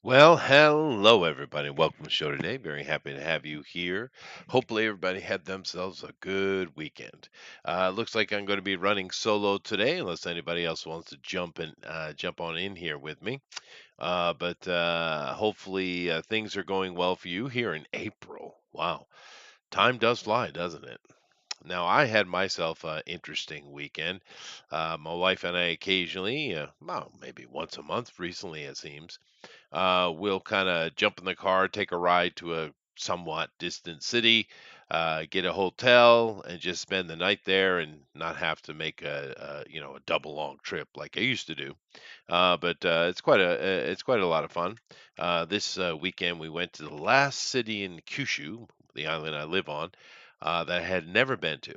Well, hello everybody. Welcome to the show today. Very happy to have you here. Hopefully everybody had themselves a good weekend. Looks like I'm going to be running solo today, unless anybody else wants to jump on in here with me. But hopefully things are going well for you here in April. Wow, time does fly, doesn't it? Now I had myself an interesting weekend. My wife and I occasionally, well, maybe once a month recently, it seems we'll kind of jump in the car, take a ride to a somewhat distant city, get a hotel, and just spend the night there and not have to make a double long trip like I used to do. But it's quite a lot of fun. This weekend we went to the last city in Kyushu, the island I live on, that I had never been to.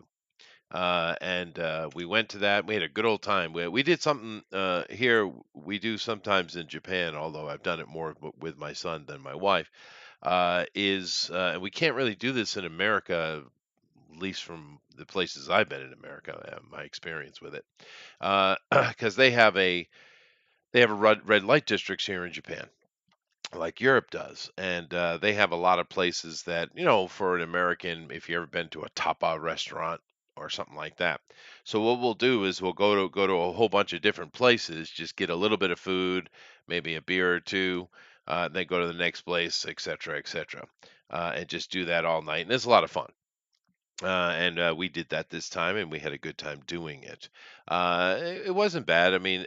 And we went to that. We had a good old time. We did something here we do sometimes in Japan, although I've done it more with my son than my wife. And we can't really do this in America, at least from the places I've been in America, my experience with it, because they have a red light districts here in Japan like Europe does. And they have a lot of places that, for an American, if you ever been to a tapa restaurant or something like that. So what we'll do is we'll go to a whole bunch of different places, just get a little bit of food, maybe a beer or two, then go to the next place, et cetera, et cetera. And just do that all night. And it's a lot of fun. And we did that this time, and we had a good time doing it. It wasn't bad. I mean,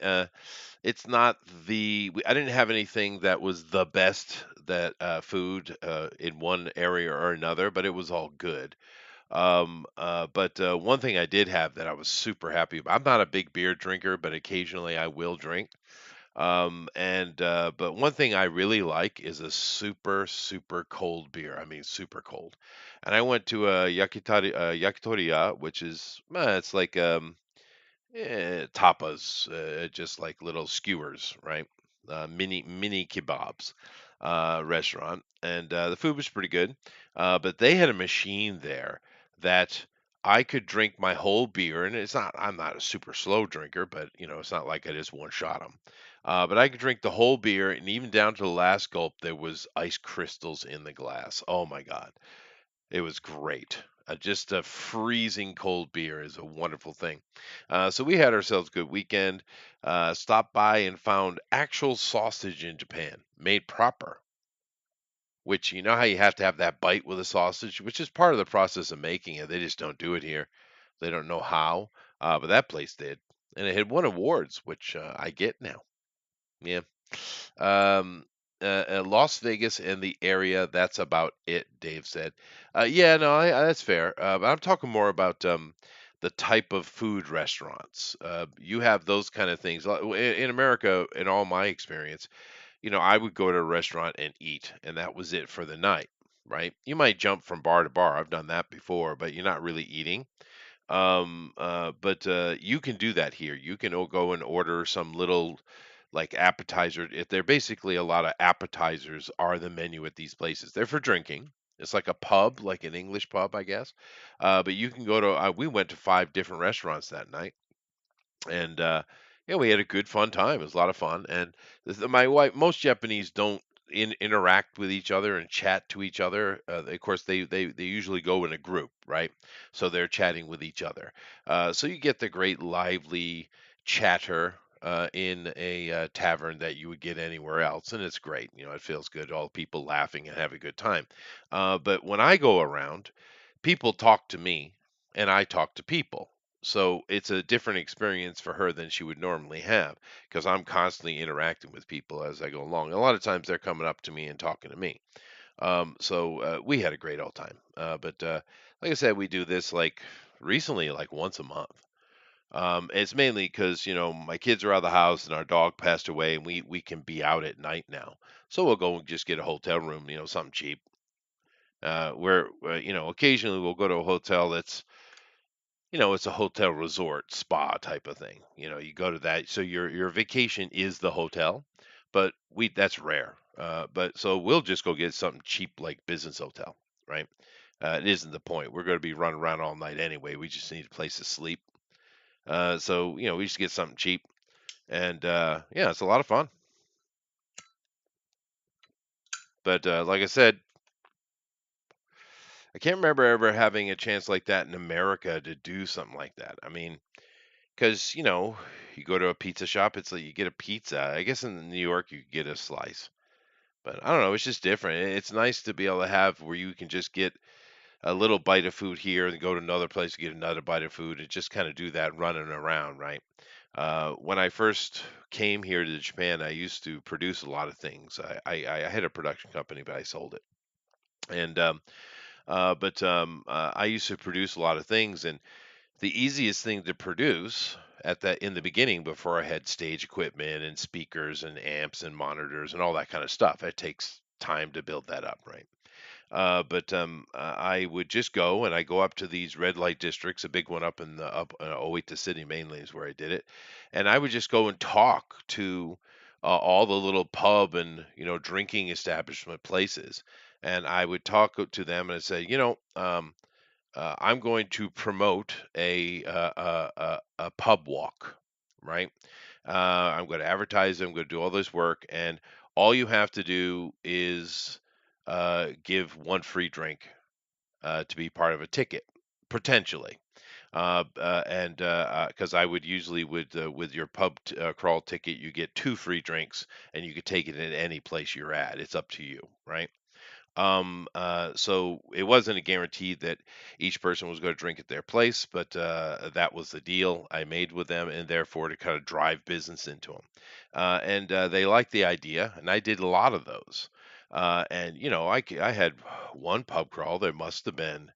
it's not I didn't have anything that was the best that food in one area or another, but it was all good. But one thing I did have that I was super happy about. I'm not a big beer drinker, but occasionally I will drink. And but one thing I really like is a super super cold beer. I mean, super cold. And I went to a yakitoriya, which is it's like tapas, just like little skewers, right? Mini kebabs restaurant, and the food was pretty good. But they had a machine there that I could drink my whole beer, and it's not. I'm not a super slow drinker, but it's not like I just one shot them. But I could drink the whole beer, and even down to the last gulp, there was ice crystals in the glass. Oh my God! It was great. Just a freezing cold beer is a wonderful thing. So we had ourselves a good weekend. Stopped by and found actual sausage in Japan, made proper. Which you know how you have to have that bite with a sausage, which is part of the process of making it. They just don't do it here. They don't know how, but that place did, and it had won awards, which I get now. Yeah. Um, Las Vegas and the area, that's about it, Dave said. Yeah, no, that's fair. But I'm talking more about the type of food restaurants. You have those kind of things. In America, in all my experience, I would go to a restaurant and eat, and that was it for the night, right? You might jump from bar to bar. I've done that before, but you're not really eating. But you can do that here. You can go and order some little like appetizer. If they're basically a lot of appetizers are the menu at these places. They're for drinking. It's like a pub, like an English pub, I guess. But you can go to. We went to 5 different restaurants that night, and yeah, we had a good fun time. It was a lot of fun. And my wife, most Japanese don't interact with each other and chat to each other. Of course, they usually go in a group, right? So they're chatting with each other. So you get the great lively chatter. In a tavern that you would get anywhere else, and it's great. It feels good. All people laughing and have a good time. But when I go around, people talk to me, and I talk to people. So it's a different experience for her than she would normally have because I'm constantly interacting with people as I go along. A lot of times they're coming up to me and talking to me. So we had a great old time. But like I said, we do this like recently, like once a month. It's mainly because my kids are out of the house and our dog passed away, and we can be out at night now. So we'll go and just get a hotel room, something cheap. Where occasionally we'll go to a hotel that's it's a hotel resort spa type of thing. You go to that, so your vacation is the hotel, but we that's rare. But so we'll just go get something cheap like business hotel, right? It isn't the point. We're going to be running around all night anyway. We just need a place to sleep. So we just get something cheap, and yeah, it's a lot of fun. But like I said, I can't remember ever having a chance like that in America to do something like that. I mean, because you go to a pizza shop, it's like you get a pizza. I guess in New York you get a slice, but I don't know. It's just different. It's nice to be able to have where you can just get a little bite of food here and go to another place to get another bite of food and just kind of do that running around, right? When I first came here to Japan, I used to produce a lot of things. I had a production company, but I sold it. And I used to produce a lot of things, and the easiest thing to produce at that in the beginning, before I had stage equipment and speakers and amps and monitors and all that kind of stuff, it takes time to build that up, right? I would just go and I go up to these red light districts, a big one up in the up Oita City mainly is where I did it, and I would just go and talk to all the little pub and drinking establishment places, and I would talk to them and I'd say, I'm going to promote a pub walk, right? I'm going to advertise it. I'm going to do all this work, and all you have to do is give one free drink to be part of a ticket, potentially. And because I would usually with your crawl ticket, you get two free drinks, and you could take it in any place you're at. It's up to you, right? So it wasn't a guarantee that each person was going to drink at their place, but that was the deal I made with them, and therefore to kind of drive business into them. And they liked the idea, and I did a lot of those. And I had one pub crawl. There must have been,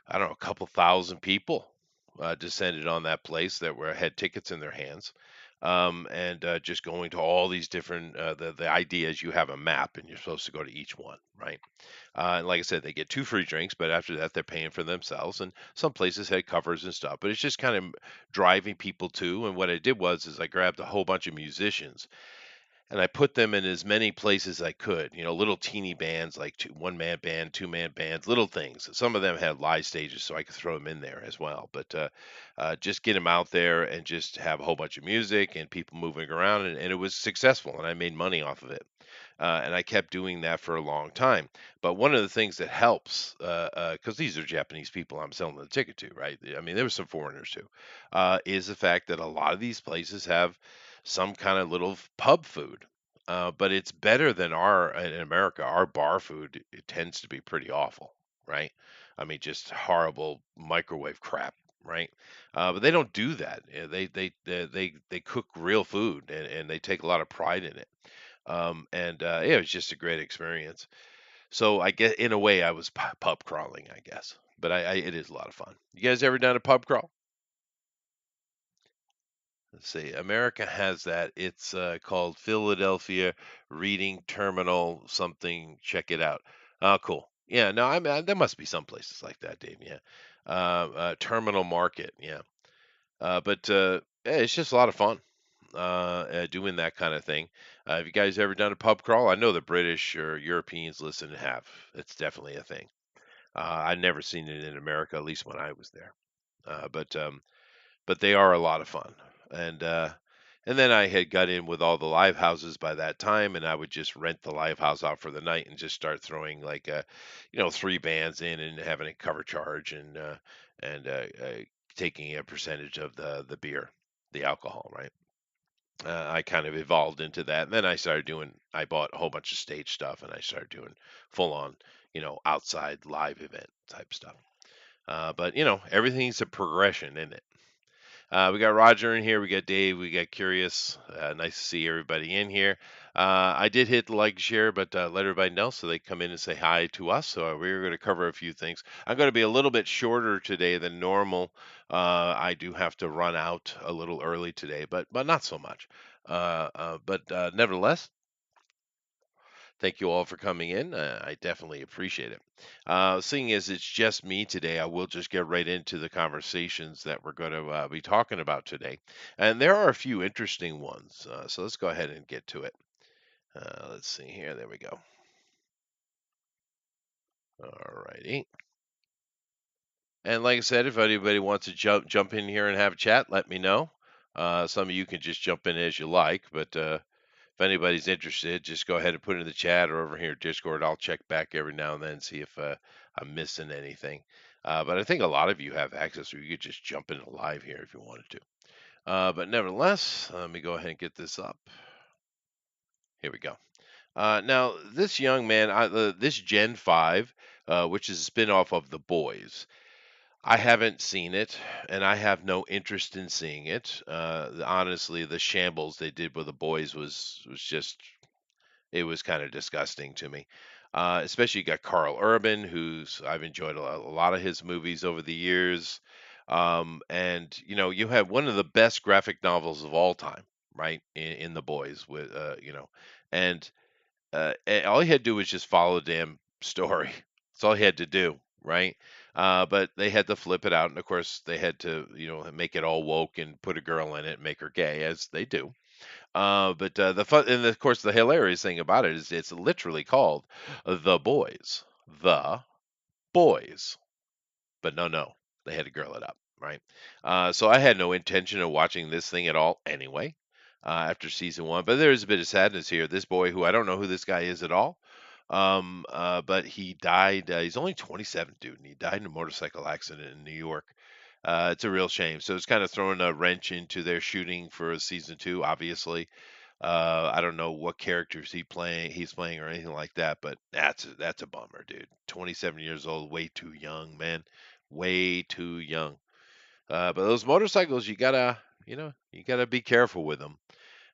I don't know, a couple thousand people descended on that place that were had tickets in their hands. And just going to all these different the idea is you have a map and you're supposed to go to each one, right? And like I said, they get two free drinks, but after that, they're paying for themselves. And some places had covers and stuff, but it's just kind of driving people to. And what I did was, is I grabbed a whole bunch of musicians and I put them in as many places I could. Little teeny bands like one man band, two-man bands, little things. Some of them had live stages, so I could throw them in there as well. But just get them out there and just have a whole bunch of music and people moving around, and it was successful, and I made money off of it. And I kept doing that for a long time. But one of the things that helps, because these are Japanese people I'm selling the ticket to, right? I mean, there were some foreigners too, is the fact that a lot of these places have some kind of little pub food. But it's better than our in America. Our bar food, it tends to be pretty awful, right? I mean, just horrible microwave crap, right? But they don't do that. They cook real food, and they take a lot of pride in it. Yeah, it was just a great experience. So I guess in a way I was pub crawling, I guess. But it is a lot of fun. You guys ever done a pub crawl? Let's see. America has that. It's called Philadelphia Reading Terminal something. Check it out. Oh, cool. Yeah, no, there must be some places like that, Dave. Yeah. Terminal Market. Yeah. Yeah, it's just a lot of fun doing that kind of thing. Have you guys ever done a pub crawl? I know the British or Europeans listen and have. It's definitely a thing. I've never seen it in America, at least when I was there. But they are a lot of fun. And then I had got in with all the live houses by that time, and I would just rent the live house out for the night and just start throwing like three bands in and having a cover charge and taking a percentage of the beer, the alcohol, right? I kind of evolved into that. And then I bought a whole bunch of stage stuff and I started doing full on, outside live event type stuff. But, everything's a progression, isn't it? We got Roger in here. We got Dave. We got Curious. Nice to see everybody in here. I did hit the like share, but let everybody know so they come in and say hi to us. So we're going to cover a few things. I'm going to be a little bit shorter today than normal. I do have to run out a little early today, but not so much. But nevertheless, thank you all for coming in. I definitely appreciate it. Seeing as it's just me today, I will just get right into the conversations that we're going to be talking about today. And there are a few interesting ones. So let's go ahead and get to it. Let's see here. There we go. All righty. And like I said, if anybody wants to jump in here and have a chat, let me know. Some of you can just jump in as you like, but if anybody's interested, just go ahead and put it in the chat or over here Discord. I'll check back every now and then, see if I'm missing anything. But I think a lot of you have access, so you could just jump into live here if you wanted to. But nevertheless, let me go ahead and get this up. Here we go. Now, this young man, this Gen 5, which is a spinoff of The Boys, I haven't seen it, and I have no interest in seeing it. Honestly, the shambles they did with The Boys was just it was kind of disgusting to me. Especially you got Carl Urban, who's I've enjoyed a lot of his movies over the years. And you have one of the best graphic novels of all time, right? In The Boys, with and all he had to do was just follow the damn story. That's all he had to do, right? But they had to flip it out, and of course they had to, make it all woke and put a girl in it and make her gay, as they do. But the fun, and of course the hilarious thing about it is it's literally called The Boys. The Boys. But no, no, they had to girl it up, right? So I had no intention of watching this thing at all anyway. After season one, but there's a bit of sadness here. This boy, who I don't know who this guy is at all, but he died. He's only 27, dude, and he died in a motorcycle accident in New York. It's a real shame. So it's kind of throwing a wrench into their shooting for season two. Obviously, I don't know what characters he's playing or anything like that, but that's a bummer, dude. 27 years old, way too young, man, way too young. But those motorcycles, you gotta be careful with them.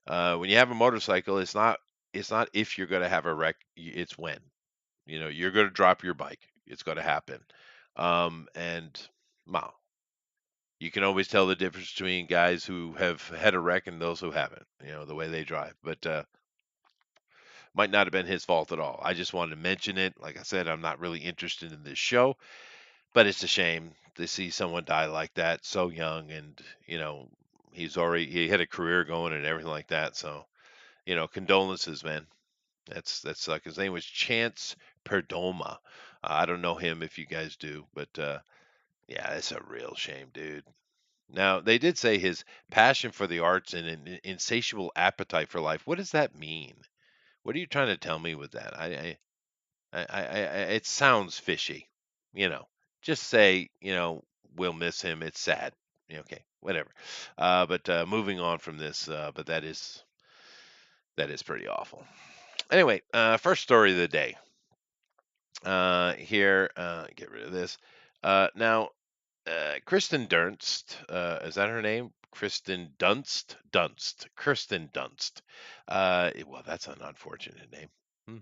When you have a motorcycle, it's not if you're gonna have a wreck, it's when. You're gonna drop your bike. It's gonna happen. And wow, you can always tell the difference between guys who have had a wreck and those who haven't. The way they drive, but might not have been his fault at all. I just wanted to mention it. Like I said, I'm not really interested in this show, but it's a shame to see someone die like that so young, and he had a career going and everything like that. So condolences, man. That's his name was Chance Perdoma. I don't know him if you guys do, but yeah, it's a real shame, dude. Now, they did say his passion for the arts and an insatiable appetite for life. What does that mean? What are you trying to tell me with that? It sounds fishy. You know, just say, we'll miss him. It's sad. Okay, whatever. But moving on from this, but that is pretty awful. Anyway, first story of the day. Here, get rid of this. Now, Kristen Dunst, is that her name? Kristen Dunst? Dunst. Kirsten Dunst. Well, that's an unfortunate name. Hmm.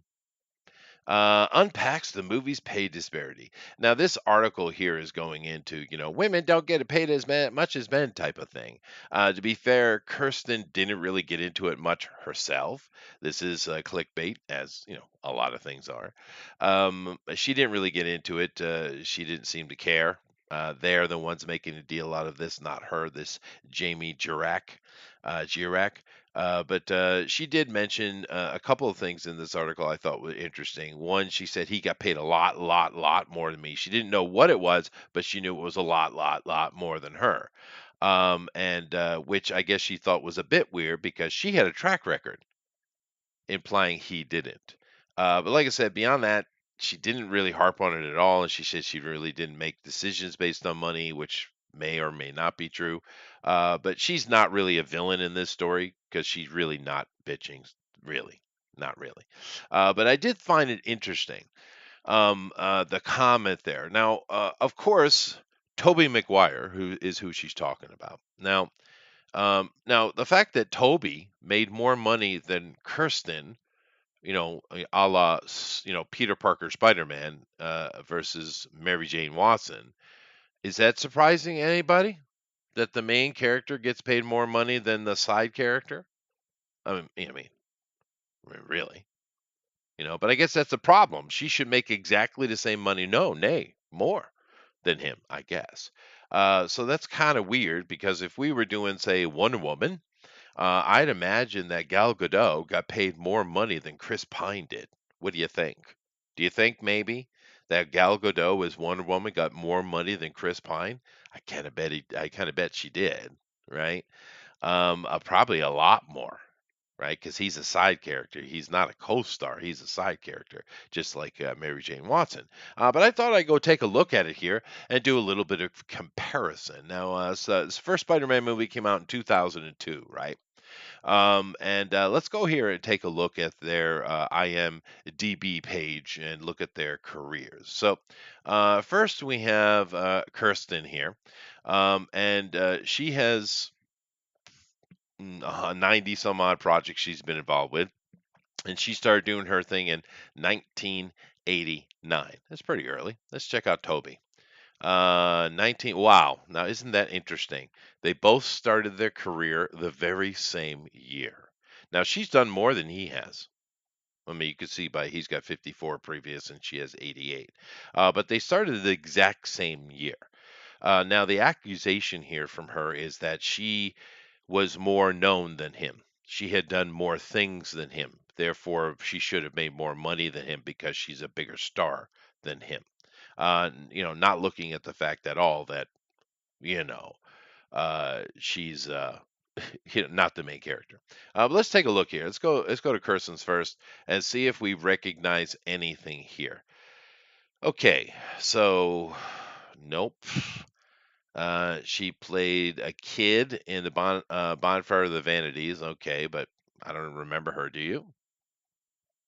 Unpacks the movie's pay disparity. Now, this article here is going into, women don't get paid as much as men type of thing. To be fair, Kirsten didn't really get into it much herself. This is clickbait, as, a lot of things are. She didn't really get into it. She didn't seem to care. They're the ones making a deal out of this, not her, this Jamie Girac. But she did mention a couple of things in this article I thought were interesting. One, she said he got paid a lot more than me. She didn't know what it was, but she knew it was a lot more than her. And which I guess she thought was a bit weird because she had a track record, implying he didn't. But like I said, beyond that, she didn't really harp on it at all, and she said she really didn't make decisions based on money, which may or may not be true. But she's not really a villain in this story because she's really not bitching, really, not really. But I did find it interesting, the comment there. Now, of course, Toby Maguire, who she's talking about. Now the fact that Toby made more money than Kirsten, a la, Peter Parker Spider-Man versus Mary Jane Watson. Is that surprising to anybody? That the main character gets paid more money than the side character? I mean, really, but I guess that's the problem. She should make exactly the same money. No, nay, more than him, I guess. So that's kind of weird because if we were doing, say, Wonder Woman, I'd imagine that Gal Gadot got paid more money than Chris Pine did. What do you think? Do you think maybe that Gal Gadot as Wonder Woman got more money than Chris Pine? I kind of bet she did, right? Probably a lot more. right? Because he's a side character. He's not a co-star. He's a side character, just like Mary Jane Watson. But I thought I'd go take a look at it here and do a little bit of comparison. Now, this first Spider-Man movie came out in 2002, right? And let's go here and take a look at their IMDb page and look at their careers. So, first we have Kirsten here, and she has 90 some odd projects she's been involved with, and she started doing her thing in 1989. That's pretty early. Let's check out Toby. 19. Wow. Now, isn't that interesting? They both started their career the very same year. Now, she's done more than he has. I mean, you can see by he's got 54 previous and she has 88. But they started the exact same year. Now, the accusation here from her is that she was more known than him. She had done more things than him. Therefore, she should have made more money than him because she's a bigger star than him. Not looking at the fact at all that, you know, she's not the main character. But let's take a look here. Let's go to Kirsten's first and see if we recognize anything here. Okay, so nope. She played a kid in the Bonfire of the Vanities. Okay, but I don't remember her. Do you?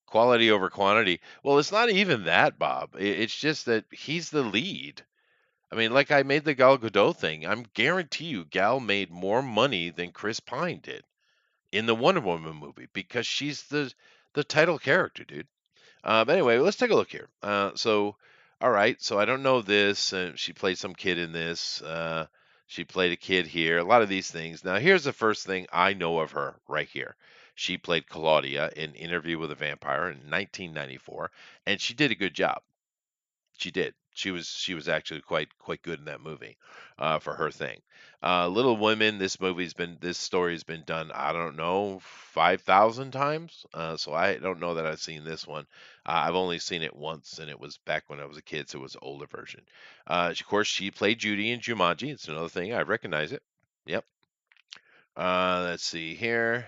Quality over quantity. Well, it's not even that, Bob. It's just that he's the lead. I mean, like I made the Gal Gadot thing. I'm guarantee you, Gal made more money than Chris Pine did in the Wonder Woman movie because she's the title character, dude. But anyway, let's take a look here. All right. So I don't know this. She played some kid in this. She played a kid here. A lot of these things. Now, here's the first thing I know of her right here. She played Claudia in Interview with a Vampire in 1994, and she did a good job. She did. She was actually quite good in that movie, for her thing. Little Women. This story's been done. I don't know 5,000 times. So I don't know that I've seen this one. I've only seen it once, and it was back when I was a kid, so it was an older version. Of course, she played Judy in Jumanji. It's another thing I recognize it. Yep. Let's see here.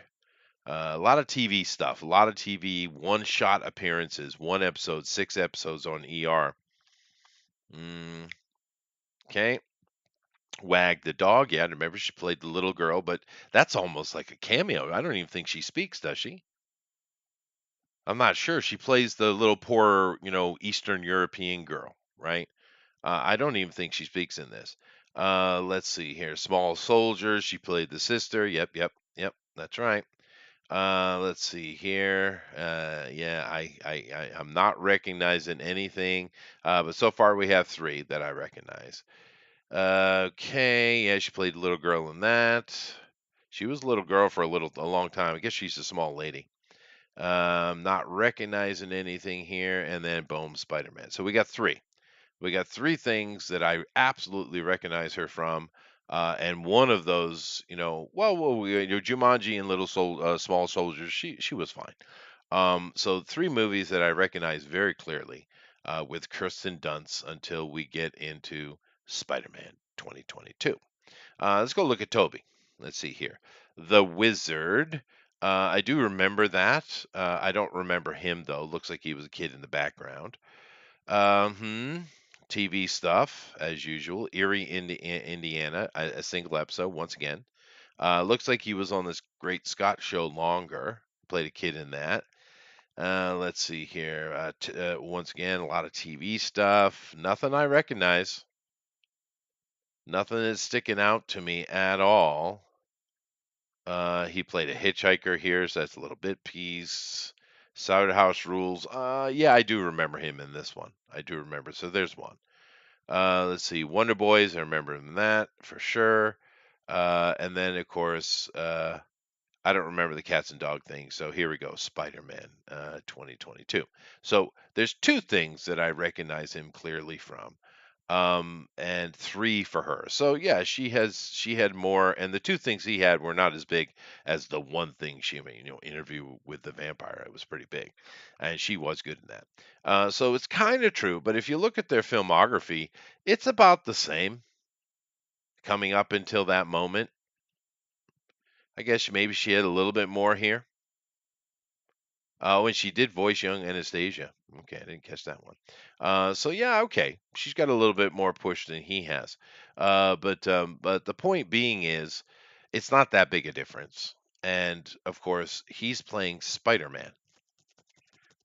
A lot of TV stuff. A lot of TV one-shot appearances. One episode, 6 episodes on ER. Mm, okay. Wag the dog. Yeah, I remember she played the little girl, but that's almost like a cameo. I don't even think she speaks, does she? I'm not sure. She plays the little poor, Eastern European girl, right? I don't even think she speaks in this. Let's see here. Small Soldiers. She played the sister. Yep, yep, yep. That's right. Let's see here. Yeah, I'm not recognizing anything, but so far we have three that I recognize. Okay, yeah, she played a little girl in that. She was a little girl for a long time. I guess she's a small lady. Not recognizing anything here, and then boom, Spider-Man. So we got three. We got three things that I absolutely recognize her from, and one of those, Jumanji and Small Soldiers. She was fine. So three movies that I recognize very clearly with Kirsten Dunst until we get into Spider-Man 2022. Let's go look at Toby. Let's see here. The Wizard. I do remember that. I don't remember him though. Looks like he was a kid in the background. Hmm. TV stuff as usual. Erie, Indiana. A single episode once again. Looks like he was on this Great Scott show longer. Played a kid in that. Let's see here. Once again, a lot of TV stuff. Nothing I recognize. Nothing is sticking out to me at all. He played a hitchhiker here, so that's a little bit piece. Cider House Rules. Yeah, I do remember him in this one. I do remember. So there's one. Let's see. Wonder Boys. I remember him in that for sure. And then, of course, I don't remember the cats and dog thing. So here we go. Spider-Man 2022. So there's two things that I recognize him clearly from. And three for her. So yeah, she had more, and the two things he had were not as big as the one thing she made. Interview with the Vampire. It was pretty big, and she was good in that. So it's kind of true. But if you look at their filmography, it's about the same coming up until that moment. I guess maybe she had a little bit more here. Oh, and she did voice young Anastasia. Okay, I didn't catch that one. So yeah, okay, she's got a little bit more push than he has. But the point being is, it's not that big a difference. And of course, he's playing Spider-Man.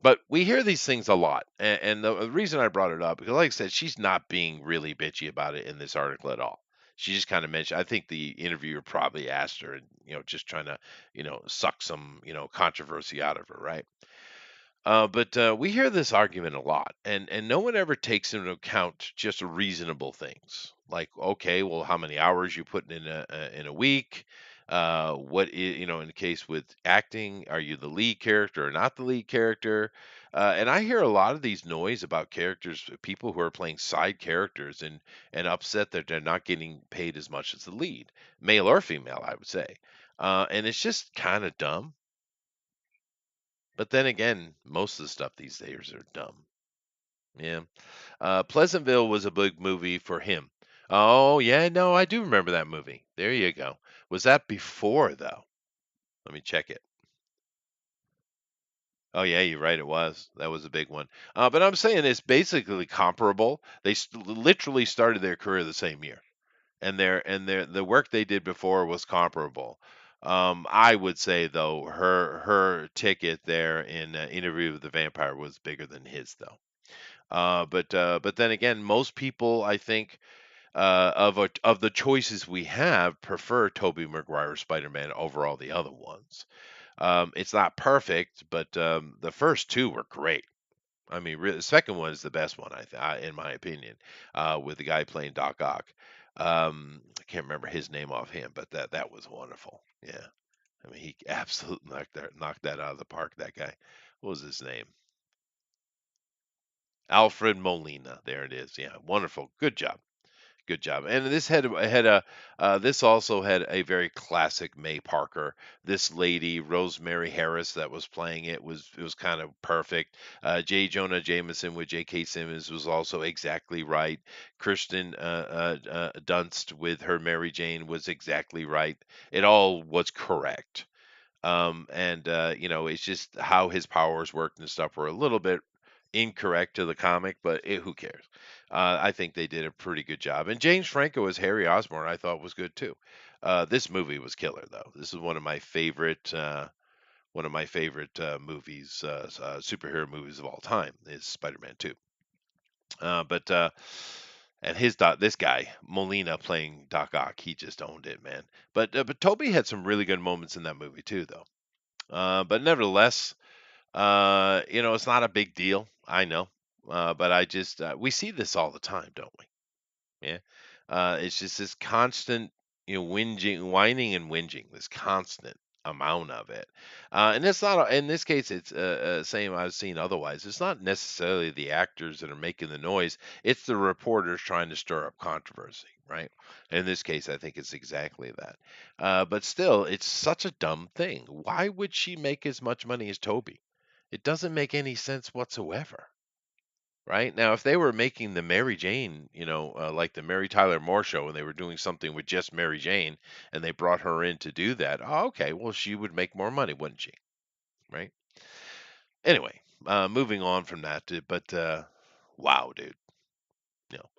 But we hear these things a lot, and the reason I brought it up because, like I said, she's not being really bitchy about it in this article at all. She just kind of mentioned. I think the interviewer probably asked her, and just trying to, suck some, controversy out of her, right? But we hear this argument a lot, and no one ever takes into account just reasonable things like, okay, well, how many hours you put in a week? In the case with acting, are you the lead character or not the lead character? And I hear a lot of these noise about characters, people who are playing side characters, and upset that they're not getting paid as much as the lead, male or female, I would say. And it's just kind of dumb. But then again, most of the stuff these days are dumb. Yeah. Pleasantville was a big movie for him. Oh, yeah, no, I do remember that movie. There you go. Was that before, though? Let me check it. Oh, yeah, you're right. It was. That was a big one. But I'm saying it's basically comparable. They literally started their career the same year, and the work they did before was comparable. I would say though, her ticket there in Interview with the Vampire was bigger than his though. But then again, most people, I think, of the choices we have, prefer Tobey Maguire's Spider-Man over all the other ones. It's not perfect, but the first two were great. I mean, the second one is the best one, in my opinion, with the guy playing Doc Ock. I can't remember his name offhand, but that was wonderful. Yeah, I mean, he absolutely knocked that out of the park. That guy, what was his name? Alfred Molina. There it is. Yeah, wonderful. Good job. Good job. And this also had a very classic May Parker. This lady Rosemary Harris that was playing it was kind of perfect. J. Jonah Jameson with J.K. Simmons was also exactly right. Kristen Dunst with her Mary Jane was exactly right. It all was correct. And it's just how his powers worked and stuff were a little bit incorrect to the comic, but who cares? I think they did a pretty good job. And James Franco as Harry Osborn, I thought was good too. This movie was killer, though. This is one of my favorite movies, superhero movies of all time. Is Spider-Man 2. But and this guy Molina playing Doc Ock, he just owned it, man. But Toby had some really good moments in that movie too, though. But nevertheless, it's not a big deal. I know. But I just we see this all the time, don't we? Yeah. It's just this constant, whinging, whining and whinging, this constant amount of it. And it's not, in this case, it's same I've seen otherwise. It's not necessarily the actors that are making the noise, it's the reporters trying to stir up controversy, right? In this case, I think it's exactly that. But still, it's such a dumb thing. Why would she make as much money as Toby? It doesn't make any sense whatsoever. Right? Now, if they were making the Mary Jane, like the Mary Tyler Moore show, and they were doing something with just Mary Jane, and they brought her in to do that, oh, okay, well, she would make more money, wouldn't she? Right? Anyway, moving on from that, but wow, dude,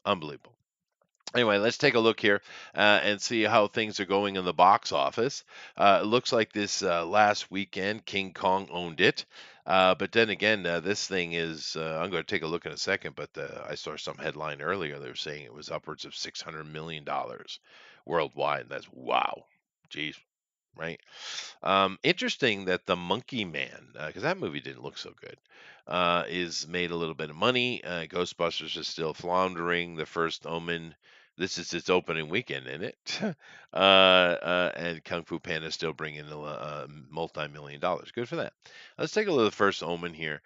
unbelievable. Anyway, let's take a look here and see how things are going in the box office. It looks like this last weekend, King Kong owned it. But then again, this thing is, I'm going to take a look in a second, but I saw some headline earlier. They were saying it was upwards of $600 million worldwide. That's wow. Jeez. Right. Interesting that the Monkey Man, because that movie didn't look so good, is made a little bit of money. Ghostbusters is still floundering. The First Omen, this is its opening weekend, isn't it? And Kung Fu Panda is still bringing in multi-million dollars. Good for that. Let's take a look at the First Omen here.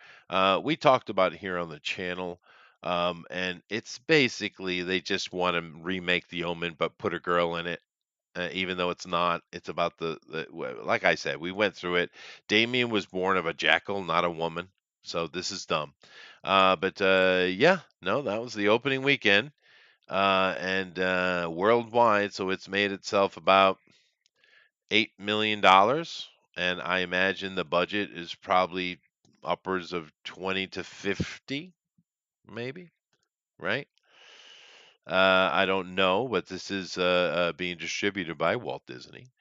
We talked about it here on the channel. And it's basically they just want to remake the Omen, but put a girl in it, even though it's not. It's about like I said, we went through it. Damien was born of a jackal, not a woman. So this is dumb. But yeah, no, that was the opening weekend, and worldwide, so it's made itself about $8 million, and I imagine the budget is probably upwards of 20 to 50, maybe, right? I don't know, but this is being distributed by Walt Disney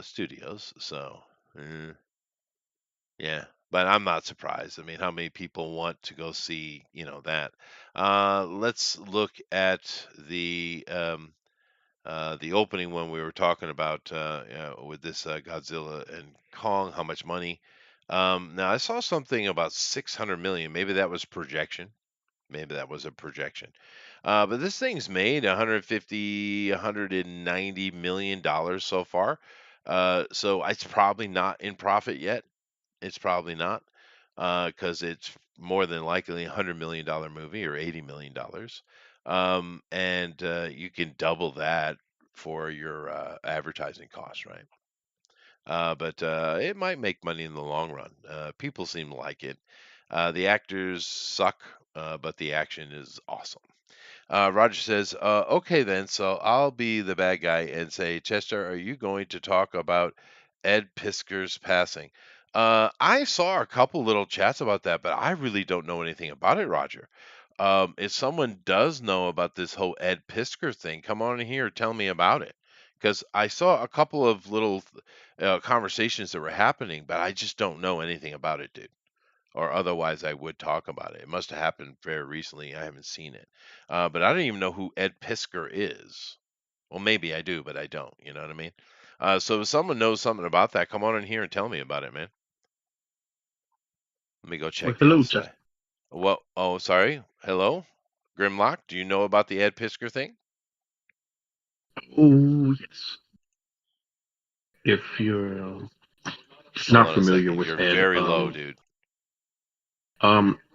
Studios. So, eh, yeah, but I'm not surprised. I mean, how many people want to go see, that? Let's look at the opening when we were talking about with this Godzilla and Kong, how much money. Now I saw something about 600 million. Maybe that was projection. Maybe that was a projection. But this thing's made 150, 190 million dollars so far. So it's probably not in profit yet. It's probably not, because it's more than likely $100 million movie or $80 million, and you can double that for your advertising costs, right? But it might make money in the long run. People seem to like it. The actors suck, but the action is awesome. Roger says, okay, then, so I'll be the bad guy and say, Chester, are you going to talk about Ed Pisker's passing? I saw a couple little chats about that, but I really don't know anything about it, Roger. If someone does know about this whole Ed Pisker thing, come on in here, tell me about it. Because I saw a couple of little conversations that were happening, but I just don't know anything about it, dude, or otherwise I would talk about it. It must have happened very recently. I haven't seen it, but I don't even know who Ed Pisker is. Well, maybe I do, but I don't. You know what I mean? So if someone knows something about that, come on in here and tell me about it, man. Let me go Well, check the other hello, Chester. side. Well, oh, sorry. Hello, Grimlock. Do you know about the Ed Pisker thing? Oh, yes. If you're Hold not on a familiar second. with You're Ed, very low, dude.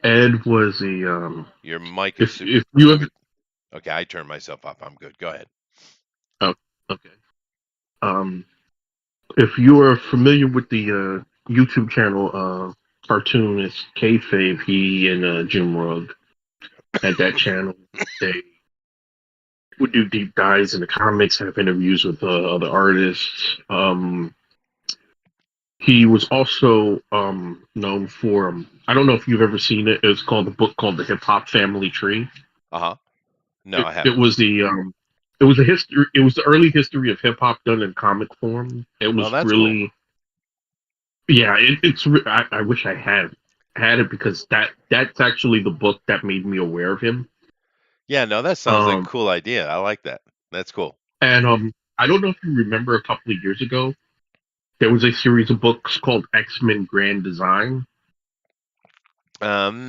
Ed was a Your mic is if you ever Okay, I turned myself up. I'm good. Go ahead. oh, okay. Um, if you are familiar with the YouTube channel cartoonist Kayfabe, he and Jim Rugg at that channel, they would do deep dives in the comics, have interviews with other artists. He was also known for I don't know if you've ever seen it. It's called the book called The Hip Hop Family Tree. Uh huh. No, It, I it haven't. was the it was the history. It was the early history of hip hop done in comic form. It Oh, was that's cool. really yeah. I wish I had it because that's actually the book that made me aware of him. Yeah, no, that sounds like a Um cool idea. I like that. That's cool. and I don't know if you remember a couple of years ago there was a series of books called X Men Grand Design,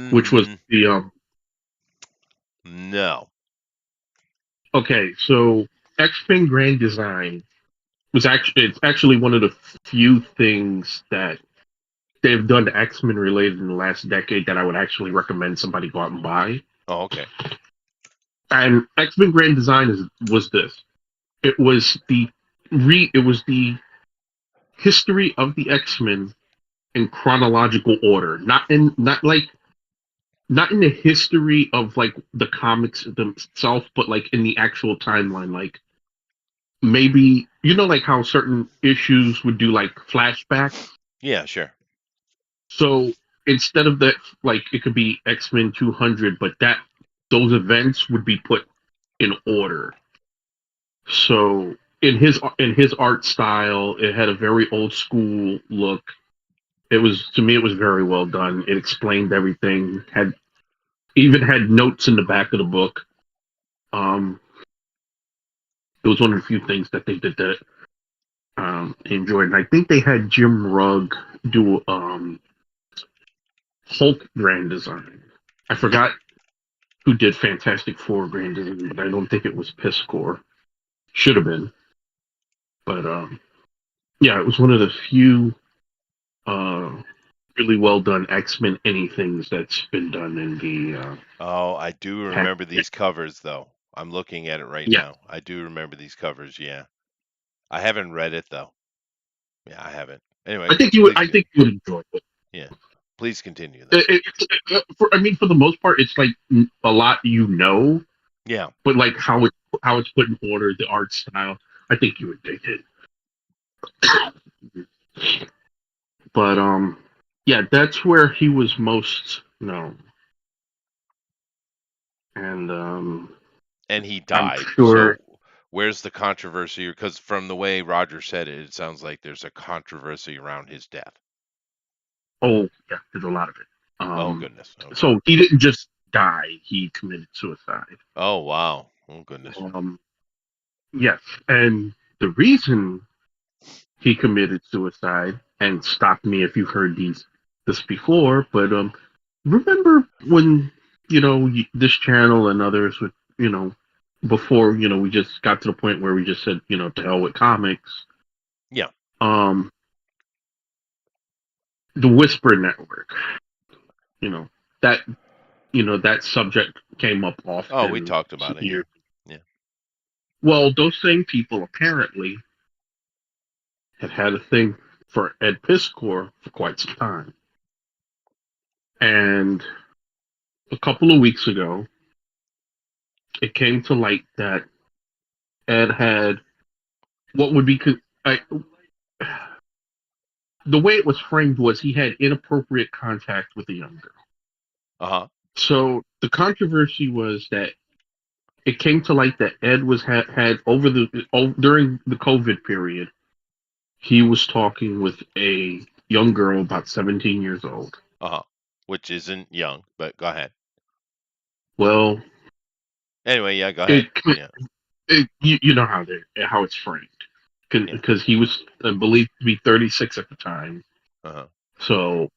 which was Um, the no. okay. So X Men Grand Design was actually it's actually one of the few things that they've done to X Men related in the last decade that I would actually recommend somebody go out and buy. Oh, okay. And X Men Grand Design was this. It was the history of the X Men in chronological order, not in the history of like the comics themselves, but like in the actual timeline. Like maybe like how certain issues would do like flashbacks. Yeah, sure. So instead of that, like it could be X Men 200, but those events would be put in order. So in his art style, it had a very old school look. It was to me, it was very well done. It explained everything. Had notes in the back of the book. Um, it was one of the few things that they did that enjoyed. And I think they had Jim Rugg do Hulk grand design. I forgot who did Fantastic Four grand design, but I don't think it was Piscor. Should have been, but yeah, it was one of the few uh, really well done X Men anythings that's been done in the Oh, I do past. remember these covers though. I'm looking at it right Yeah, now. I do remember these covers. Yeah. I haven't read it though. Yeah, I haven't. Anyway, I please. think you would enjoy it. Yeah. Please continue though. I mean, for the most part, it's like a lot Yeah. but like how it's put in order, the art style. I think you would dig it. But Yeah, that's where he was most known. And And he I'm died. sure. So where's the controversy? Because from the way Roger said it, it sounds like there's a controversy around his death. Oh, yeah, there's a lot of it. Oh goodness. Okay. So he didn't just die; he committed suicide. Oh wow. Oh goodness. Um, yes, and the reason he committed suicide, and stop me if you've heard this before, but remember when this channel and others would before we just got to the point where we just said to hell with comics. Yeah. um the Whisper Network, you know that that subject came up Oh, we often talked about it. Yeah. here. Yeah. Well, those same people apparently had a thing for Ed Piskor for quite some time, and a couple of weeks ago it came to light that Ed had what would be I, the way it was framed was he had inappropriate contact with a young girl. Uh huh. So the controversy was that it came to light that Ed was had during the COVID period. He was talking with a young girl about 17 years old. Uh huh. Which isn't young, but go ahead. Well, Anyway, yeah. Go ahead. it, Yeah. you know how it's framed Yeah. because he was believed to be 36 at the time. Uh huh. So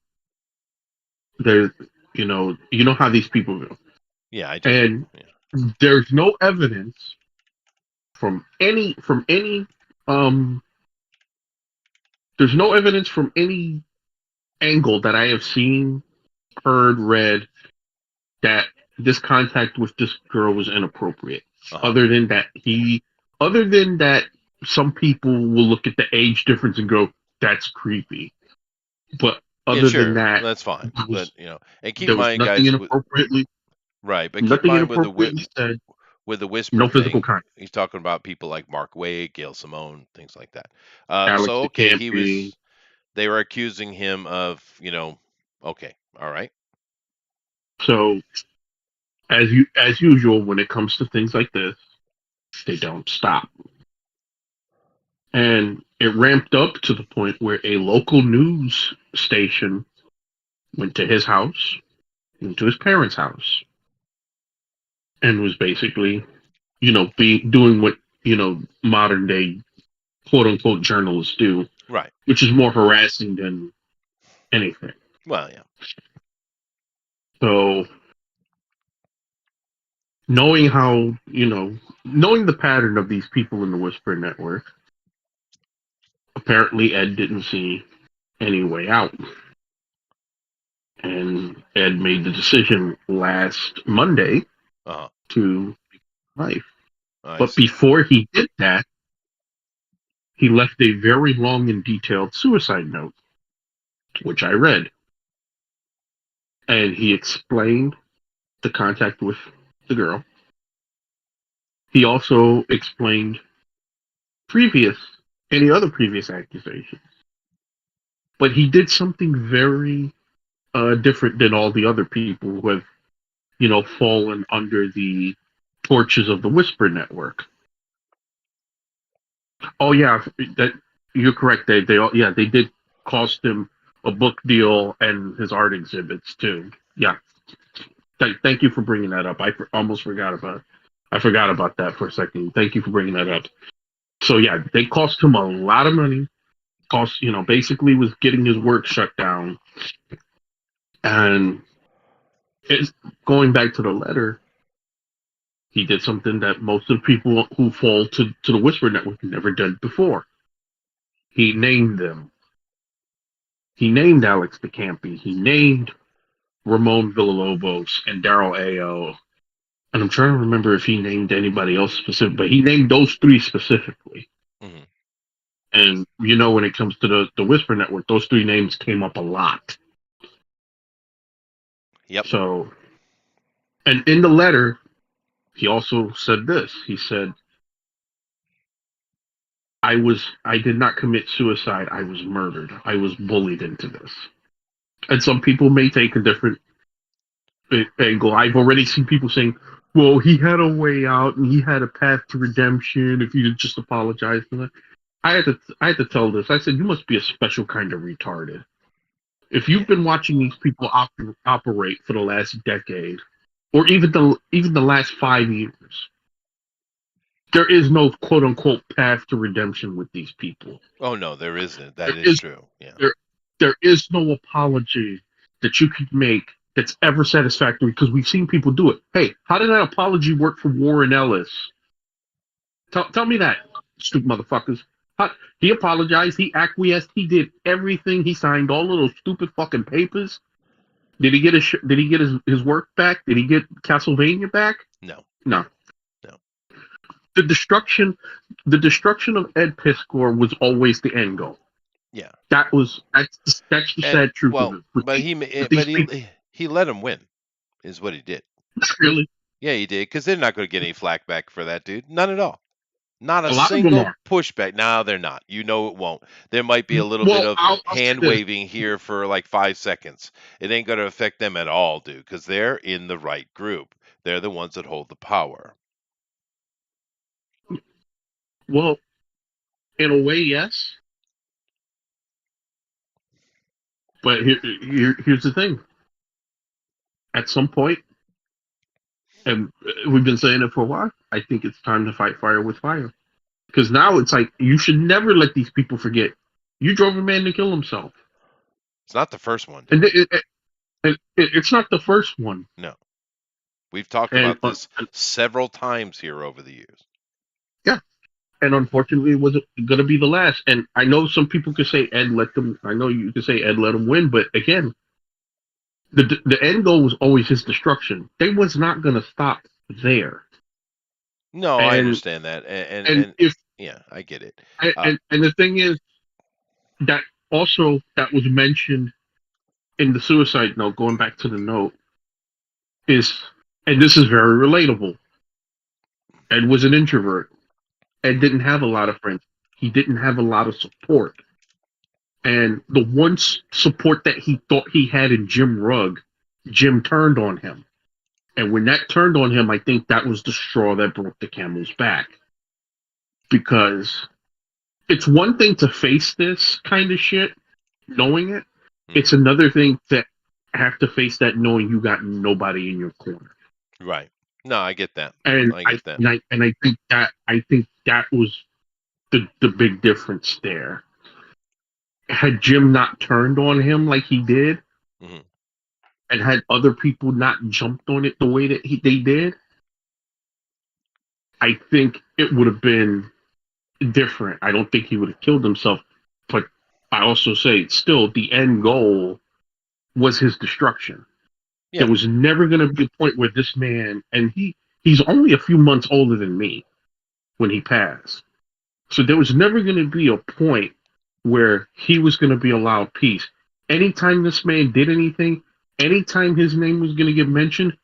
there, you know how these people go, Yeah, I do. and Yeah. there's no evidence from any um there's no evidence from any angle that I have seen, heard, read that this contact with this girl was inappropriate. Uh huh. Other than that, some people will look at the age difference and go, "That's creepy." But Yeah, other than sure. that, That's fine. there But was, and keep there in was mind, nothing guys. Right, but keep in mind inappropriately said. with the whisper No physical thing, contact. he's talking about people like Mark Wade, Gail Simone, things like that. Alex So de okay, Campi. they were accusing him of, okay, all right, So as usual, when it comes to things like this, they don't stop. And it ramped up to the point where a local news station went to his house, went to his parents' house, and was basically, doing what, modern day quote unquote journalists do, right. which is more harassing than anything. Well, yeah, So knowing knowing the pattern of these people in the Whisper Network, apparently Ed didn't see any way out. And Ed made the decision last Monday uh-huh. to life. I But see. before he did that, he left a very long and detailed suicide note, which I read. And he explained the contact with the girl. He also explained previous any other previous accusations. But he did something very different than all the other people who have, fallen under the torches of the Whisper Network. Oh yeah, that you're correct. They did cost him a book deal and his art exhibits too. Yeah, thank you for bringing that up. Almost forgot about. I forgot about that for a second. Thank you for bringing that up. So yeah, they cost him a lot of money. Basically was getting his work shut down. And it's going back to the letter. He did something that most of the people who fall to the Whisper Network never did before. He named them. He named Alex DeCampi. He named Ramon Villalobos and Daryl Ao. And I'm trying to remember if he named anybody else specific, but he named those three specifically. Hmm. And when it comes to the Whisper Network, those three names came up a lot. Yep. So, and in the letter, he also said this. He said, I did not commit suicide. I was murdered. I was bullied into this. And some people may take a different angle. I've already seen people saying, "Well, he had a way out and he had a path to redemption if he just apologized." And I had to tell this. I said, "You must be a special kind of retarded. If you've Yeah. been watching these people operate for the last decade, or even the last 5 years, there is no quote unquote path to redemption with these people. Oh no, there isn't. That There is is true. Yeah. there there is no apology that you could make that's ever satisfactory because we've seen people do it. Hey, how did that apology work for Warren Ellis? Tell me that, stupid motherfuckers. He apologized. He acquiesced. He did everything. He signed all of those stupid fucking papers. Did he get his work back? Did he get Castlevania back? No. No. No. The destruction, the destruction of Ed Piskor was always the end goal. Yeah. That's the And sad truth of well, it. but he ma- With eh, these but people, he let him win is what he did. really, Yeah, he did because they're not going to get any flack back for that dude. None at all. Not a a lot of them single are. pushback. No, they're not. You know it won't. There might be a little bit Well, of I'll say hand this. waving here for like 5 seconds. It ain't going to affect them at all, dude, because they're in the right group. They're the ones that hold the power. Well, in a way, yes. But here's the thing. At some point, and we've been saying it for a while, I think it's time to fight fire with fire. Because now it's like you should never let these people forget you drove a man to kill himself, It's not the first one, and dude. it's not the first one. No. We've talked And about this several times here over the years. yeah, and unfortunately, it wasn't going to be the last. And I know some people could say Ed let them. I know you could say Ed let them win, but again, the end goal was always his destruction. They was not going to stop there. No, I And understand that. and And if yeah, I get it. and, Uh, and the thing is that also that was mentioned in the suicide note. Going back to the note is, and this is very relatable. Ed was an introvert. Ed didn't have a lot of friends. He didn't have a lot of support. And the one support that he thought he had in Jim Rugg, Jim turned on him. And when that turned on him, I think that was the straw that broke the camel's back. Because it's one thing to face this kind of shit, knowing it. It's mhm. another thing to have to face that knowing you got nobody in your corner. Right. No, I get that. And I I get that. and I and I think that was the big difference there. Had Jim not turned on him like he did, Mhm. and had other people not jumped on it the way that they did, I think it would have been different. I don't think he would have killed himself, but I also say still the end goal was his destruction. There Yeah. was never going to be a point where this man, and he's only a few months older than me when he passed. So there was never going to be a point where he was going to be allowed peace. Anytime this man did anything, anytime his name was going to get mentioned,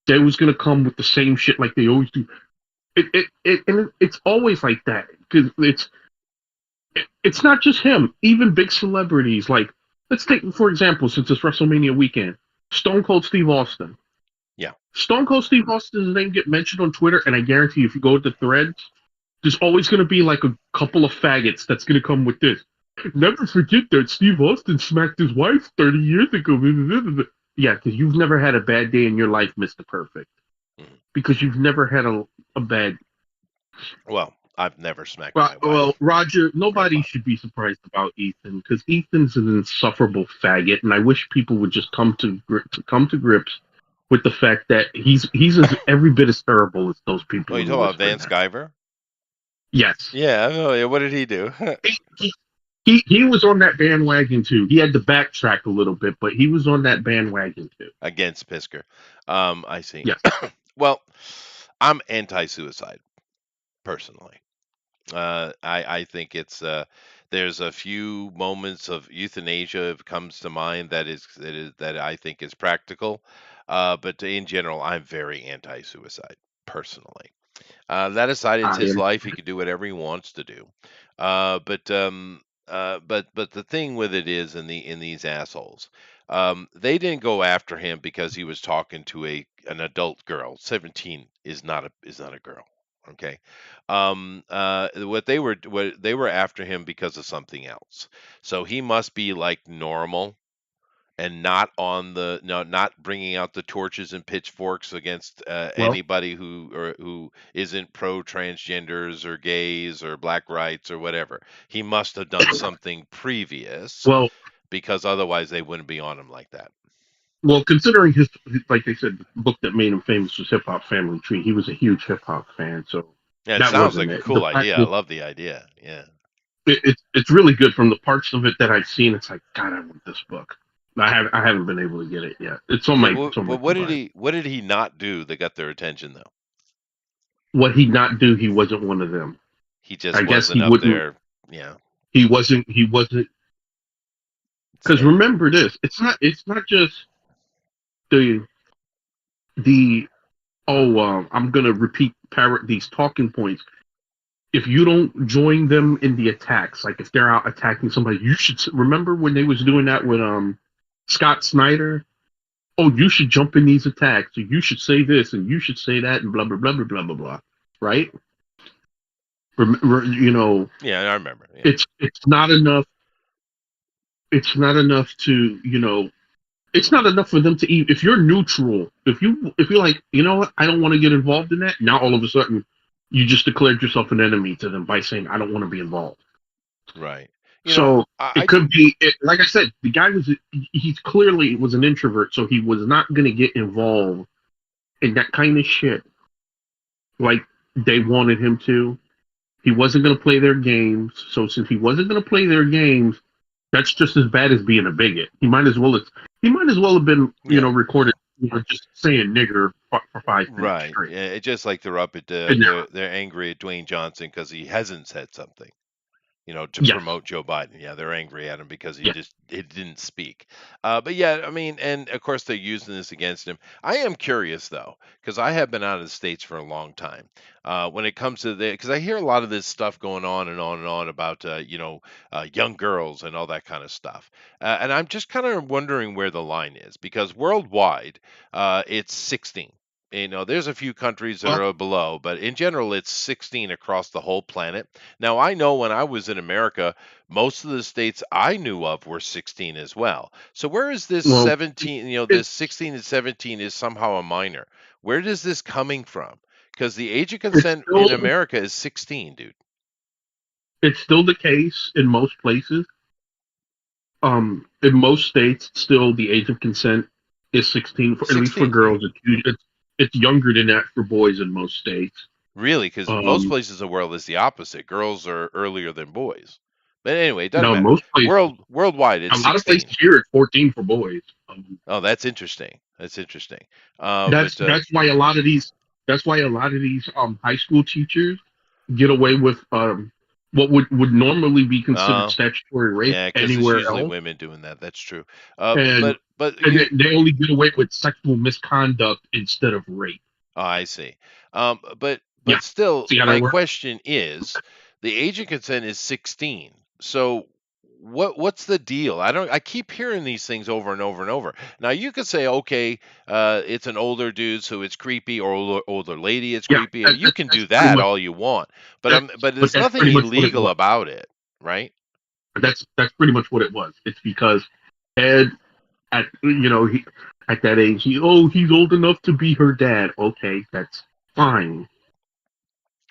they was going to come with the same shit like they always do. It's always like that because it's not just him. Even big celebrities like let's take for example, since it's WrestleMania weekend, Stone Cold Steve Austin. Yeah. Stone Cold Steve Austin's name get mentioned on Twitter, and I guarantee you, if you go to the threads, there's always going to be like a couple of faggots that's going to come with this. Never forget that Steve Austin smacked his wife 30 years ago. Yeah, because you've never had a bad day in your life, Mr. Perfect. Mhm. Because you've never had a bad. Well, I've never smacked Well, my well, wife, Roger, nobody Grandpa. should be surprised about Ethan because Ethan's an insufferable faggot, and I wish people would just come to grips with the fact that he's as every bit as terrible as those Oh, people you in the talking about list right Van now. Sciver? Yes, Yeah, I know. Yeah, what did he do? he, he, he was on that bandwagon too. He had to backtrack a little bit, but he was on that bandwagon too. Against Pisker. I see. Yes, Well, I'm anti-suicide personally. I think there's a few moments of euthanasia comes to mind that I think is practical, but in general, I'm very anti-suicide personally. That aside, it's I his am. life; he can do whatever he wants to do. But but the thing with it is in these assholes, they didn't go after him because he was talking to a an adult girl. 17 is not a girl. Okay. What they were after him because of something else. So he must be like normal and not on the no, not bringing out the torches and pitchforks against Well, anybody who isn't pro transgenders or gays or black rights or whatever. He must have done something previous well, because otherwise they wouldn't be on him like that. well. Considering like they said, the book that made him famous was Hip Hop Family Tree. He was a huge hip hop fan, so Yeah, it that sounds wasn't like a it. The cool fact idea. I that love the idea. Yeah. it's really good from the parts of it that I've seen. It's like, God, I want this book. I haven't been able to get it yet. Yeah. It's on my But to-buy. what did he not do that got their attention though? What he not do? He wasn't one of them. He just I guess wasn't he up wouldn't. there. Yeah. He wasn't. Because Saying. remember this, it's not just the the I'm gonna repeat parrot these talking points. If you don't join them in the attacks, like if they're out attacking somebody, you should remember when they was doing that with Scott Snyder. Oh, you should jump in these attacks. You should say this and you should say that and blah blah blah blah blah blah blah. Right? Remember, Yeah, I remember. Yeah. it's not enough. It's not enough to it's not enough for them to even if you're neutral, if you're like, you know what, I don't want to get involved in that. Now all of a sudden you just declared yourself an enemy to them by saying I don't want to be involved. Right. You know, So I it could be like I said, the guy he clearly was an introvert, so he was not going to get involved in that kind of shit like they wanted him to. He wasn't going to play their games. So since he wasn't going to play their games, that's just as bad as being a bigot. He might as well have been yeah. recorded just saying nigger for 5 minutes Right. straight. Yeah, it's just like they're up at And now, they're angry at Dwayne Johnson because he hasn't said something, to yes, promote Joe Biden. Yeah, they're angry at him because yes. he didn't speak. But yeah, I mean, and of course they're using this against him. I am curious though, because I have been out of the states for a long time. When it comes to the, because I hear a lot of this stuff going on and on and on about young girls and all that kind of stuff, and I'm just kind of wondering where the line is because worldwide, it's 16. There's a few countries that Well, are below, but in general, it's 16 across the whole planet. Now, I know when I was in America, most of the states I knew of were 16 as well. So where is this well, 17, it, this 16 and 17 is somehow a minor. Where does this coming from? Because the age of it's consent in still America is 16, dude. it's still the case in most places. In most states, still the age of consent is 16 for at least for 16, yeah. girls. It's younger than that for boys in most states. Really, because most Um, places of the world is the opposite. Girls are earlier than boys. But anyway, it doesn't now matter. most places, Worldwide, it's a lot of places 16. here it's 14 for boys. Oh, that's interesting. That's interesting. That's But that's why a lot of these high school teachers get away with what would normally be considered uh, statutory rape yeah, because it's anywhere usually else, women doing that. That's true. and But and they only get away with sexual misconduct instead of rape. oh, I see. Yeah, But still, see how my that works? question is, the age of consent is 16. So what's the deal? I keep hearing these things over and over and over. Now you could say, okay, it's an older dude, so it's creepy, or older lady, it's Yeah, creepy, and you can that's do pretty that much all you want. But but there's that's nothing pretty much what it illegal was. about it, right? That's pretty much what it was. It's because Ed at at that age he's old enough to be her dad. Okay, that's fine.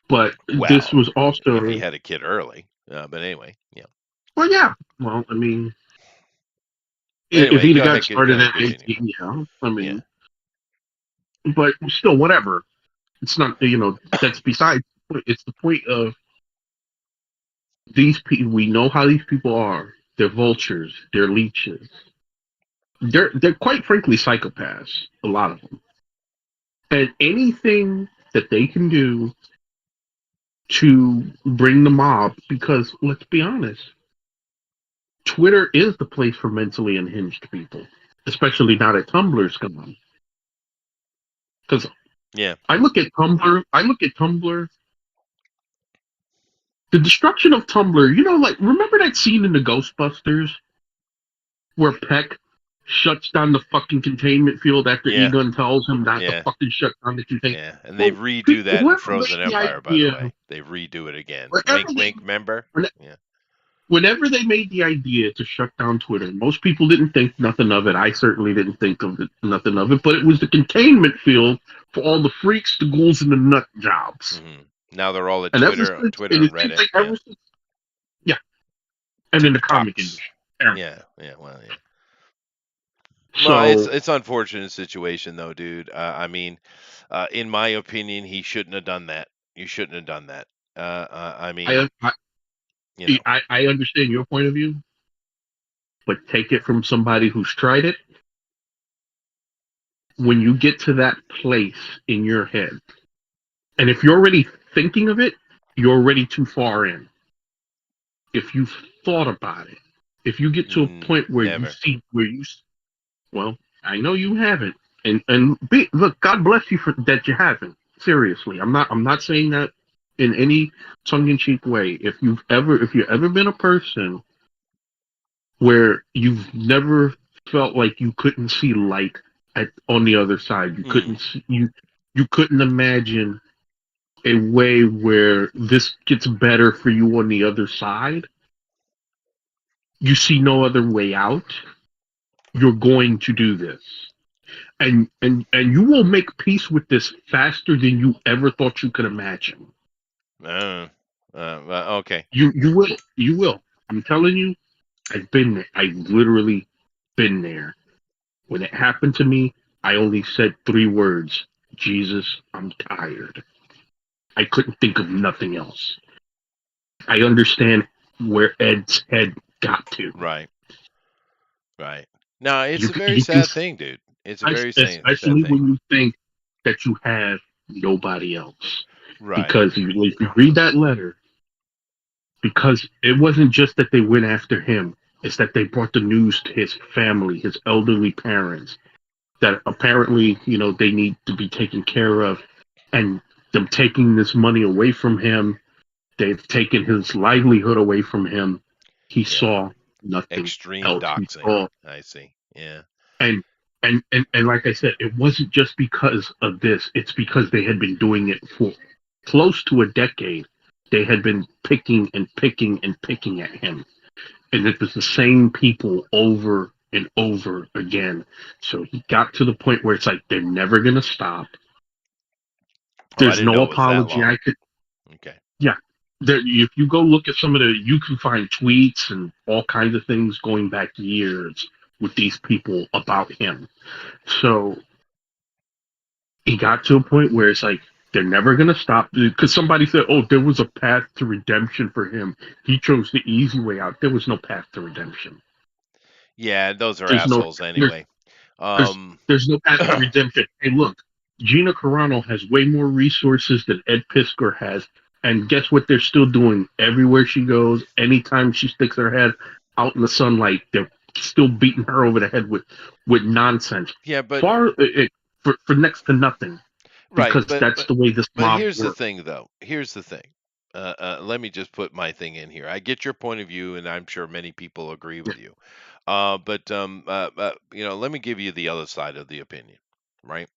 But this Well, was if he also had a kid early. But anyway, yeah. well, yeah. Well, I mean, if Anyway, he'd have got go started ahead, at continue. 18, yeah. I Yeah. mean, but still, whatever. It's not that's besides. It's the point of these people. We know how these people are. They're vultures. They're leeches. They're quite frankly psychopaths. A lot of them. And anything that they can do to bring the mob, because let's be honest, Twitter is the place for mentally unhinged people, especially now that Tumblr's gone. Because Yeah. I look at Tumblr the destruction of Tumblr. Like remember that scene in the Ghostbusters where Peck shuts down the fucking containment field after Yeah, Egon tells him not to yeah, fucking shut down the containment. yeah. And they Well, redo that in whoever Frozen made the Empire, by the idea, way. They redo it again. wherever Wink, they, wink. Remember? when- Yeah. whenever they made the idea to shut down Twitter, most people didn't think nothing of it. I certainly didn't think of it, nothing of it. But it was the containment field for all the freaks, the ghouls, and the nut jobs. Now they're all at And ever Twitter, since, Twitter and and it seems Reddit. like Yeah. ever since, and in the comic TikToks. industry, apparently. Yeah, yeah. Well, yeah. Well, it's So it's unfortunate situation though, dude. I mean, in my opinion, he shouldn't have done that. You shouldn't have done that. I mean, I, I you know, I understand your point of view, but take it from somebody who's tried it. When you get to that place in your head, and if you're already thinking of it, you're already too far in. If you've thought about it, if you get to a point where you never. see where you, well, I know you haven't, look, God bless you for that you haven't. Seriously, I'm not saying that in any tongue-in-cheek way. If you've ever been a person where you've never felt like you couldn't see light on the other side. You Mm, couldn't see, you couldn't imagine a way where this gets better for you on the other side. You see no other way out. You're going to do this. And you will make peace with this faster than you ever thought you could imagine. uh, well, okay. You will. I'm telling you, I've been there. I've literally been there. When it happened to me, I only said three words: Jesus, I'm tired. I couldn't think of nothing else. I understand where Ed's head got to. Right, right. No, it's You a can, very you can, sad thing, dude. It's a very sad especially thing. when you think that you have nobody else. Right. Because if you read that letter, because it wasn't just that they went after him, it's that they brought the news to his family, his elderly parents, that apparently, they need to be taken care of. And them taking this money away from him, they've taken his livelihood away from him. He Yeah. saw nothing Extreme else. He doxing. saw, I see. Yeah. and and like I said, it wasn't just because of this. It's because they had been doing it for close to a decade. They had been picking and picking and picking at him, and it was the same people over and over again. So he got to the point where it's like they're never gonna stop. Oh, I There's didn't no know it was that apology long. I could. Okay. Yeah, if you go look at some of the, you can find tweets and all kinds of things going back years with these people about him. So he got to a point where it's like they're never gonna stop, because somebody said, "Oh, there was a path to redemption for him. He chose the easy way out." There was no path to redemption. Yeah, those are There's no assholes there's anyway. there's Um, there's no path to redemption. Hey, look, Gina Carano has way more resources than Ed Piskor has, and guess what? They're still doing everywhere she goes. Anytime she sticks her head out in the sunlight, they're still beating her over the head with nonsense. yeah, but For next to nothing, right, because that's the way this but mob here's the works. thing, though. Here's the thing. Let me just put my thing in here. I get your point of view, and I'm sure many people agree with you. Let me give you the other side of the opinion, right?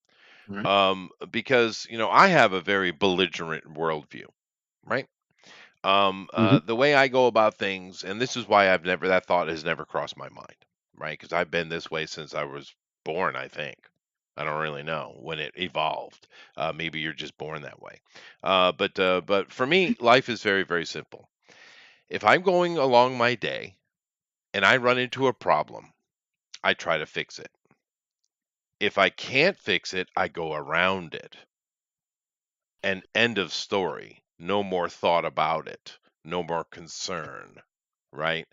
Right. Because I have a very belligerent worldview, right? Mm-hmm. The way I go about things, and this is why that thought has never crossed my mind, right? Because I've been this way since I was born, I think. I don't really know when it evolved. Maybe you're just born that way. But for me, life is very, very simple. If I'm going along my day and I run into a problem, I try to fix it. If I can't fix it, I go around it. And end of story. No more thought about it. No more concern. Right?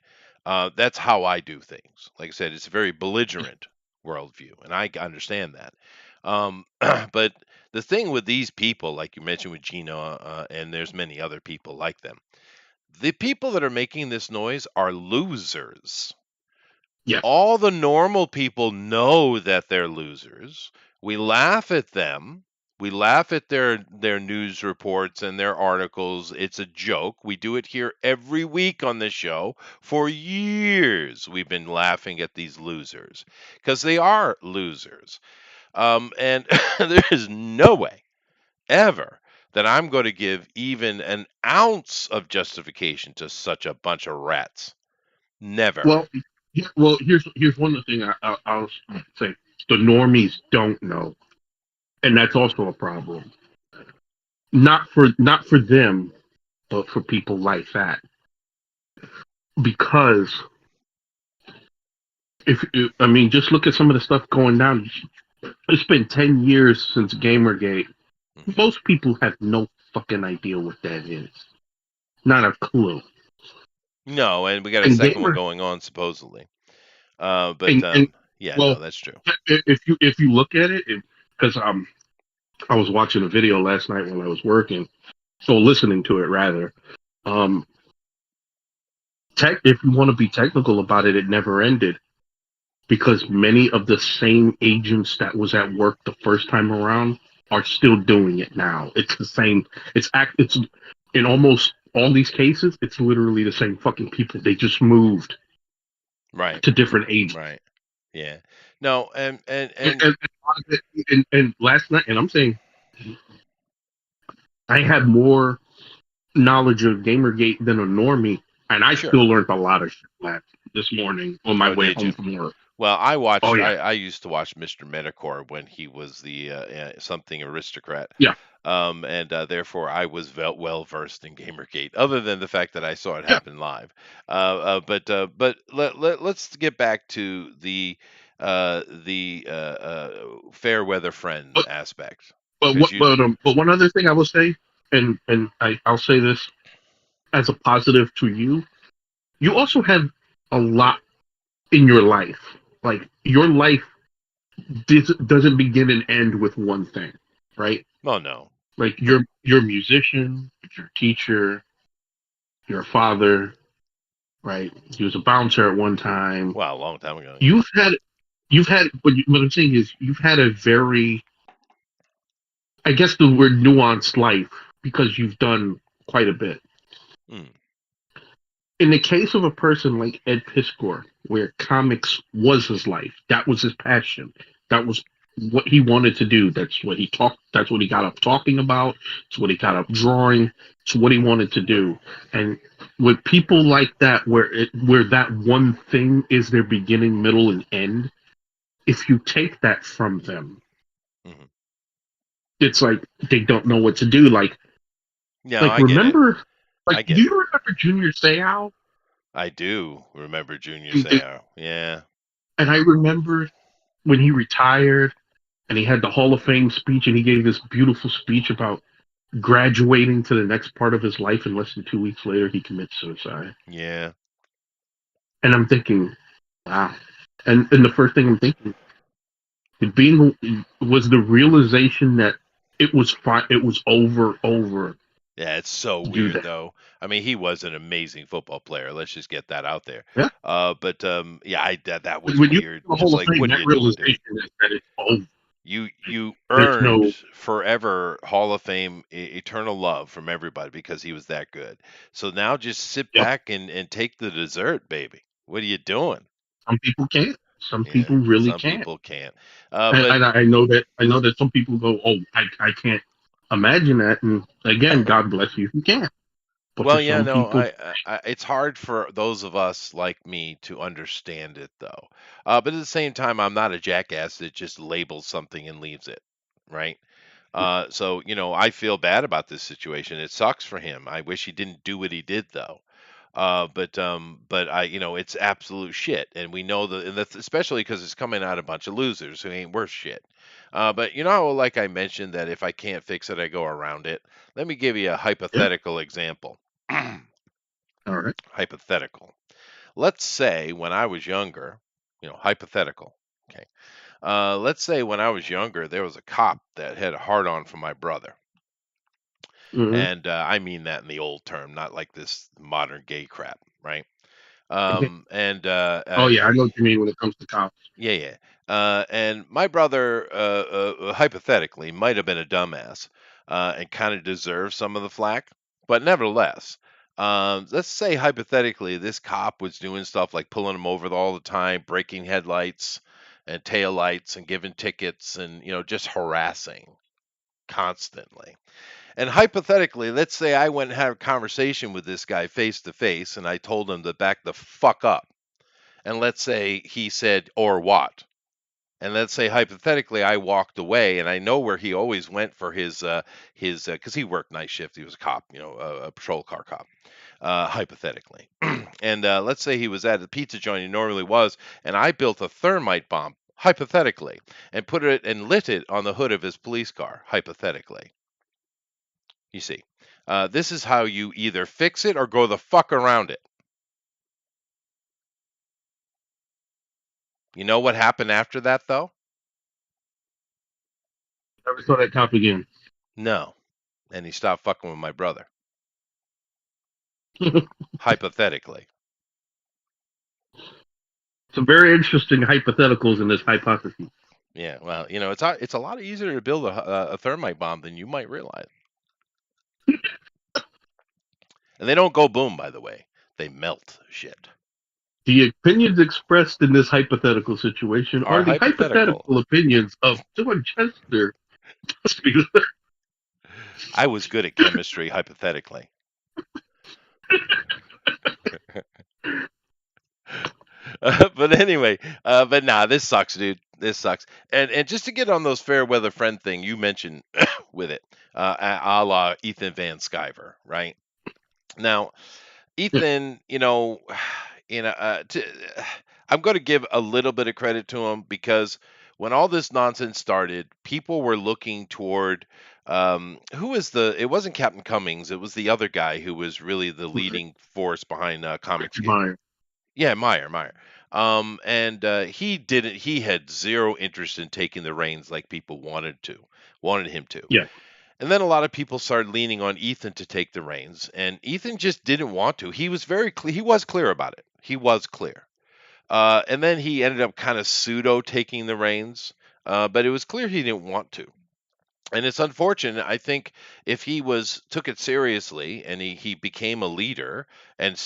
That's how I do things. Like I said, it's a very belligerent worldview, and I understand that. But the thing with these people, like you mentioned with Gino, and there's many other people like them, the people that are making this noise are losers. Yes. All the normal people know that they're losers. We laugh at them, We laugh at their news reports and their articles. It's a joke. We do it here every week on this show. For years, we've been laughing at these losers because they are losers. And there is no way ever that I'm going to give even an ounce of justification to such a bunch of rats. Never. Well, well, here's one of the things I'll say: the normies don't know, and that's also a problem. Not for them, but for people like that, because if I mean, just look at some of the stuff going down. It's been 10 years since Gamergate. Mhm. Most people have no fucking idea what that is. Not a clue. No, and we got a And second one gamer going on supposedly. But and yeah, no, well, that's true. if you look at it, because I was watching a video last night when I was working, so listening to it rather. Um, if you want to be technical about it, it never ended because many of the same agents that was at work the first time around are still doing it now. It's the same. It's in almost all these cases. It's literally the same fucking people. They just moved Right. to different agents. Right. Yeah. No, And, and and, and last night, and I'm saying I had more knowledge of Gamergate than a normie, and I sure. still learned a lot of shit this morning on my Oh, way did home you? from work. Well, I Oh watched. yeah, I used to watch Mr. Metacore when he was the something aristocrat, yeah, and therefore I was well versed in GamerGate. Other than the fact that I saw it yeah. happen live, but let's get back to fair weather friend But aspect but because what you but one other thing I will say, and I'll say this as a positive to you. You also have a lot in your life. Like your life doesn't begin and end with one thing, right? oh no, Like you're a musician, you're a teacher, you're a father, right? He was a bouncer at one time. well a long time ago, yeah. You've had what I'm saying is you've had a very, I guess the word nuanced life because you've done quite a bit. Mm, In the case of a person like Ed Piskor, where comics was his life, that was his passion, that was what he wanted to do. That's what he talked. That's what he got up talking about. It's what he got up drawing. It's what he wanted to do. And with people like that, where that one thing is their beginning, middle, and end, if you take that from them, hmm. it's like they don't know what to do. No, Like I get it. remember, like I do get you it. remember Junior Seau? I do remember Junior And, Seau. Yeah. and I remember when he retired and he had the Hall of Fame speech and he gave this beautiful speech about graduating to the next part of his life, and less than 2 weeks later he commits suicide. Yeah. And I'm thinking, wow. And the first thing I'm thinking, it being was the realization that it was fine, it was over Yeah, it's so to do weird that. though. I mean, he was an amazing football player. Let's just get that out there. Yeah. But yeah, that was When you get weird. to the Just Hall of like, Fame, what are that you doing, dude? realization is that it's over. You There's earned no forever Hall of Fame eternal love from everybody because he was that good. So now just sit yep. back and take the dessert, baby. What are you doing? Some people can't. Some Yeah, people really some can't. people can't. And, But and I know that some people go, oh, I can't imagine that. And again, God bless you if you can. But for well, yeah, some no, people, it's hard for those of us like me to understand it though. But at the same time, I'm not a jackass that just labels something and leaves it, right? So I feel bad about this situation. It sucks for him. I wish he didn't do what he did though. But it's absolute shit, and we know that, and that's especially because it's coming out a bunch of losers who ain't worth shit. But like I mentioned, that if I can't fix it, I go around it. Let me give you a yeah, hypothetical example. all right. Hypothetical. Let's say when I was younger, hypothetical. Okay. Let's say when I was younger, there was a cop that had a hard on for my brother. Mm-hmm. And I mean that in the old term, not like this modern gay crap, right? Oh, He, yeah, I know what you mean when it comes to cops. yeah, yeah. And my brother, hypothetically, might have been a dumbass and kind of deserved some of the flack. But nevertheless, let's say hypothetically, this cop was doing stuff like pulling him over all the time, breaking headlights and tail lights and giving tickets and, just harassing constantly. And hypothetically, let's say I went and had a conversation with this guy face to face and I told him to back the fuck up. And let's say he said, or what? And let's say hypothetically I walked away and I know where he always went for his cuz he worked night shift. He was a cop, a patrol car cop. Hypothetically. And let's say he was at a pizza joint he normally was and I built a thermite bomb hypothetically and put it and lit it on the hood of his police car hypothetically. You see. This is how you either fix it or go the fuck around it. You know what happened after that though? Never saw that cop again. No. And he stopped fucking with my brother. Some Hypothetically. very interesting hypotheticals in this hypothesis. Yeah, well, it's a lot easier to build a thermite bomb than you might realize. And they don't go boom, by the way. They melt shit. The opinions expressed in this hypothetical situation Are are the hypothetical. hypothetical opinions of John Chester. I was good at chemistry, hypothetically. But anyway, but nah, this sucks, dude. This sucks. And just to get on those fair weather friend thing you mentioned with it, a la Ethan Van Sciver, right? Now, Yeah, Ethan, to, I'm going to give a little bit of credit to him because when all this nonsense started, people were looking toward who was it wasn't Captain Cummings, it was the other guy who was really the leading force behind Comics. Richard Meyer. Yeah, Meyer. And he had zero interest in taking the reins like people wanted him to. Yeah. And then a lot of people started leaning on Ethan to take the reins, and Ethan just didn't want to. He was very clear. He was clear about it. He was clear. And then he ended up kind of pseudo taking the reins, but it was clear he didn't want to. And it's unfortunate. I think if he took it seriously and he became a leader and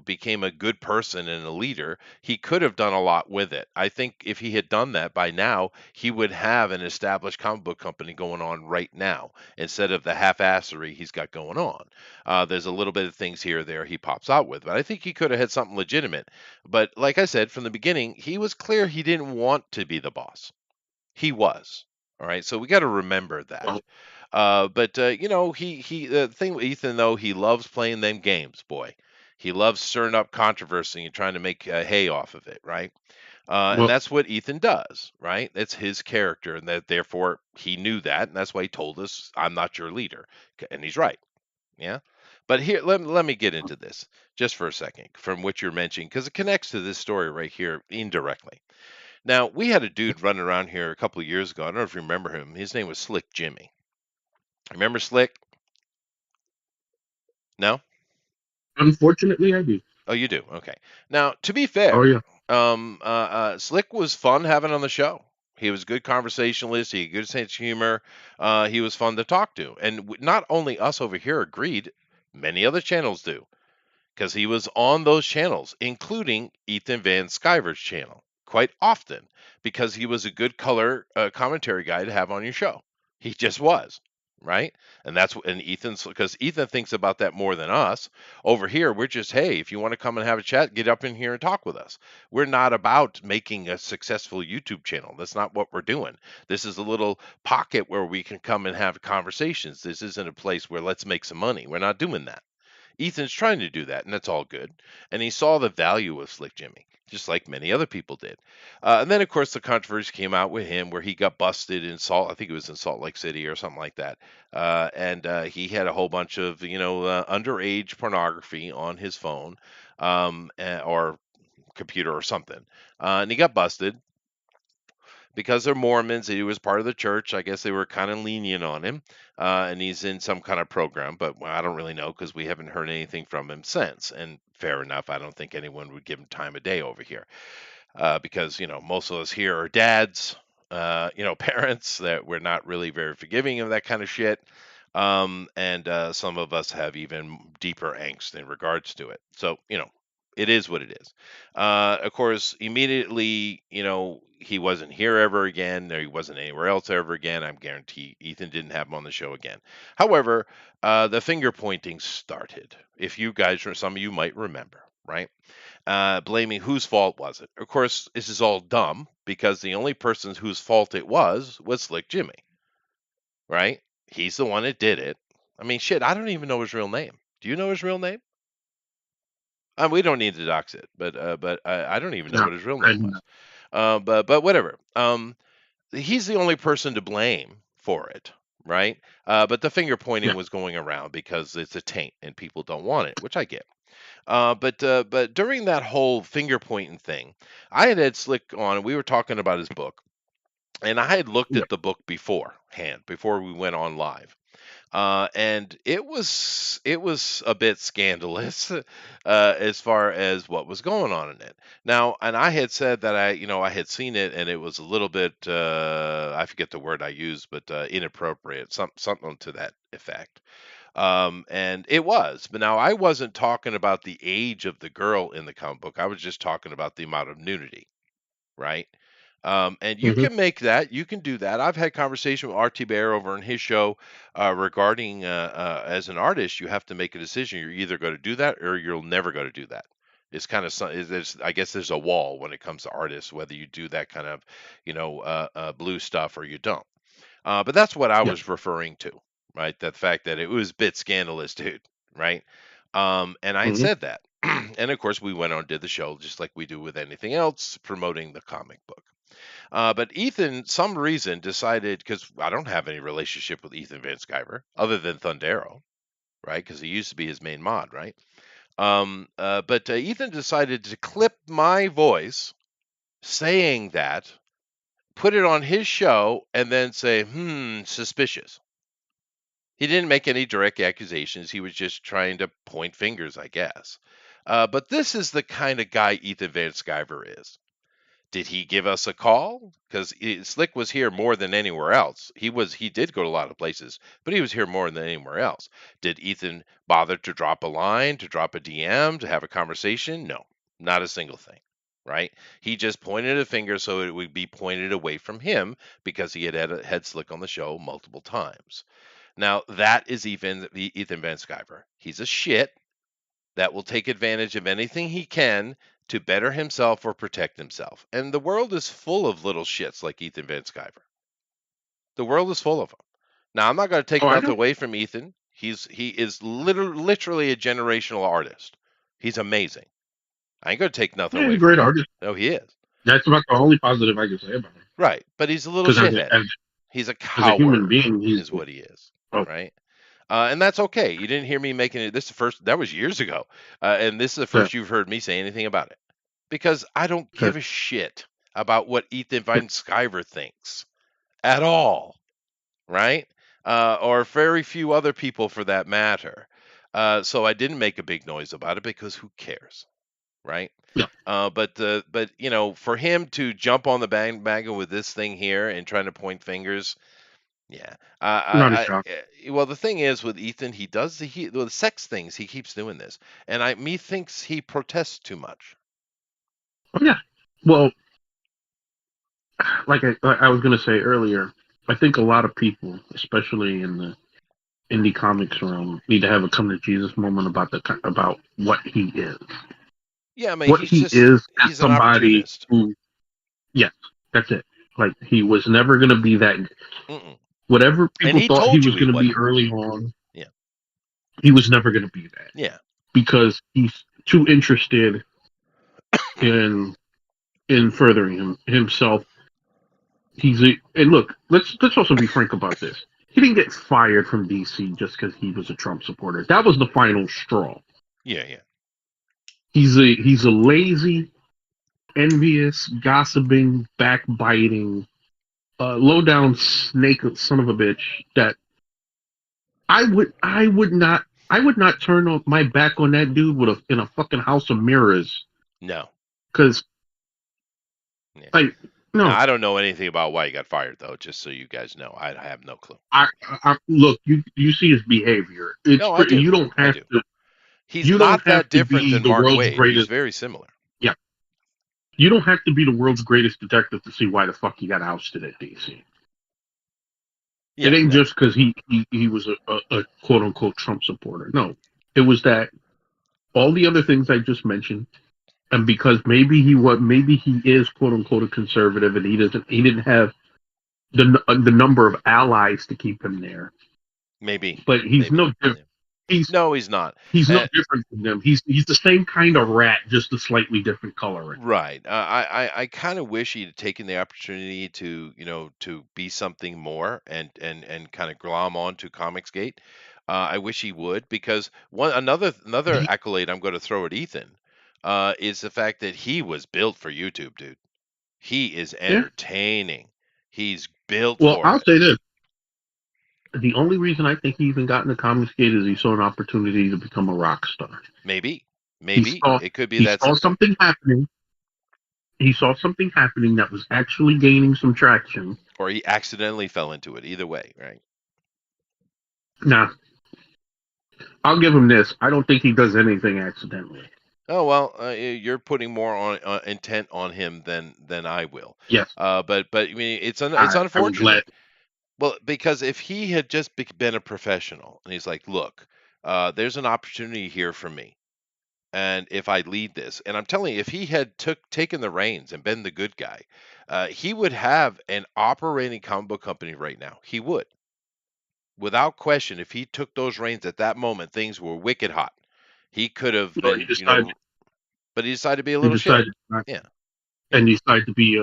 became a good person and a leader, he could have done a lot with it. I think if he had done that by now, he would have an established comic book company going on right now instead of the half-assery he's got going on. There's a little bit of things here or there he pops out with, but I think he could have had something legitimate. But like I said from the beginning, he was clear he didn't want to be the boss. He was. All right. So we got to remember that. Well, But he the thing with Ethan though, he loves playing them games, boy. He loves stirring up controversy and trying to make hay off of it, right? And well, that's what Ethan does, right? It's his character, and that therefore he knew that, and that's why he told us, "I'm not your leader," and he's right. Yeah. But here, let me get into this just for a second from what you're mentioning, because it connects to this story right here indirectly. Now, we had a dude running around here a couple of years ago. I don't know if you remember him. His name was Slick Jimmy. Remember Slick? No? unfortunately, I do. Oh, you do. Okay. Now, to be Oh fair, yeah. Slick was fun having on the show. He was a good conversationalist. He had good sense of humor. He was fun to talk to. And not only us over here agreed, many other channels do. Because he was on those channels, including Ethan Van Sciver's channel, quite often, because he was a good color commentary guy to have on your show. He just was, right? And Ethan's because Ethan thinks about that more than us. Over here, we're just, hey, if you want to come and have a chat, get up in here and talk with us. We're not about making a successful YouTube channel. That's not what we're doing. This is a little pocket where we can come and have conversations. This isn't a place where let's make some money. We're not doing that. Ethan's trying to do that, and that's all good. And he saw the value of Slick Jimmy, just like many other people did. And then, of course, the controversy came out with him where he got busted in I think it was in Salt Lake City or something like that. And he had a whole bunch of, underage pornography on his phone or computer or something. And he got busted because they're Mormons. He was part of the church. I guess they were kind of lenient on him, and he's in some kind of program. But I don't really know because we haven't heard anything from him since. And fair enough. I don't think anyone would give him time of day over here. because most of us here are dads, parents that we're not really very forgiving of that kind of shit. And some of us have even deeper angst in regards to it. So, it is what it is. Of course, immediately, he wasn't here ever again, or he wasn't anywhere else ever again. I'm guarantee Ethan didn't have him on the show again. However, the finger pointing started. If you guys, or some of you might remember, right? Blaming whose fault was it? Of course, this is all dumb because the only person whose fault it was Slick Jimmy, right? He's the one that did it. I mean, shit, I don't even know his real name. Do you know his real name? We don't need to dox it, but I don't even know No, what his real I name do was. not. But whatever. He's the only person to blame for it, right? But the finger pointing Yeah. was going around because it's a taint and people don't want it, which I get. But during that whole finger pointing thing, I had Slick on, and we were talking about his book, and I had looked Yeah. at the book beforehand before we went on live. And it was a bit scandalous as far as what was going on in it. Now, and I had said that I had seen it, and it was a little bit I forget the word I used, but inappropriate, something to that effect. And it was, but now I wasn't talking about the age of the girl in the comic book. I was just talking about the amount of nudity, right? And you Hmm. can make that. You can do that. I've had conversation with RT Bear over on his show regarding as an artist, you have to make a decision. You're either going to do that or you'll never go to do that. It's kind of there's I guess there's a wall when it comes to artists, whether you do that kind of blue stuff or you don't. But that's what I Yeah. was referring to, right? That fact that it was a bit scandalous, dude, right? And I had Hmm. said that. And of course, we went on and did the show just like we do with anything else, promoting the comic book. But Ethan, some reason, decided because I don't have any relationship with Ethan Van Sciver other than Thundero, right? Because he used to be his main mod, right? But Ethan decided to clip my voice saying that, put it on his show, and then say, suspicious. He didn't make any direct accusations. He was just trying to point fingers, I guess. But this is the kind of guy Ethan Van Sciver is. Did he give us a call? Because Slick was here more than anywhere else. He did go to a lot of places, but he was here more than anywhere else. Did Ethan bother to drop a line, to drop a DM, to have a conversation? No, not a single thing. Right? He just pointed a finger so it would be pointed away from him because he had Slick on the show multiple times. Now that is Ethan Van Sciver. He's a shit that will take advantage of anything he can to better himself or protect himself. And the world is full of little shits like Ethan Van Sciver. The world is full of them. Now, I'm not going to take Oh, I nothing know. away from Ethan. He is literally a generational artist. He's amazing. I ain't going to take nothing Yeah, he's away a from great him. artist. No, he is. That's about the only positive I can say about him. Right. But he's a little Because shithead. He's a as a human coward, being, he's is what he is. oh, Right. And that's okay. You didn't hear me making it. This is the first. That was years ago, and this is the that, first you've heard me say anything about it because I don't that, give a shit about what Ethan yeah. Van Sciver thinks at all, right? Or very few other people for that matter. So I didn't make a big noise about it because who cares, right? Yeah. But for him to jump on the bandwagon with this thing here and trying to point fingers, yeah. Not a shock. Well, the thing is with Ethan, he does the sex things. He keeps doing this, and me thinks he protests too much. Oh yeah. Well, like I was gonna say earlier, I think a lot of people, especially in the indie comics realm, need to have a come to Jesus moment about what he is. Yeah, I mean, What he is as he's an somebody opportunist. who, yes, that's it. Like he was never gonna be that. Mm-mm. Whatever And people he thought he told you was he gonna be wasn't. early on, Yeah, he was never gonna be that yeah, because he's too interested in furthering himself. And look, let's also be frank about this. He didn't get fired from DC just because he was a Trump supporter. That was the final straw. yeah, yeah. He's a lazy, envious, gossiping, backbiting, low down snake son of a bitch that I would not turn on my back on that dude in a fucking house of mirrors No. because Yeah. Like, Now no. I don't know anything about why he got fired though. Just so you guys know, I have no clue. Look. You see his behavior. No, I do. You don't I have do. to. He's You don't not have that to different be than the Mark world's Wade. He's greatest. very similar. Yeah. You don't have to be the world's greatest detective to see why the fuck he got ousted at DC. It Yeah, ain't no. just because he was a quote unquote Trump supporter. No, it was that all the other things I just mentioned, and because maybe he is quote unquote a conservative, and he didn't have the number of allies to keep him there. Maybe, But maybe. Yeah. he's No, he's not. he's no Uh, different from them. He's the same kind of rat, just a slightly different coloring. right. I kind of wish he'd taken the opportunity to, to be something more and kind of glom on to Comicsgate. I wish he would because another He, accolade I'm going to throw at Ethan is the fact that he was built for YouTube, dude. He is yeah. entertaining. He's built Well, for I'll it. say this: the only reason I think he even got into Comicsgate is he saw an opportunity to become a rock star. Maybe, He maybe saw it could be he that saw simple. something happening. He saw something happening that was actually gaining some traction. Or he accidentally fell into it. Either way, right? Now, I'll give him this. I don't think he does anything accidentally. Oh well, you're putting more on intent on him than I will. Yes, But I mean, it's I would let. unfortunate. Well, because if he had just been a professional and he's like, look, there's an opportunity here for me, and if I lead this, and I'm telling you, if he had taken the reins and been the good guy, he would have an operating comic book company right now. He would, without question. If he took those reins at that moment, things were wicked hot. He could have No, been, but he decided to be a he little shit. decided not Yeah, to, yeah. and he decided to be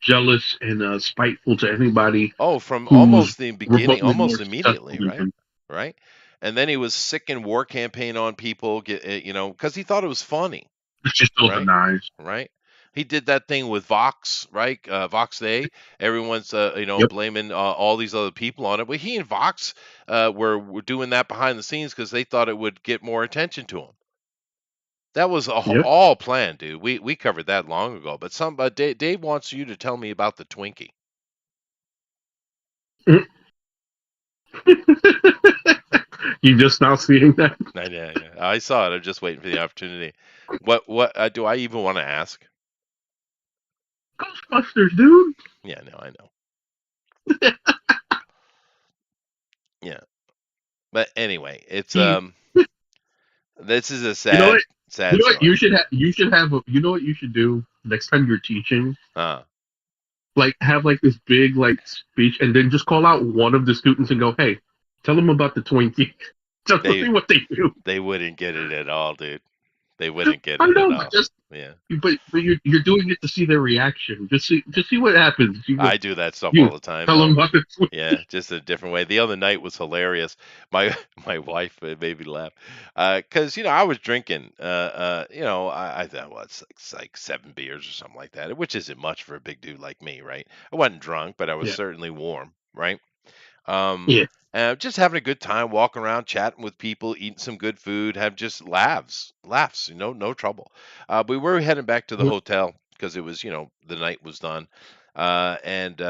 jealous and spiteful to anybody Oh, from who's almost the beginning, remotely more almost successful immediately, than right? him. Right? And then he was sick and war campaign on people, because he thought it was funny, Which he still right? denies. Right? He did that thing with Vox, right? Vox Day. Everyone's, Yep. blaming all these other people on it, but he and Vox were doing that behind the scenes because they thought it would get more attention to him. That was Yep. all planned, dude. We covered that long ago. But Dave wants you to tell me about the Twinkie. You just now seeing that? Yeah. I saw it. I'm just waiting for the opportunity. What do I even want to ask? Ghostbusters, dude. Yeah, no, I know. Yeah, but anyway, it's He, this is a you know sad what? You sad know what? story. You should have. You know what you should do next time you're teaching? Uh, Like have like this big like speech, and then just call out one of the students and go, "Hey, tell them about the Twinkie. Just they see what they do." they wouldn't get it at all, dude. They wouldn't get I it at know, but all. just Yeah. but you're doing it to see their reaction. Just see what happens. You go, I do that stuff all you the time tell them though. about the Yeah, just a different way. The other night was hilarious. My my wife made me laugh because I was drinking. I thought well, it's like 7 beers or something like that, which isn't much for a big dude like me, right? I wasn't drunk, but I was yeah certainly warm, right? Um, yeah. just having a good time, walking around, chatting with people, eating some good food, have just laughs, no trouble. We were heading back to the Mhm. hotel because it was, the night was done, and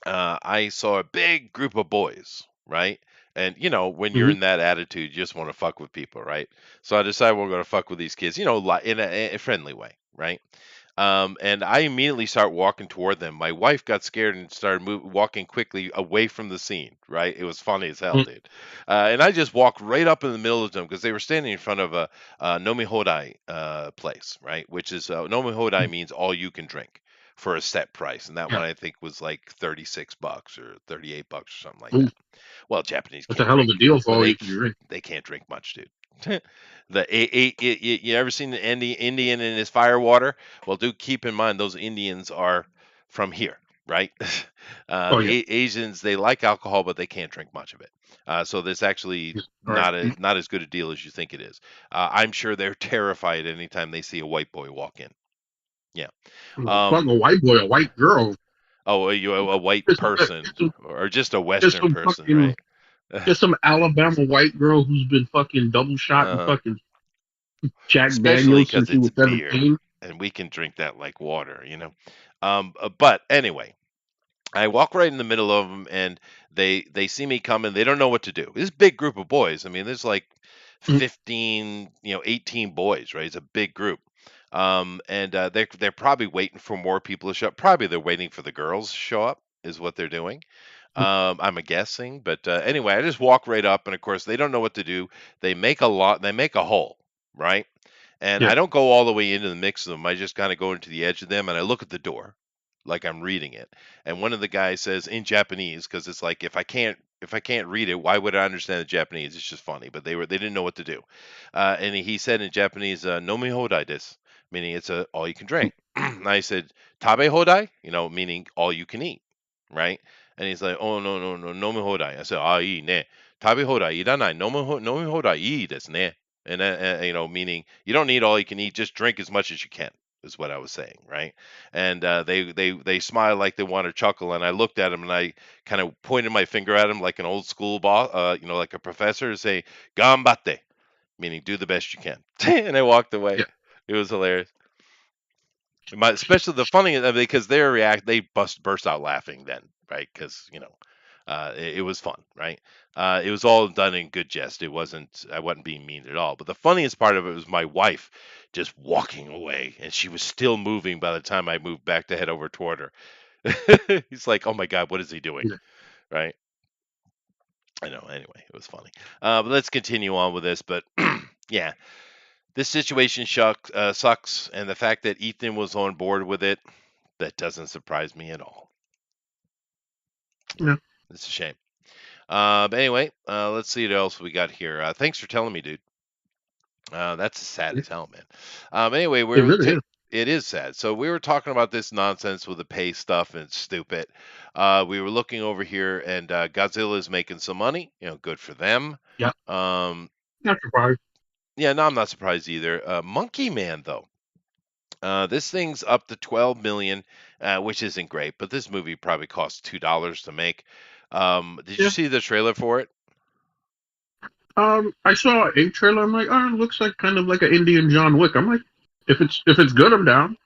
I saw a big group of boys, right? And when you're Mhm. in that attitude, you just want to fuck with people, right? So I decided we're going to fuck with these kids, in a friendly way, right? And I immediately start walking toward them. My wife got scared and started walking quickly away from the scene. Right? It was funny as hell, dude. And I just walked right up in the middle of them because they were standing in front of a Nomi Hodai place, right? Which is Nomi Hodai Mhm. means all you can drink for a set price, and that Yeah. one I think was like $36 or $38 or something like Ooh, that. Well, Japanese that's a can't hell of drink. a deal for Well, all you can drink. they can't drink much, dude. You ever seen the Indian in his fire water? Well, do keep in mind those Indians are from here, right? Oh The yeah. Asians, they like alcohol, but they can't drink much of it. So this actually Yes. All right. not as good a deal as you think it is. I'm sure they're terrified anytime they see a white boy walk in. Yeah. Well, fuck Um, a white boy, a white girl. oh, are you a white Just, person or just a just Western some person, fucking, right? just some Alabama white girl who's been fucking double shot and uh, fucking Jack Especially Daniels because since she it's was beer. 17. and we can drink that like water, you know. But anyway, I walk right in the middle of them, and they see me coming. They don't know what to do. This big group of boys. I mean, there's like Mhm. 15, 18 boys, right? It's a big group. And they're probably waiting for more people to show up. Probably they're waiting for the girls to show up, is what they're doing. I'm a guessing, but anyway, I just walk right up, and of course they don't know what to do. They make a lot. They make a hole, right? And Yeah. I don't go all the way into the mix of them. I just kind of go into the edge of them, and I look at the door, like I'm reading it. And one of the guys says in Japanese, because it's like if I can't read it, why would I understand the Japanese? It's just funny. But they didn't know what to do. And he said in Japanese, "Nomi hodai desu," meaning it's a all you can drink. And I said, "Tabe hodai," meaning all you can eat, right? And he's like, "Oh, no, no, no, nomi hodai." I said, "Ah, ii ne. Tabe hodai iranai. Nomi hodai ii desu ne." And meaning you don't need all you can eat, just drink as much as you can, is what I was saying, right? And they smile like they want to chuckle, and I looked at him and I kind of pointed my finger at him like an old school boss, like a professor, to say "Ganbatte," meaning do the best you can. And I walked away. Yeah. It was hilarious. Especially the funny because they burst out laughing then, right? Because it was fun, right? It was all done in good jest. I wasn't being mean at all. But the funniest part of it was my wife just walking away, and she was still moving by the time I moved back to head over toward her. He's like, "Oh my God, what is he doing?" Yeah. Right? I know. Anyway, it was funny. But let's continue on with this. But yeah, this situation sucks, and the fact that Ethan was on board with it, that doesn't surprise me at all. Yeah, Yeah. it's a shame. But anyway, let's see what else we got here. Thanks for telling me, dude. That's sad Yeah. as hell, man. Anyway, It really is. it is sad. So we were talking about this nonsense with the pay stuff and it's stupid. We were looking over here, and Godzilla is making some money. Good for them. Yeah. Um, Not surprised. yeah, no, I'm not surprised either. Monkey Man, though. This thing's up to 12 million, which isn't great, but this movie probably cost $2 to make. Did you Yeah. see the trailer for it? I saw a trailer. I'm like, oh, it looks like kind of like an Indian John Wick. I'm like, if it's good, I'm down.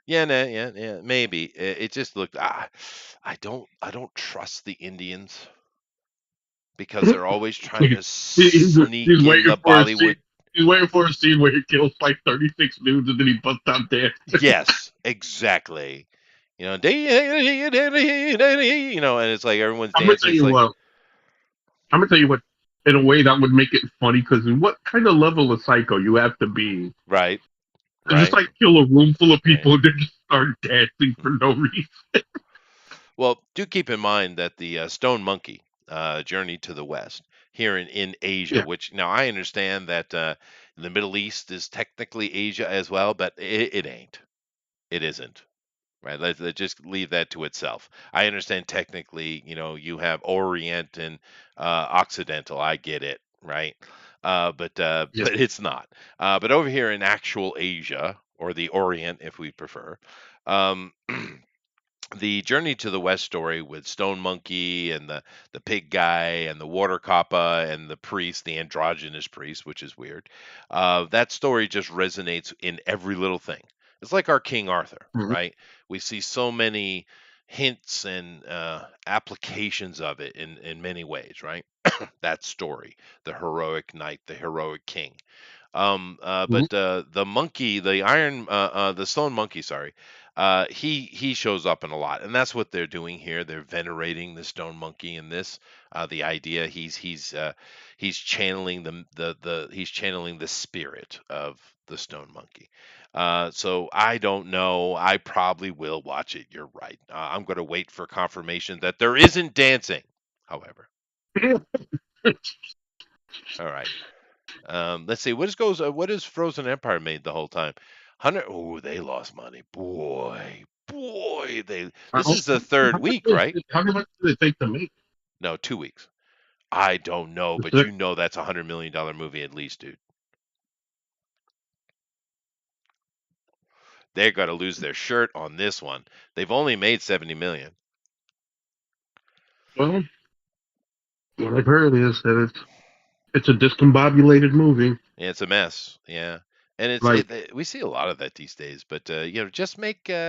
Yeah, nah, yeah, yeah, maybe. It just looked. I don't trust the Indians because they're always trying to He's sneak in waiting the for a scene. Bollywood. He's waiting for a scene where he kills like 36 dudes and then he busts out there. Yes, exactly. And it's like everyone's I'm gonna dancing. tell It's you like what. I'm gonna tell you what. In a way, that would make it funny because what kind of level of psycho you have to be right, to just right, like kill a room full of right. people and then just start dancing for Mhm. no reason? Well, do keep in mind that the Stone Monkey Journey to the West here in Asia, Yeah. which now I understand that the Middle East is technically Asia as well, but it ain't. It isn't. Right. Let's just leave that to itself. I understand technically, you have Orient and Occidental. I get it. Right. But Yeah. but it's not. But over here in actual Asia, or the Orient, if we prefer, um, the Journey to the West story with Stone Monkey and the pig guy and the water kappa and the priest, the androgynous priest, which is weird. That story just resonates in every little thing. It's like our King Arthur, Mhm. right? We see so many hints and applications of it in many ways, right? That story, the heroic knight, the heroic king. Mhm. But the monkey, the stone monkey, sorry, he shows up in a lot, and that's what they're doing here. They're venerating the stone monkey in this. The idea he's channeling he's channeling the spirit of the stone monkey. So I don't know. I probably will watch it. You're right. I'm going to wait for confirmation that there isn't dancing. However, all right. Let's see. What has Frozen Empire made the whole time? 100. Oh, they lost money. Boy. This How is the third week, right? much did it take to make? No, 2 weeks. I don't know, but that's $100 million movie at least, dude. They're gonna lose their shirt on this one. They've only made 70 million. Well, what I've heard is that it's a discombobulated movie. Yeah, it's a mess. Yeah. And Like, we see a lot of that these days. But just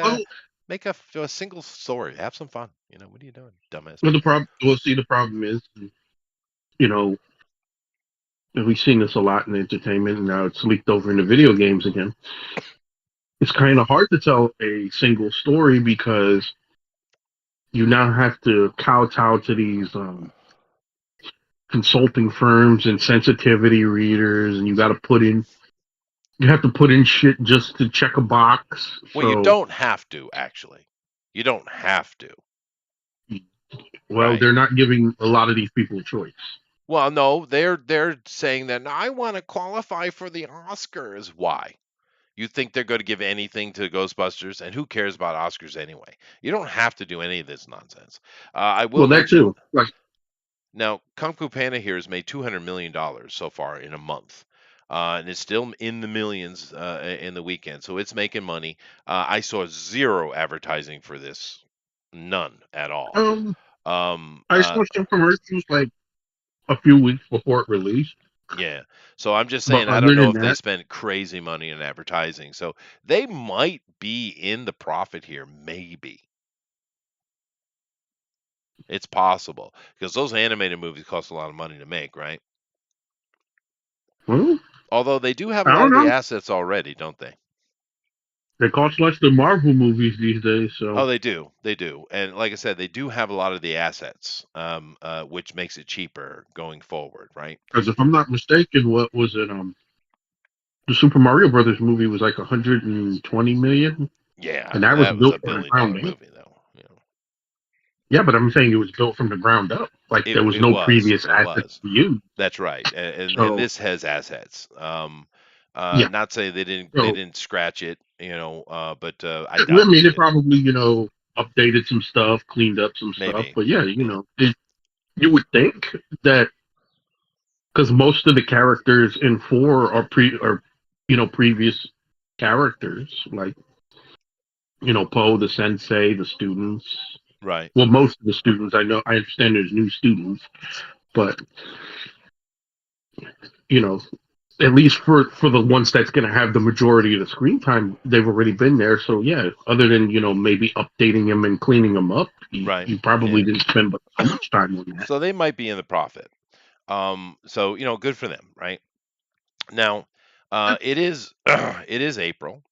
well, make a single story. Have some fun. What are you doing, dumbass well, the people? problem. Well, see, the problem is, you know, and we've seen this a lot in entertainment, and now it's leaked over into video games again. It's kind of hard to tell a single story because you now have to kowtow to these consulting firms and sensitivity readers, and you have to put in shit just to check a box. Well, you So, don't have to actually. You don't have to, well, right? they're not giving a lot of these people a choice. Well, no, they're saying that I want to qualify for the Oscars. Why? You think they're going to give anything to Ghostbusters, and who cares about Oscars anyway? You don't have to do any of this nonsense. I will Well, that mention too. Like, now, Kung Fu Panda here has made $200 million so far in a month. And it's still in the millions in the weekend, so it's making money. I saw zero advertising for this, none at all. um, Um, I uh, saw some commercials like a few weeks before it released, yeah, so I'm just but saying I don't other know than if they that, spent crazy money in advertising, so they might be in the profit here, maybe. It's possible because those animated movies cost a lot of money to make, right? well, Although they do have a I lot don't of the know. assets already, don't they? They cost less than Marvel movies these days, so Oh, they do. They do. And like I said, they do have a lot of the assets, which makes it cheaper going forward, right? because if I'm not mistaken, what was it? The Super Mario Brothers movie was like 120 million, and Yeah, that was that was a built from the billion-dollar ground up. movie, though. Yeah, but I'm saying it was built from the ground up. Like It there was it no was. previous It assets was. to use. That's right. And So this has assets. yeah, Not saying they so didn't scratch it, but I I doubt they mean, they did. probably updated some stuff, cleaned up some stuff, Maybe. but yeah, Yeah. you would think that because most of the characters in four are previous characters like Poe, the sensei, the students. Right. Well, most of the students I understand there's new students, but you know, at least for the ones that's going to have the majority of the screen time, they've already been there. So yeah, other than maybe updating them and cleaning them up, Right. you probably Yeah. didn't spend so much time on that. So they might be in the profit. So good for them, right? Now, it is it is April.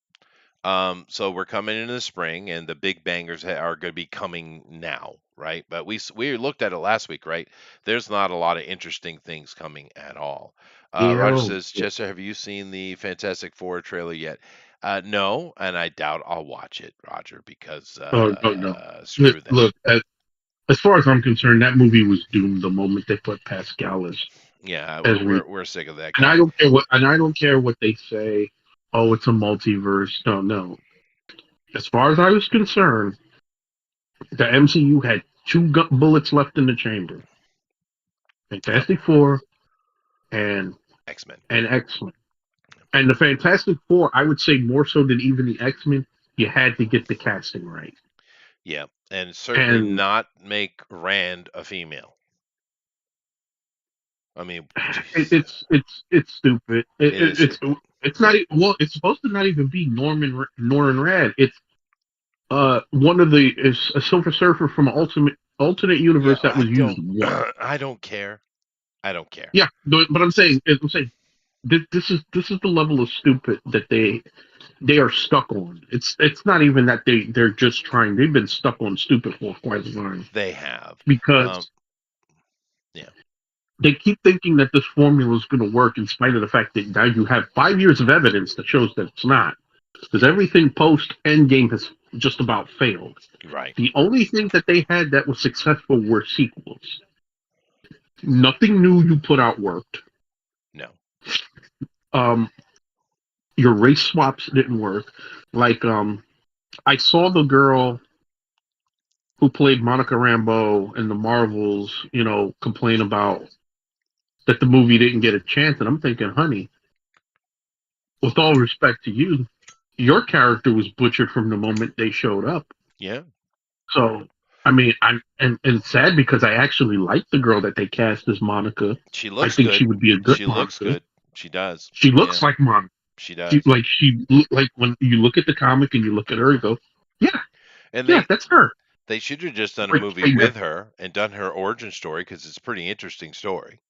So we're coming into the spring, and the big bangers are going to be coming now, right? But we looked at it last week, right? There's not a lot of interesting things coming at all. Roger Yeah. says, Chester, have you seen the Fantastic Four trailer yet? No, and I doubt I'll watch it, Roger, because Oh no, no. screw them. Look, as far as I'm concerned, that movie was doomed the moment they put Pascal Yeah, as Reed. we're sick of that And I guy. don't care what they say. Oh, it's a multiverse. No, no. As far as I was concerned, the MCU had two bullets left in the chamber: Yep, Fantastic Four and X Men. X Men. And the Fantastic Four, I would say more so than even the X Men, you had to get the casting right. Yeah, and certainly And not make Rand a female. I mean, it, jeez, it's stupid. it is stupid. It's not well. It's supposed to not even be Norman Rad. It's one of the is a Silver Surfer from alternate Yeah, universe that I was used don't, once. I don't care. I don't care. Yeah, but I'm saying this is the level of stupid that they are stuck on. It's not even that they're just trying. They've been stuck on stupid for quite a time They have. Um, because yeah, they keep thinking that this formula is going to work in spite of the fact that now you have 5 years of evidence that shows that it's not. Because everything post Endgame has just about failed. right. The only thing that they had that was successful were sequels. Nothing new you put out worked. No. Um, your race swaps didn't work. Like I saw the girl who played Monica Rambeau in the Marvels, complain about that the movie didn't get a chance, and I'm thinking, honey, with all respect to you, your character was butchered from the moment they showed up. Yeah, So, I mean, and sad because I actually like the girl that they cast as Monica. she I looks think she good. would be a good She looks Monica. good. She does. She Yeah. looks like Monica. She She does. like like when you look at the comic and you look at her, you go, yeah, And yeah, that's her. they should have just done a Like, movie with her and done her origin story because it's a pretty interesting story,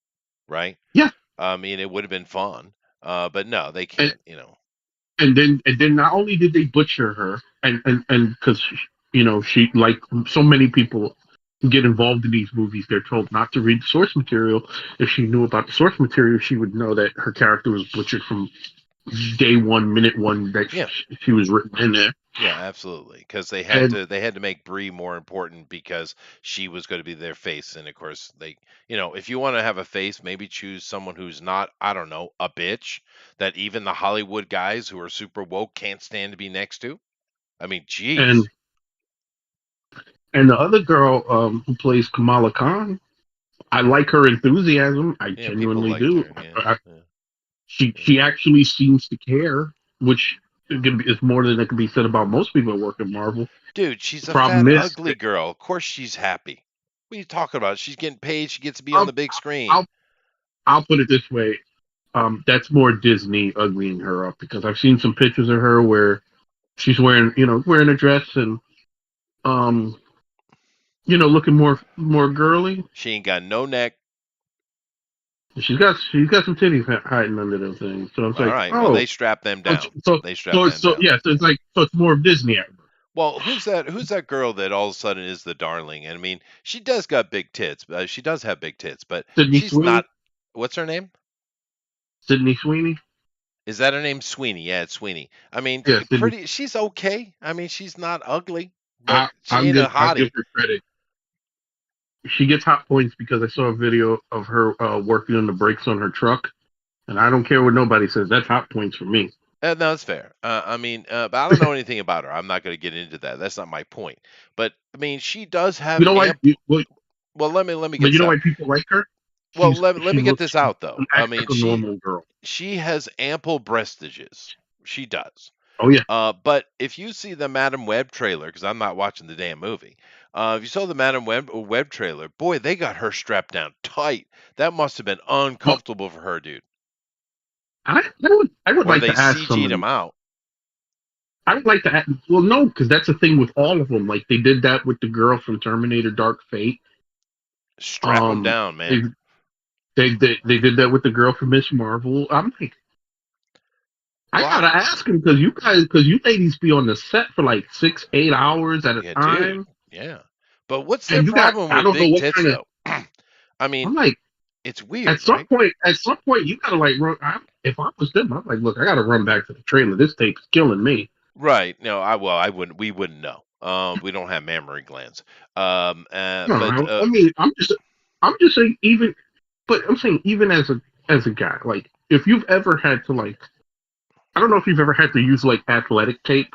right? yeah, I mean, it would have been fun. But no, they and can't. You know. and then not only did they butcher her, and because she, like so many people get involved in these movies, they're told not to read the source material. If she knew about the source material, she would know that her character was butchered from day one, minute one that Yeah. she was written in there. Yeah, absolutely. Because And they had to make Bree more important because she was going to be their face, and of course they, if you want to have a face, maybe choose someone who's not, I don't know, a bitch that even the Hollywood guys who are super woke can't stand to be next to. I mean, and geez. and the other girl who plays Kamala Khan, I like her enthusiasm. I Yeah, people genuinely liked do. her. Yeah, yeah, yeah. She actually seems to care, which is more than it can be said about most people that work at Marvel. Dude, The she's a fat, problem is, ugly girl. Of course she's happy. What are you talking about? She's getting paid. She gets to be on I'll the big screen. I'll, I'll put it this way: that's more Disney uglying her up because I've seen some pictures of her where she's wearing a dress and um, looking more girly. She ain't got no neck. She's got some titties hiding under those things. So it's All like, right. Well, oh, they strap them so down. so They strap so, them so down. yeah, so it's like it's more of Disney. Well, who's that girl that all of a sudden is the darling? And I mean, she does got big tits. She does have big tits, but Sydney she's not. Sweeney, What's her name? Sydney Sweeney, Is that her name? Sweeney. Yeah, it's Sweeney. I mean, yeah, Sydney. pretty. She's okay. I mean, she's not ugly, but I, she ain't a I'll give hottie. her credit. She gets hot points because I saw a video of her working on the brakes on her truck, and I don't care what nobody says. That's hot points for me. No, that's fair. I mean, but I don't know anything about her. I'm not going to get into that. That's not my point. But I mean, she does You have know why? ample. Well, Well, let me but get you this know out. why people like her? Well, let She me get looks this out though. and I acts mean, like a normal girl. she has ample breastages. She does. Oh yeah. But if you see the Madam Web trailer, because I'm not watching the damn movie, if you saw the Madam Web trailer, boy, they got her strapped down tight. That must have been Well, uncomfortable for her, dude. I would Or like they to ask CG'd him somebody. out. I would like to ask, well, no, because that's the thing with all of them. Like they did that with the girl from Terminator: Dark Fate. Strap him Um, down, they man. they did that with the girl from Miss Marvel. I'm like, I Well, gotta ask him because you ladies be on the set for like 6, 8 hours at a yeah, dude. time, Yeah. But what's their and problem I with don't know big what tits, kind of. though? I mean, I'm like, it's weird, right? at some point, you gotta like run. If I was them, I'm like, look, I gotta run back to the trailer. This tape's killing me. Right. No, I wouldn't. We wouldn't know. We don't have mammary glands. No, But I mean, I'm just saying, even, but I'm saying even as a guy, like if you've ever had to like, I don't know if you've ever had to use like athletic tape,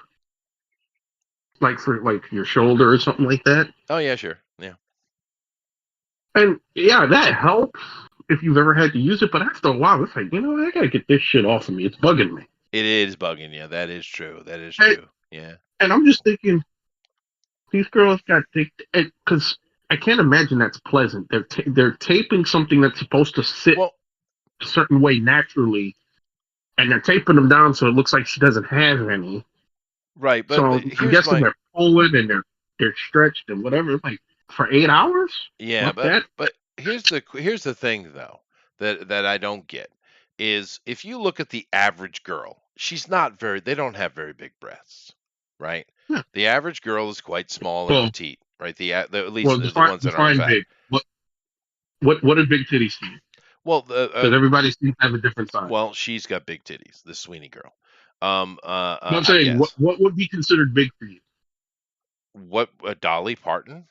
like for like your shoulder or something like that. oh yeah, sure. Yeah. And yeah, that helps if you've ever had to use it. But after a while, it's like, I gotta get this shit off of me. It's bugging me. It is bugging you. That is true. That is And, true. Yeah. and I'm just thinking, these girls got because I can't imagine that's pleasant. They're taping something that's supposed to sit Well, a certain way naturally, and they're taping them down so it looks like she doesn't have any. right. But So I'm here's guessing my they're pulling and they're stretched and whatever. Like for 8 hours? yeah. Fuck that. But here's the thing though that I don't get is if you look at the average girl, she's not very. They don't have very big breasts, right? Yeah. The average girl is quite small and Well, petite, right? At least the ones that aren't define fat. big. What is big titties to you? Well, Because everybody seems to have a different size. well, she's got big titties, the Sweeney girl. But I'm I saying, guess. what would be considered big for you? What Dolly Parton?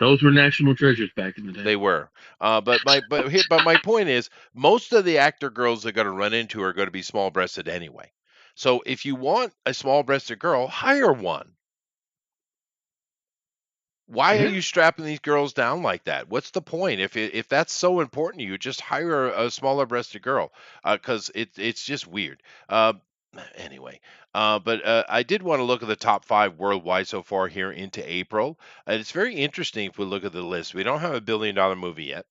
Those were national treasures back in the day. They were. But my point is, most of the actor girls they're going to run into are going to be small breasted anyway. So if you want a small breasted girl, hire one. Why are Yeah. you strapping these girls down like that? What's the point? If that's so important to you, just hire a smaller breasted girl, because it's just weird. Anyway, but I did want to look at the top five worldwide so far here into April, and it's very interesting if we look at the list. We don't have a billion-dollar movie yet.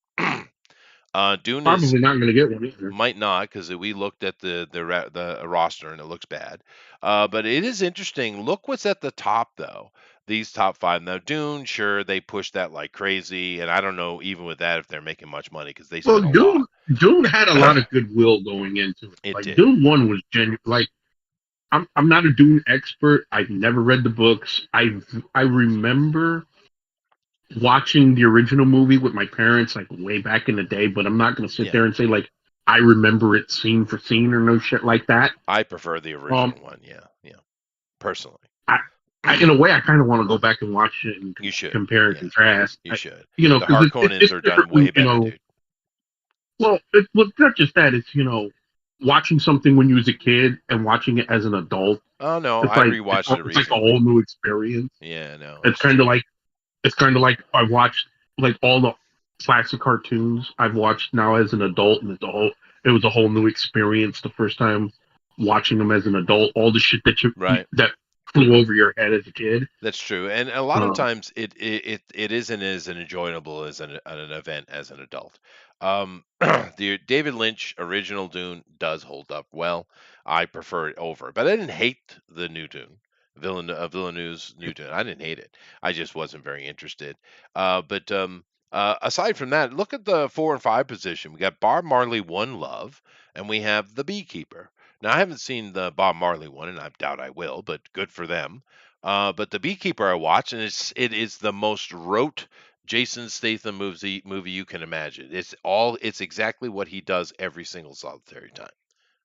Dune is Probably not going to get one either. might not because we looked at the roster and it looks bad. But it is interesting. Look what's at the top though. These top five now. Dune, sure, they push that like crazy, and I don't know even with that if they're making much money because they Well, spent a lot. Dune had a lot of goodwill going into it. It Like did. Dune one was genuine. Like I'm not a Dune expert. I've never read the books. I remember watching the original movie with my parents like way back in the day, but I'm not going to sit Yeah, there and say like I remember it scene for scene or no shit like that. I prefer the Um, original one. Yeah, yeah. Personally, I, in a way, I kind of want to go back and watch it and you should. compare and Yeah, contrast. you should. The Because Harkonnens it's are done different way when better, dude. Well, well, not just that. It's watching something when you was a kid and watching it as an adult. Oh no, I rewatched it It's like a recently. whole new experience. Yeah, no, It's it's kind of true. like I watched like all the classic cartoons I've watched now as an adult, and it was a whole new experience the first time watching them as an adult. All the shit Right. that flew over your head as a kid. That's true, and a lot of Um, times it isn't as an enjoyable as an event as an adult. The David Lynch original Dune does hold up well. I prefer it over, but I didn't hate the new Dune. Villeneuve's new Dune. I didn't hate it. I just wasn't very interested. But aside from that, look at the 4 and 5 position. We got Bob Marley, One Love, and we have The Beekeeper. Now I haven't seen the Bob Marley one, and I doubt I will, but good for them. But the Beekeeper I watched, and it is the most rote Jason Statham movie you can imagine. It's exactly what he does every single solitary time.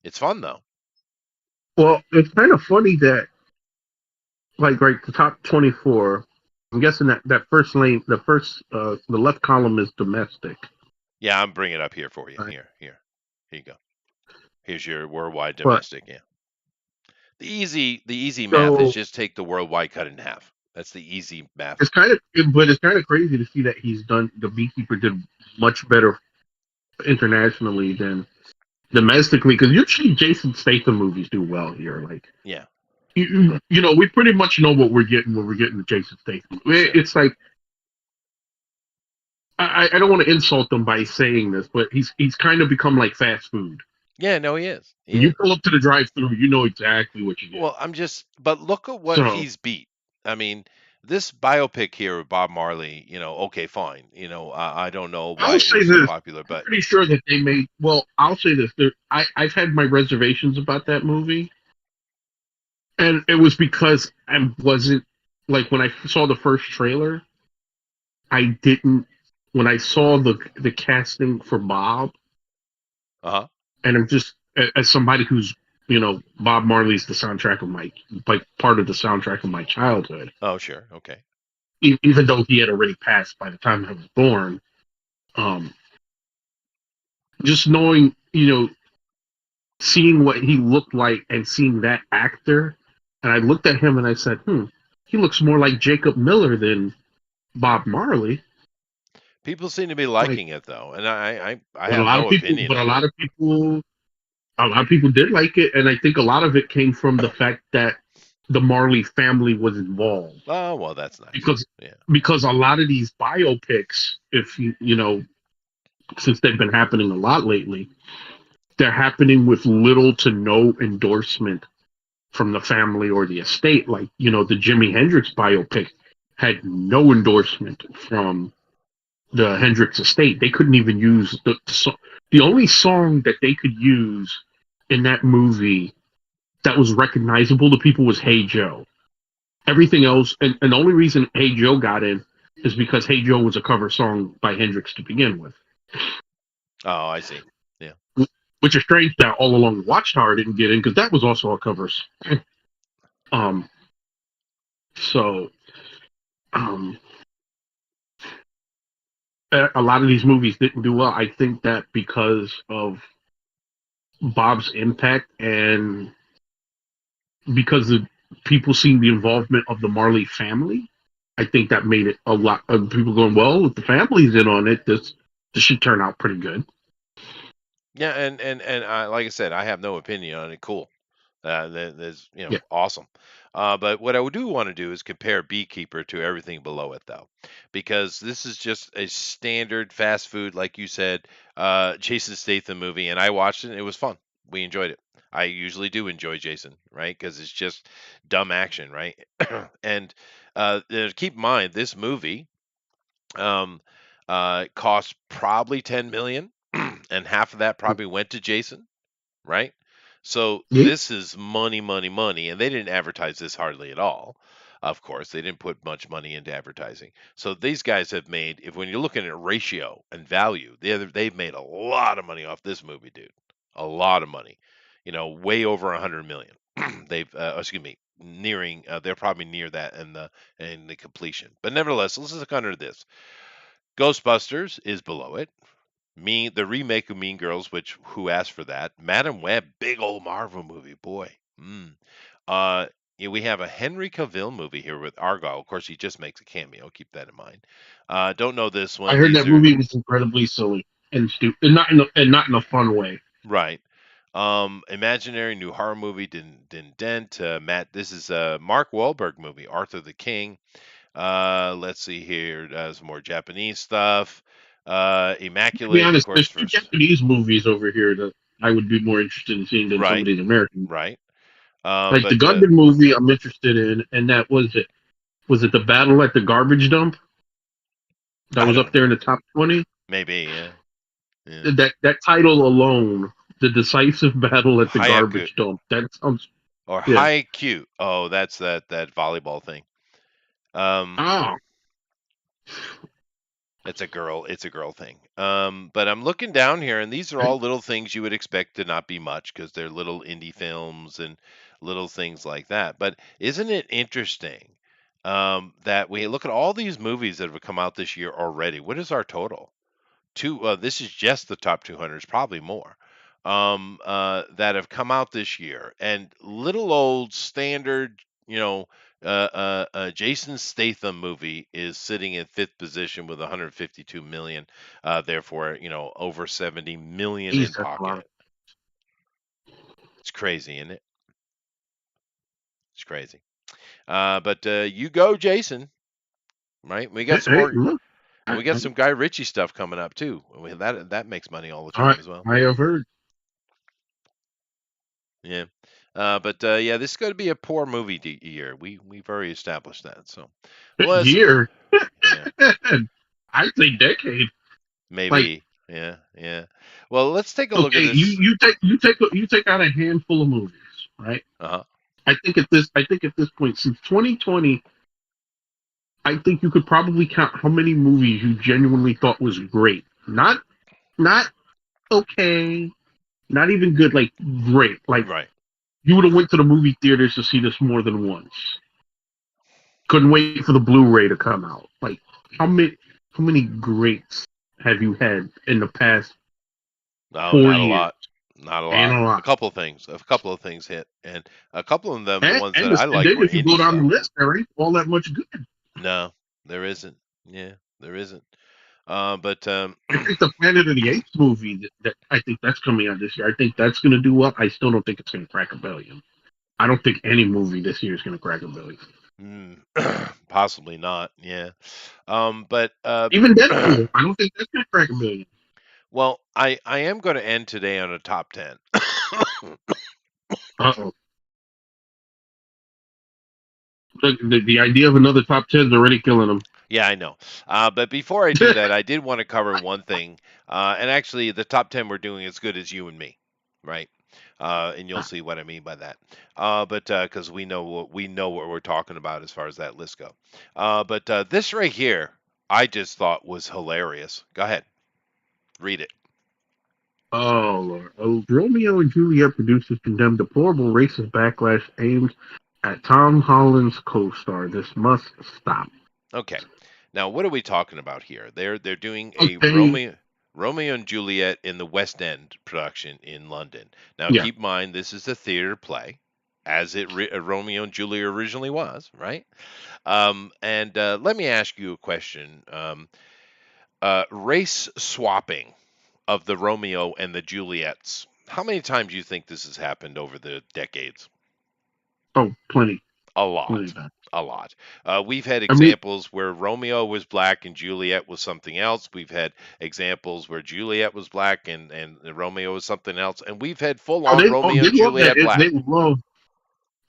It's fun though. well, it's kind of funny that like right the top 24. I'm guessing that first lane, the left column is domestic. Yeah, I'm bringing it up here for you. Right? Here you go. Here's your worldwide But domestic. Yeah, the easy math is so just take the worldwide cut in half. That's the easy math. it's kind of crazy to see that the Beekeeper did much better internationally than domestically because usually Jason Statham movies do well here. Like Yeah, we pretty much know what we're getting when we're getting the Jason Statham. sure. It's like I don't want to insult him by saying this, but he's kind of become like fast food. Yeah, no, he is. He When you is. pull up to the drive-through, you know exactly what you get. Well, but look at what So he's beat. I mean, this biopic here of Bob Marley, okay, fine. I don't know why I'll it say was so this: popular, I'm but pretty sure that they made. Well, I'll say this: I've had my reservations about that movie, and it was because I wasn't like when I saw the first trailer, I didn't. When I saw the casting for Bob, uh-huh. and I'm just as somebody who's Bob Marley's the soundtrack of my like part of the soundtrack of my childhood, Oh, sure. Okay. even though he had already passed by the time I was born. Um, just knowing, seeing what he looked like and seeing that actor, and I looked at him and I said, he looks more like Jacob Miller than Bob Marley. People seem to be Like, liking it though, and I but a have lot of no people, opinion on it. a lot of people did like it, and I think a lot of it came from the fact that the Marley family was involved Oh, well, that's nice. because Yeah. a lot of these biopics, if since they've been happening a lot lately, they're happening with little to no endorsement from the family or the estate. Like, the Jimi Hendrix biopic had no endorsement from the Hendrix estate. They couldn't even use the only song that they could use in that movie that was recognizable to people was Hey Joe. Everything else, and the only reason Hey Joe got in is because Hey Joe was a cover song by Hendrix to begin with. Oh, I see. Yeah. Which is strange that All Along the Watchtower didn't get in because that was also a cover song. Um, so um, a lot of these movies didn't do well. I think that because of Bob's impact and because of people seeing the involvement of the Marley family, I think that made it a lot of people going, well, if the family's in on it, this should turn out pretty good. Yeah, and like I said, I have no opinion on it. Cool. There's, Yeah. awesome. But what I do want to do is compare Beekeeper to everything below it, though, because this is just a standard fast food, like you said, Jason Statham movie, and I watched it and it was fun. We enjoyed it. I usually do enjoy Jason, right? Because it's just dumb action, right? And keep in mind, this movie um, cost probably 10 million, and half of that probably went to Jason, right? So Yeah. this is money, money, money, and they didn't advertise this hardly at all. Of course, they didn't put much money into advertising. So these guys have made, if when you're looking at ratio and value, they've made a lot of money off this movie, dude. A lot of money. Way over 100 million. They've, excuse me, nearing. They're probably near that in the completion. But nevertheless, let's look under this. Ghostbusters is below it. The remake of Mean Girls, which who asked for that? Madam Web, big old Marvel movie, boy. Uh, yeah, we have a Henry Cavill movie here with Argyle. Of course, he just makes a cameo. Keep that in mind. Don't know this I one. heard These that are movie was incredibly silly and stupid, and not in a fun way. right. Imaginary new horror movie didn't dent. Matt, this is a Mark Wahlberg movie, Arthur the King. Let's see here. Some more Japanese stuff. To be Immaculate, of honest, course, there's two first. Japanese movies over here that I would be more interested in seeing than some of Right, these American. right. Like the But Gundam movie, I'm interested in, and that was it. Was it the battle at the garbage dump that I was don't up there in know. the top 20? Maybe, yeah, yeah. That title alone, the decisive battle at the Hayaku garbage dump. That sounds or yeah. Haiku. Oh, that's that volleyball thing. Um, Oh, it's a girl thing. But I'm looking down here, and these are all little things you would expect to not be much because they're little indie films and little things like that. But isn't it interesting that we look at all these movies that have come out this year already? What is our total? This is just the top 200s, probably more, that have come out this year. And little old standard, Jason Statham movie is sitting in fifth position with 152 million, therefore, over 70 million geez, in that's a lot. pocket. It's crazy, isn't it? It's crazy. But you go, Jason. Right? We got some Hey, more, look, and I, we got I, some Guy Ritchie stuff coming up too. That makes money all the I, time as well. I have heard Yeah. But yeah, this is going to be a poor movie year. We've already established that. So let's year. yeah, I'd say decade. Like, maybe yeah, yeah. Well, let's take a look at okay, you this. you take you take out a handful of movies, right? Uh-huh. I think at this point, since 2020, I think you could probably count how many movies you genuinely thought was great. Not okay, not even good, like great. Like Right. you would have went to the movie theaters to see this more than once. Couldn't wait for the Blu-ray to come out. Like how many greats have you had in the past No, four not a years? lot. Not a Ain't lot. a A lot. couple of things. A couple of things hit, and a couple of them, the And ones and, that I and liked, then were if you go indie down the stuff. list, there ain't all that much good. No, there isn't. Yeah, there isn't. But I think the Planet of the Apes movie that I think that's coming out this year. I think that's going to do well. I still don't think it's going to crack a billion. I don't think any movie this year is going to crack a billion. possibly not. Yeah. But Even Deadpool, I don't think that's going to crack a billion. well, I am going to end today on a top 10. Uh oh. The idea of another top 10 is already killing them. Yeah, I know. But before I do that, I did want to cover one thing. And actually, the top 10 we're doing as good as you and me, right? And you'll see what I mean by that. But because we know what we're talking about as far as that list go. But this right here, I just thought was hilarious. Go ahead, read it. Oh Lord. Oh, Romeo and Juliet producers condemn deplorable racist backlash aimed at Tom Holland's co-star. This must stop. Okay. Now, what are we talking about here? They're doing a Okay. Romeo and Juliet in the West End production in London. Now, Yeah. keep in mind this is a theater play, as Romeo and Juliet originally was, right? And let me ask you a question. Race swapping of the Romeo and the Juliets. How many times do you think this has happened over the decades? Oh, plenty, A plenty lot. of time. A lot. We've had I mean, examples where Romeo was black and Juliet was something else. We've had examples where Juliet was black and Romeo was something else. And we've had full oh, on Romeo they and love that. Juliet black.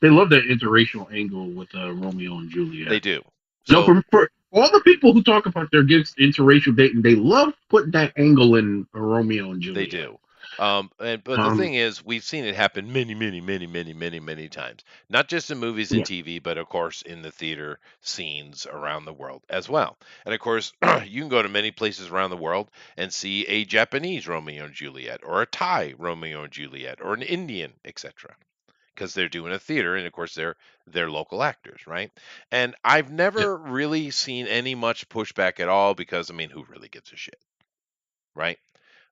They love that interracial angle with Romeo and They Juliet. do. No, So for all the people who talk about their against interracial dating, they love putting that angle in Romeo and they Juliet. do. But the Um, thing is, we've seen it happen many, many, many, many, many, many times. Not just in movies and yeah, TV, but of course in the theater scenes around the world as well. And of course, you can go to many places around the world and see a Japanese Romeo and Juliet, or a Thai Romeo and Juliet, or an Indian, etc. Because they're doing a theater, and of course they're local actors, right? And I've yeah. never really seen any much pushback at all because I mean, who really gives a shit, right?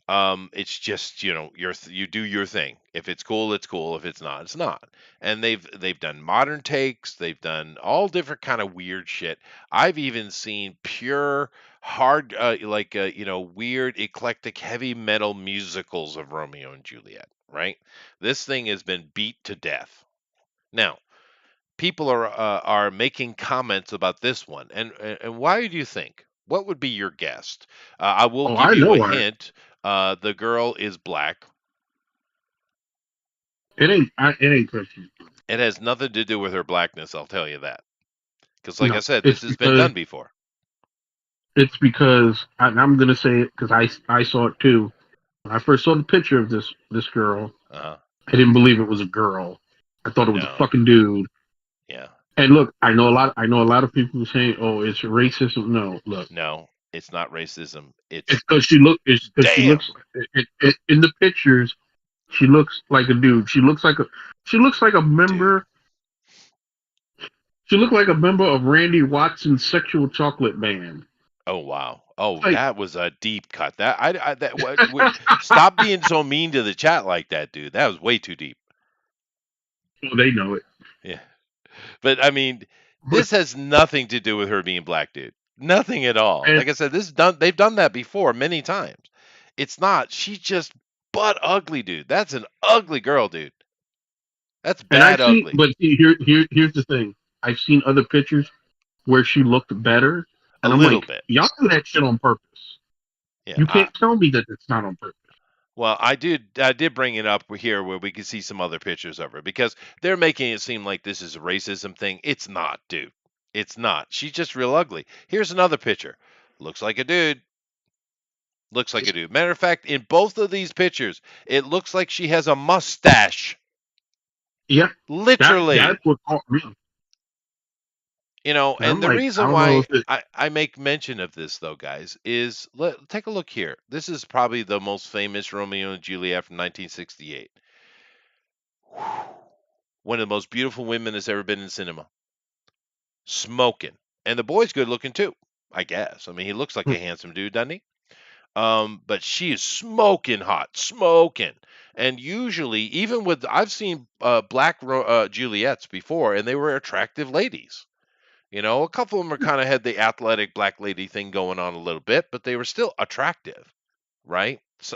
It's just you do your thing. If it's cool, it's cool. If it's not, it's not. And they've done modern takes. They've done all different kind of weird shit. I've even seen pure hard, weird, eclectic, heavy metal musicals of Romeo and Juliet. Right? This thing has been beat to death. Now, people are making comments about this one, and why do you think? What would be your guess? I will Oh, give I you know a why. hint. The girl is black. It ain't Christian. It has nothing to do with her blackness. I'll tell you that. Because, like I No, said, this has been done before. it's because and I'm gonna say it because I saw it too. When I first saw the picture of this girl, Uh huh. I didn't believe it was a girl. I thought it was a No. fucking dude. Yeah. And look, I know a lot of people who say, "Oh, it's racism." No, look, No. It's not racism. it's It's because she look. It's because she damn, looks in the pictures. She looks like a dude. She looks like a dude. member. She looked like a member of Randy Watson's Sexual Chocolate Band. Oh wow. Oh, Like, that was a deep cut. That I that what, stop being so mean to the chat like that, dude. That was way too deep. well, they know it. Yeah. But I mean, But this has nothing to do with her being black, dude. Nothing at all. and Like I said, this is done. They've done that before many times. It's not. She's just butt ugly, dude. That's an ugly girl, dude. That's and bad ugly. but see, here's the thing. I've seen other pictures where she looked better, A and I'm little like, bit. y'all do that shit on purpose. Yeah. You can't tell me that it's not on purpose. Well, I did bring it up here where we could see some other pictures of her because they're making it seem like this is a racism thing. It's not, dude. It's not. She's just real ugly. Here's another picture. Looks like a dude. Looks like a dude. Matter of fact, in both of these pictures, it looks like she has a mustache. Yeah, that's Literally. what caught me. And And I'm the like, I reason don't know why if it. I make mention of this, though, guys, is take a look here. This is probably the most famous Romeo and Juliet from 1968. One of the most beautiful women that's ever been in cinema. Smoking. And the boy's good looking, too, I guess. I mean, he looks like a handsome dude, doesn't he? But she is smoking hot, smoking. And usually, even with I've seen black Juliets before, and they were attractive ladies. A couple of them are kind of had the athletic black lady thing going on a little bit, but they were still attractive, right? So,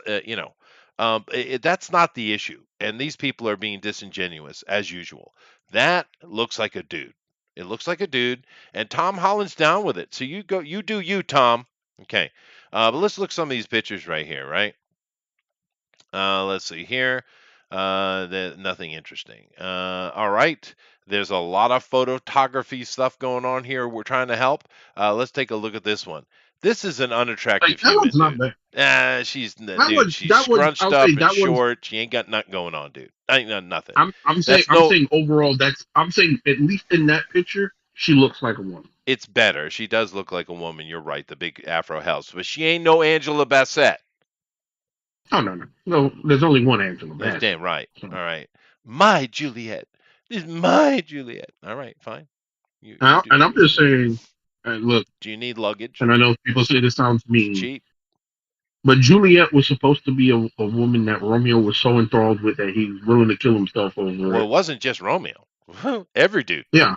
that's not the issue. And these people are being disingenuous as usual. That looks like a dude. It looks like a dude, and Tom Holland's down with it. So you do you, Tom. Okay, but let's look some of these pictures right here, right? Let's see here. Nothing interesting. All right. There's a lot of photography stuff going on here. We're trying to help. Let's take a look at this one. This is an Like, unattractive that human, one's not dude. bad. Dude. She's scrunched I'll say up and that one's. short. She ain't got nothing going on, dude. Ain't got nothing. I'm saying That's no. overall I'm saying at least in that picture she looks like a woman. It's better. She does look like a woman. You're right. The big afro helps, but she ain't no Angela Bassett. Oh, no. There's only one Angela That's Bassett. damn right. So, All right. My Juliet. This is my Juliet. All right, fine. You do and I'm you. just saying, look, Do you need luggage? and I know people say this sounds It's mean, cheap. but Juliet was supposed to be a woman that Romeo was so enthralled with that he's willing to kill himself over Well, it. it wasn't just Romeo. Every dude. Yeah,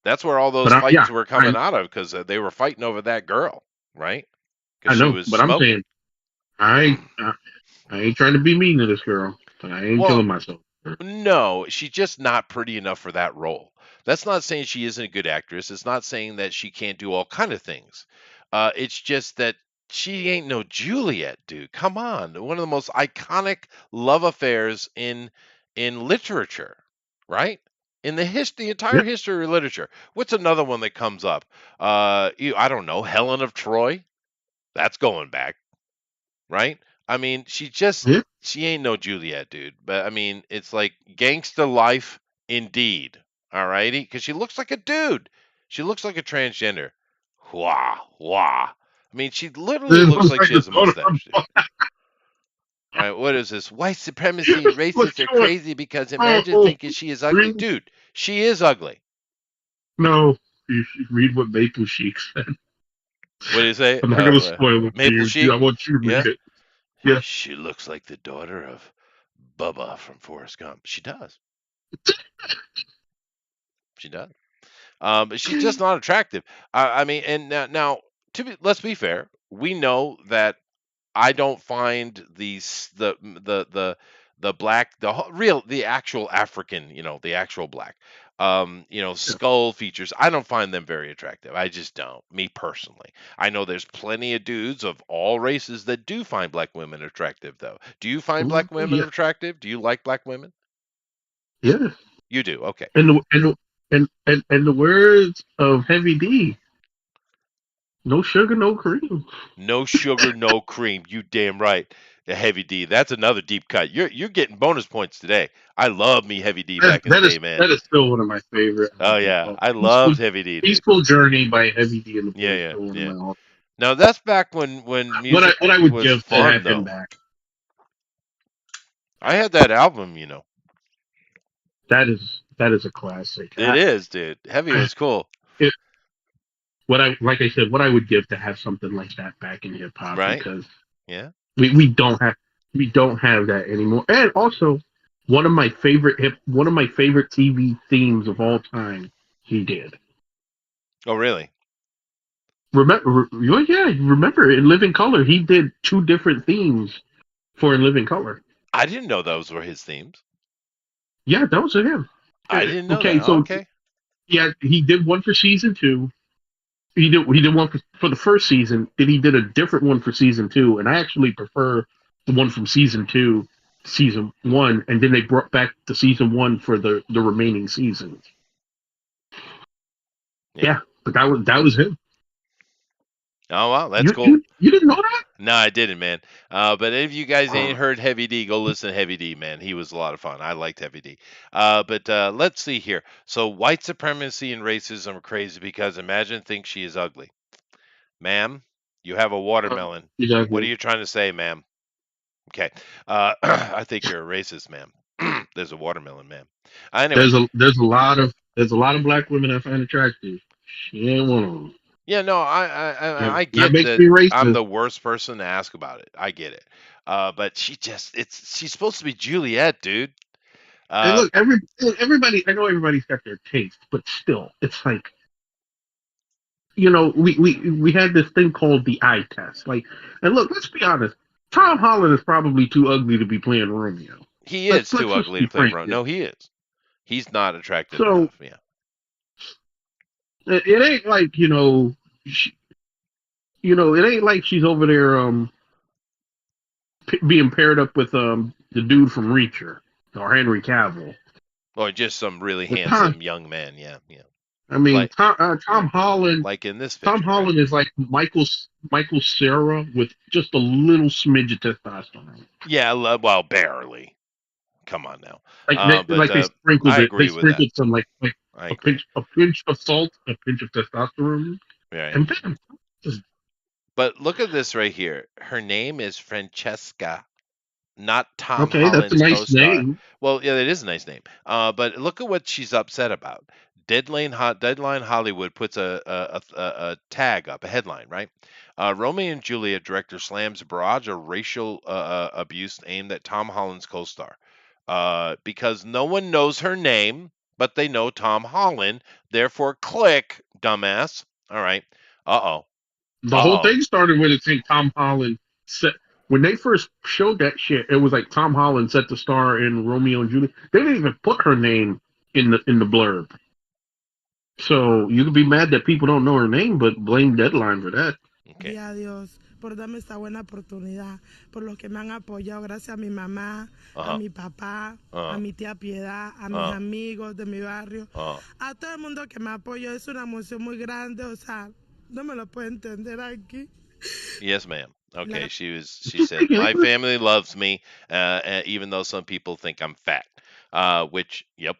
That's where all but those yeah, fights were coming out of because they were fighting over that girl, right? Because I she know, was but I'm smoking. saying I ain't trying to be mean to this girl. But I ain't Well, killing myself. no, she's just not pretty enough for that role. That's not saying she isn't a good actress. It's not saying that she can't do all kind of things. It's just that she ain't no Juliet, dude. Come on, one of the most iconic love affairs in literature, right? In the entire Yeah, history of literature. What's another one that comes up? I don't know, Helen of Troy. That's going back, right? I mean, yeah. she ain't no Juliet, dude. But I mean, it's like gangster life indeed. All righty, because she looks like a dude. She looks like a transgender. Wah wah. I mean, she literally It looks looks like like she the has a daughter mustache, dude. All right, what is this? White supremacy and What's racists are going crazy because on? imagine Oh, thinking she is ugly, read, dude. She is ugly. no, you should read what Maple Chic said. What do you say? I'm not going to spoil it for Maple you. I Chic? want you to read Yeah. it. Yeah. She looks like the daughter of Bubba from Forrest Gump. She does. She does. But she's just not attractive. I mean, and now let's be fair. We know that I don't find the black the actual African, the actual black, Yeah. skull features. I don't find them very attractive. I just don't. Me personally, I know there's plenty of dudes of all races that do find black women attractive, though. Do you find Oh, black women yeah. attractive? Do you like black women? Yeah. You do. Okay. And the words of Heavy D, no sugar, no cream. No sugar, no cream. You damn right. A Heavy D. That's another deep cut. You're getting bonus points today. I love me Heavy D That, back in the that day, is man. that is still one of my favorite Oh albums. yeah, I Peaceful, loved Heavy D, dude. Peaceful Journey by Heavy D and the Yeah, Boys is yeah, still one of yeah. my all. Now that's back when music What I would was give to fun have him though. back. I had that album. That is a classic. It is, dude. Heavy was cool, It, what I like I said, what I would give to have something like that back in hip hop right? because Yeah. we don't have that anymore. And also one of my favorite TV themes of all time he did. Oh really? Remember in Living Color he did two different themes for In Living Color. I didn't know those were his themes. Yeah, those are him. I didn't know Okay, that. so Okay. yeah, he did one for season two. He did one for the first season. Then he did a different one for season two, and I actually prefer the one from season two, to season one, and then they brought back the season one for the remaining seasons. Yeah. Yeah, but that was him. Oh wow, that's You cool. you you didn't know that? No, I didn't, man. But if you guys ain't Oh, heard Heavy D, go listen to Heavy D, man. He was a lot of fun. I liked Heavy D. But let's see here. So white supremacy and racism are crazy because imagine think she is ugly. Ma'am, you have a watermelon. What are exactly. you trying to say, ma'am? Okay. I think you're a racist, ma'am. There's a watermelon, ma'am. Anyway, There's a lot of black women I find attractive. She ain't one of them. yeah, no, I That get makes that me I'm racist. the worst person to ask about it. I get it. But she's supposed to be Juliet, dude. And Uh, look, everybody. I know everybody's got their taste, but still, it's like we had this thing called the eye test. Like, and look, let's be honest. Tom Holland is probably too ugly to be playing Romeo. he Let's is let's too just ugly be to play frank Ron. here. No, he is. He's not attractive So enough. Yeah. it ain't like it ain't like she's over there being paired up with the dude from Reacher or Henry Cavill. Or just some really But Tom, handsome young man. Yeah, yeah. I mean Like Tom Holland. like in this Tom picture, right? Holland is like Michael Cera with just a little smidge of testosterone. Yeah, well, barely. Come on now. Like they, But like they sprinkled I it. They agree with that. sprinkled some like I a agree. pinch of salt, a pinch of testosterone, Right. and bam. Just, But look at this right here. Her name is Francesca, not Tom okay, that's a Holland's nice co-star. name. Well, yeah, it is a nice name. But look at what she's upset about. Deadline Hollywood puts a tag up, a headline, right? Romeo and Juliet director slams barrage of racial abuse aimed at Tom Holland's co-star. Because no one knows her name, but they know Tom Holland. Therefore, click, dumbass. All right. Uh oh. The Uh whole oh. thing started with it saying Tom Holland said. when they first showed that shit, it was like Tom Holland set the star in Romeo and Juliet. They didn't even put her name in the blurb. So you could be mad that people don't know her name, but blame Deadline for that. Okay. a Dios por darme esta buena oportunidad, por los que me han apoyado, gracias a mi mamá, a Uh-huh. mi papá, a Uh-huh. mi tía Piedad, a mis Uh-huh. amigos de mi barrio, Uh-huh. a todo el mundo que me apoyó. Es una emoción muy grande, o sea, no me lo puedo entender aquí. Yes, ma'am. Okay, La- she Did you said speak my English? family loves me, even though some people think I'm fat. Which, yep,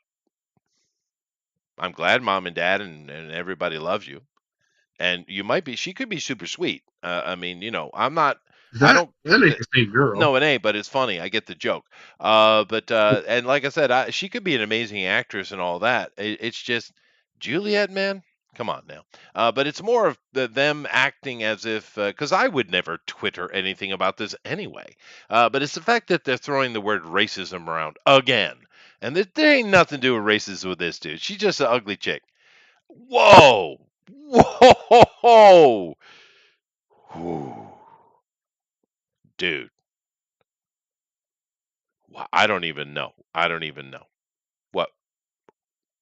I'm glad mom and dad and everybody loves you. And you might be, she could be super sweet. I mean, I'm not, I That don't, that ain't the same girl. no, it ain't, but it's funny. I get the joke. But and like I said, she could be an amazing actress and all that. It's just Juliet, man. Come on now. But it's more of them acting as if, because I would never Twitter anything about this anyway. But it's the fact that they're throwing the word racism around again, and there ain't nothing to do with racism with this dude. She's just an ugly chick. Whoa, whoa, whew. Dude. I don't even know. I don't even know. What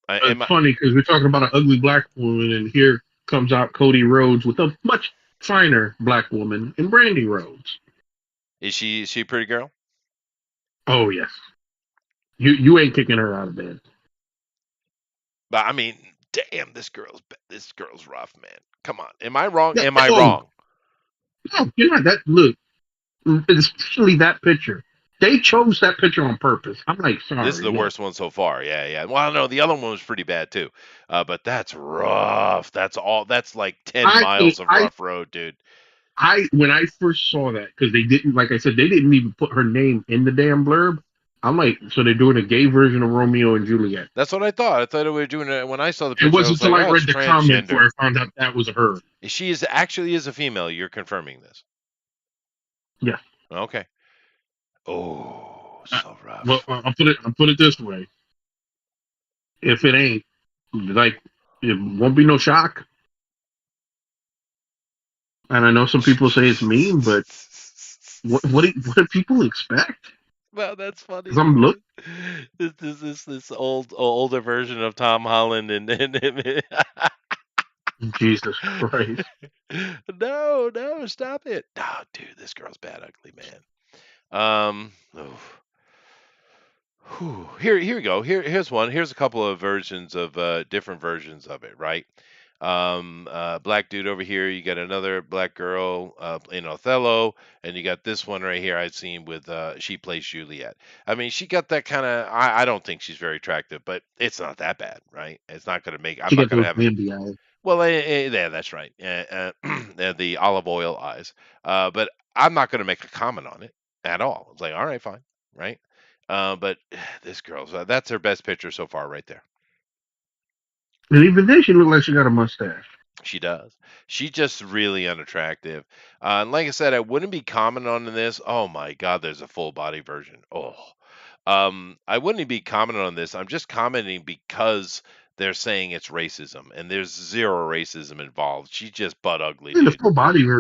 am It's I? funny because we're talking about an ugly black woman, and here comes out Cody Rhodes with a much finer black woman in Brandy Rhodes. Is she a pretty girl? Oh yes, you ain't kicking her out of bed. But I mean, damn, this girl's rough, man. Come on. Am I wrong? Yeah, Am I oh wrong? no, you're not. That look, especially that picture. They chose that picture on purpose. I'm like, This is sorry, the look. worst one so far. Yeah, yeah. Well, no, the other one was pretty bad too. But that's rough. That's all. That's like 10 miles of I rough road, dude. when I first saw that because they didn't, like I said, they didn't even put her name in the damn blurb. I'm like, so they're doing a gay version of Romeo and Juliet. That's what I thought. I thought we were doing it when I saw the It picture. I wasn't was like, until I oh, it's read the comments transgender. where I found out that was her. She is actually is a female. You're confirming this. Yeah. Okay. Oh, Uh, so well, rough. I'll put it this way: if it ain't, like, it won't be no shock. And I know some people say it's mean, but what do people expect? Well, that's funny, Because I'm dude. look, This older version of Tom Holland and Jesus Christ. no, no, stop it. Oh, dude, this girl's bad ugly, man. Oof. Here we go. Here's one. Here's a couple of versions of different versions of it, right? Black dude over here. You got another black girl in Othello, and you got this one right here. I've seen with she plays Juliet. I mean, she got that kind of. I don't think she's very attractive, but it's not that bad, right? It's not gonna make. I'm She not got gonna those have. Bambi eyes. Well, yeah, that's right. The olive oil eyes. But I'm not gonna make a comment on it at all. It's like, all right, fine, right? But this girl's that's her best picture so far, right there. And even then, she looked like she got a mustache. She does. She's just really unattractive. And like I said, I wouldn't be commenting on this. Oh my God, there's a full body version. Oh, I wouldn't be commenting on this. I'm just commenting because they're saying it's racism, and there's zero racism involved. She's just butt ugly, I mean, dude.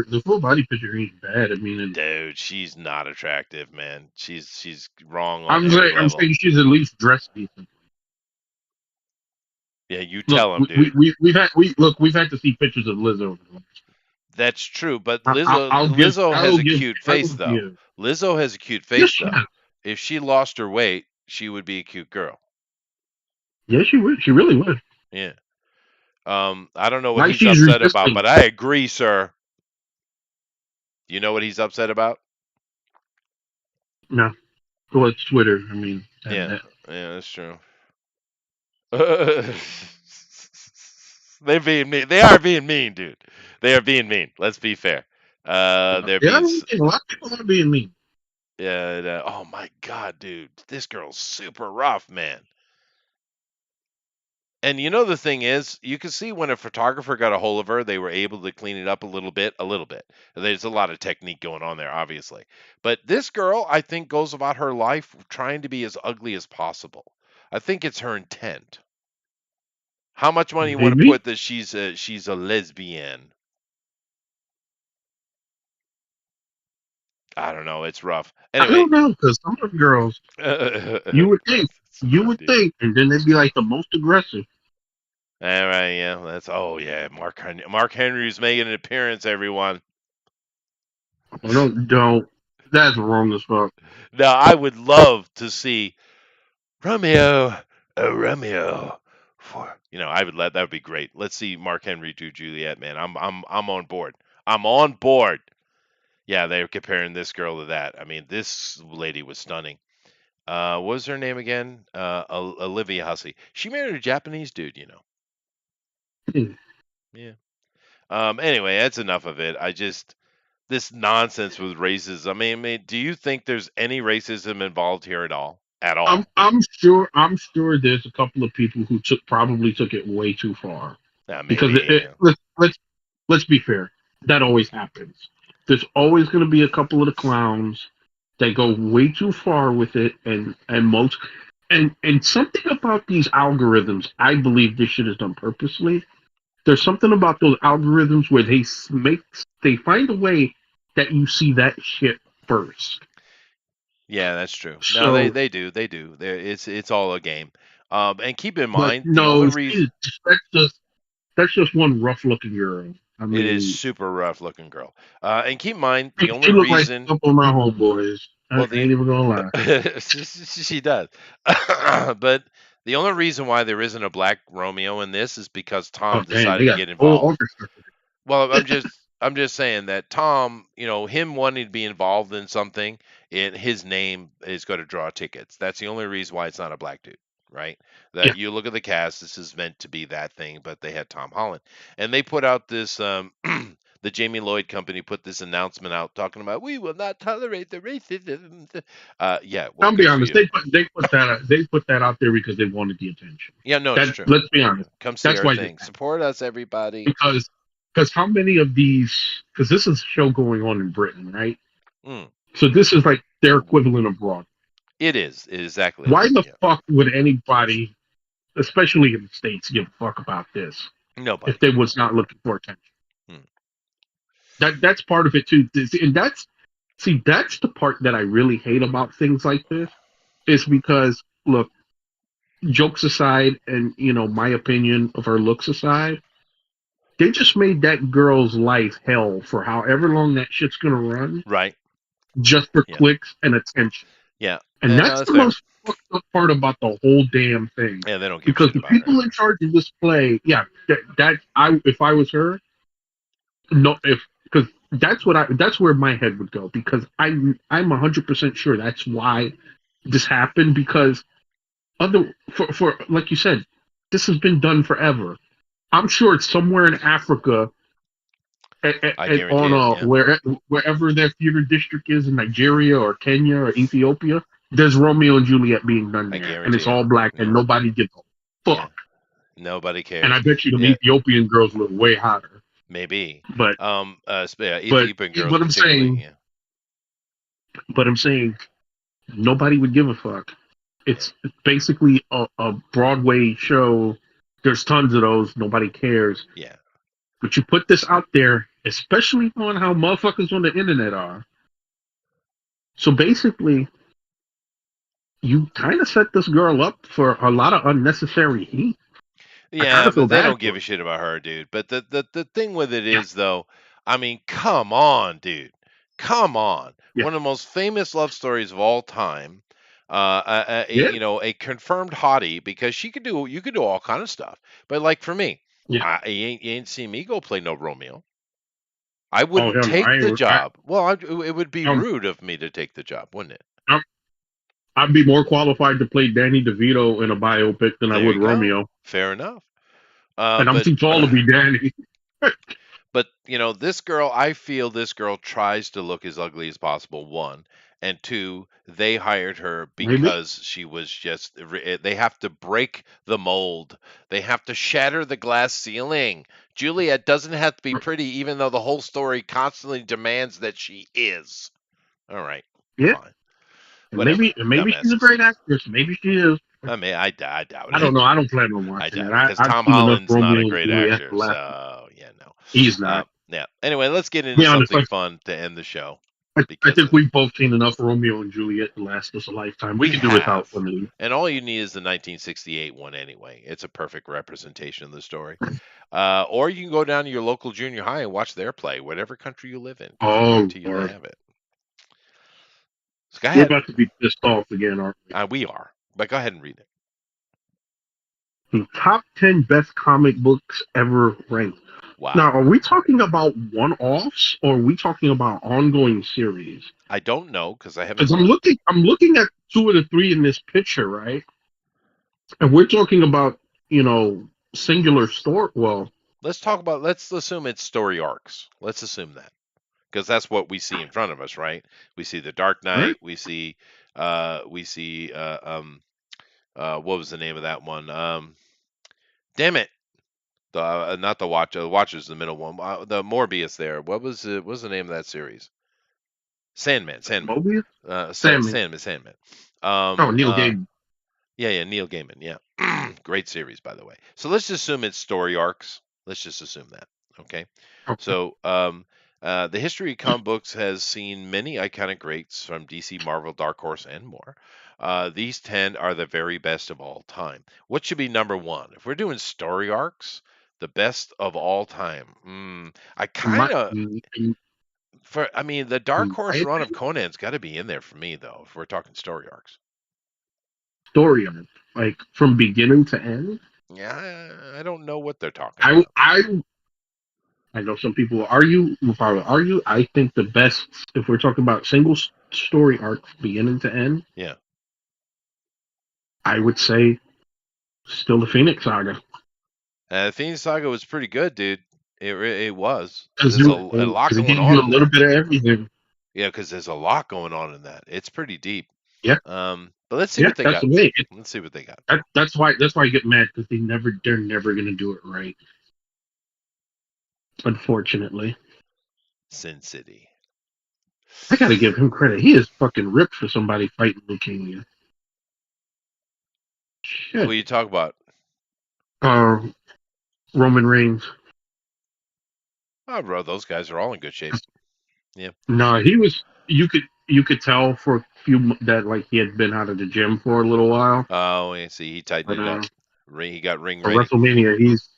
the full body picture ain't bad. I mean, and Dude, she's not attractive, man. She's wrong on every I'm level. saying she's at least dressed decent. Yeah, you Look, tell him, dude. we've had to see pictures of Lizzo. That's true, but Lizzo I'll give Lizzo has a cute I face will though. give. Lizzo has a cute Yes, face she though. has. If she lost her weight, she would be a cute girl. Yes, she would. She really would. Yeah. I don't know what Like he's she's upset about, but resisting. I agree, sir. You know what he's upset about? No, well, it's Twitter. I mean, Yeah. that Yeah, that's true. They're being mean. They are being mean, dude. They are being mean. Let's be fair. They're yeah, being a lot of people want to be in me. yeah. Oh my god, dude, this girl's super rough, man. And you know the thing is, you can see when a photographer got a hold of her, they were able to clean it up a little bit, a little bit. There's a lot of technique going on there, obviously. But this girl, I think, goes about her life trying to be as ugly as possible. I think it's her intent. How much money you want to Maybe. put that she's a lesbian? I don't know. It's rough. I Anyway, don't know because some of the girls, you would think, it's rough, dude. and then they'd be like the most aggressive. All right, yeah, that's oh yeah, Mark Henry. Mark Henry's making an appearance, everyone. I don't. That's wrong as fuck. Now I would love to see Romeo, oh Romeo, for I would let that would be great. Let's see Mark Henry do Juliet, man. I'm on board. I'm on board. Yeah, they're comparing this girl to that. I mean, this lady was stunning. What was her name again? Olivia Hussey. She married a Japanese dude. Hmm. Yeah. Anyway, that's enough of it. I just this nonsense with racism. I mean, do you think there's any racism involved here at all? At all? I'm sure there's a couple of people who probably took it way too far because Maybe. Yeah. let's be fair. That always happens. There's always going to be a couple of the clowns that go way too far with it, and something about these algorithms. I believe this shit is done purposely. There's something about those algorithms where they find a way that you see that shit first. Yeah, that's true. No, they So, they do. They do. It's all a game. And keep in but mind the only no, reason that's just that's just one rough looking girl. I it is mean, super rough looking girl. And keep in mind the only she looked like a reason. couple of my homeboys. I Well, ain't the even gonna lie. she does. But the only reason why there isn't a black Romeo in this is because Oh Tom damn, they decided to got get the whole involved. orchestra. Well, I'm just saying that Tom, him wanting to be involved in something, his name is going to draw tickets. That's the only reason why it's not a black dude, right? Yeah, That you look at the cast, this is meant to be that thing, but they had Tom Holland, and they put out this. The Jamie Lloyd Company put this announcement out talking about we will not tolerate the racism. Yeah, well, I'll be good for honest. you. They put that out there because they wanted the attention. Yeah, no, it's That true. let's be honest. Come see That's our why they thing. Support us, everybody. because because how many of these? Because this is a show going on in Britain, right? Mm, So this is like their equivalent of Broadway. it is exactly Why that. the Yeah, fuck would anybody, especially in the states, give a fuck about this if nobody. they was not looking for attention? Mm, That's part of it too. And that's the part that I really hate about things like this is because look, jokes aside, and my opinion of her looks aside, they just made that girl's life hell for however long that shit's gonna run, right. just for Yeah. clicks and attention. Yeah. And No, that's that's the fair. most fucked up part about the whole damn thing. Yeah, they don't give a Because shit the about her people in anyway. charge of this play, yeah, if I was her, no, if because that's where my head would go because I'm 100% sure that's why this happened because for like you said, this has been done forever. I'm sure it's somewhere in Africa I and guarantee on it. Yeah. wherever their theater district is in Nigeria or Kenya or Ethiopia. There's Romeo and Juliet being done I there, and guarantee it's it. all black, and Yeah. nobody gives a Yeah. fuck. Nobody And I cares. bet you them Yeah. Ethiopian girls look way hotter. Maybe. But Yeah, but Ethiopian girls but I'm particularly. saying, Yeah. but I'm saying nobody would give a fuck. Yeah. It's basically a Broadway show. There's tons of those. Nobody cares. Yeah. But you put this out there, especially on how motherfuckers on the internet are. So basically, you kind of set this girl up for a lot of unnecessary heat. I kind Yeah, of feel but they bad don't for give her. a shit about her, dude. But the thing with it Yeah, is though, I mean, come on, dude. Come on. yeah, One of the most famous love stories of all time. yeah, A confirmed hottie because you could do all kind of stuff. But like for me, yeah. you ain't seen me go play no Romeo. I Oh wouldn't hell no! take the job. Well, it would be I'm, rude of me to take the job, wouldn't it? I'm, I'd be more qualified to play Danny DeVito in a biopic than I There would you go. Romeo, Fair enough. and I'm But too tall to be Danny. but this girl, I feel this girl tries to look as ugly as possible. One and two, they hired her Maybe. because she was they have to break the mold. They have to shatter the glass ceiling. Juliet doesn't have to be pretty, even though the whole story constantly demands that she is. All right, Yeah, fine, and whatever. maybe she's a Dumbasses. great actress. Maybe she is. I mean, I doubt I don't it. know. I don't plan on I watching it. doubt it because I've Tom seen enough Holland's not a Romeo and great Juliet to actor. laugh. So yeah, no. He's not. Yeah. Anyway, let's get To into be honest, something fun to end the show. I because think we've both seen enough Romeo and Juliet to last us a lifetime. We we can do without have. one of these. And all you need is the 1968 one anyway. It's a perfect representation of the story. Or you can go down to your local junior high and watch their play, whatever country you live in, because I Oh guarantee you they Lord, have it. So go we're ahead. about to be pissed off again, aren't we? We are. But go ahead and read it. The top 10 best comic books ever ranked. Now, Wow. are we talking about one-offs or are we talking about ongoing series? I don't know because I haven't Because looked. I'm looking at two of the three in this picture, right? And we're talking about, you know, singular story. Well, Let's assume it's story arcs. Let's assume that. Because that's what we see in front of us, right? We see the Dark right? Knight. What was the name of that one? Damn it. The not the Watcher. The Watcher's the middle one. The Morbius there. What was the name of that series? Sandman. Sandman. Mobius, Sandman. Sandman. Oh, Um. Neil Uh. Gaiman. Yeah. Neil Gaiman. Yeah. Great series, by the way. So let's just assume it's story arcs. Let's just assume that. Okay. Okay. So the history of comic books has seen many iconic greats from DC, Marvel, Dark Horse, and more. These 10 are the very best of all time. What should be number one? If we're doing story arcs, the best of all time. I In my, kind of I mean, the Dark in my Horse run of opinion, Conan's got to be in there for me, though. If we're talking story arcs, story arc, like from beginning to end. yeah, I don't know what they're talking I about. I I know some people will argue. Will probably argue. I think the best, if we're talking about single story arc, beginning to end, Yeah, I would say still the Phoenix Saga, Phoenix Saga was pretty good, dude. It was. because There's a lot it going gave you on a in little that. bit of everything. Yeah, because there's a lot going on in that. It's pretty deep. Yeah, But let's see yeah, what they that's got. the way. Let's see what they got. That's why I get mad because they're never gonna do it right. Unfortunately, Sin City. I gotta give him credit. He is fucking ripped for somebody fighting leukemia. Who Shit. you talk about? Uh, Roman Reigns. Oh, bro, those guys are all in good shape. Yeah. No, he was. You could tell for a few that like he had been out of the gym for a little while. Oh, I see. He tightened But it up. He got ring for ready. WrestleMania, he's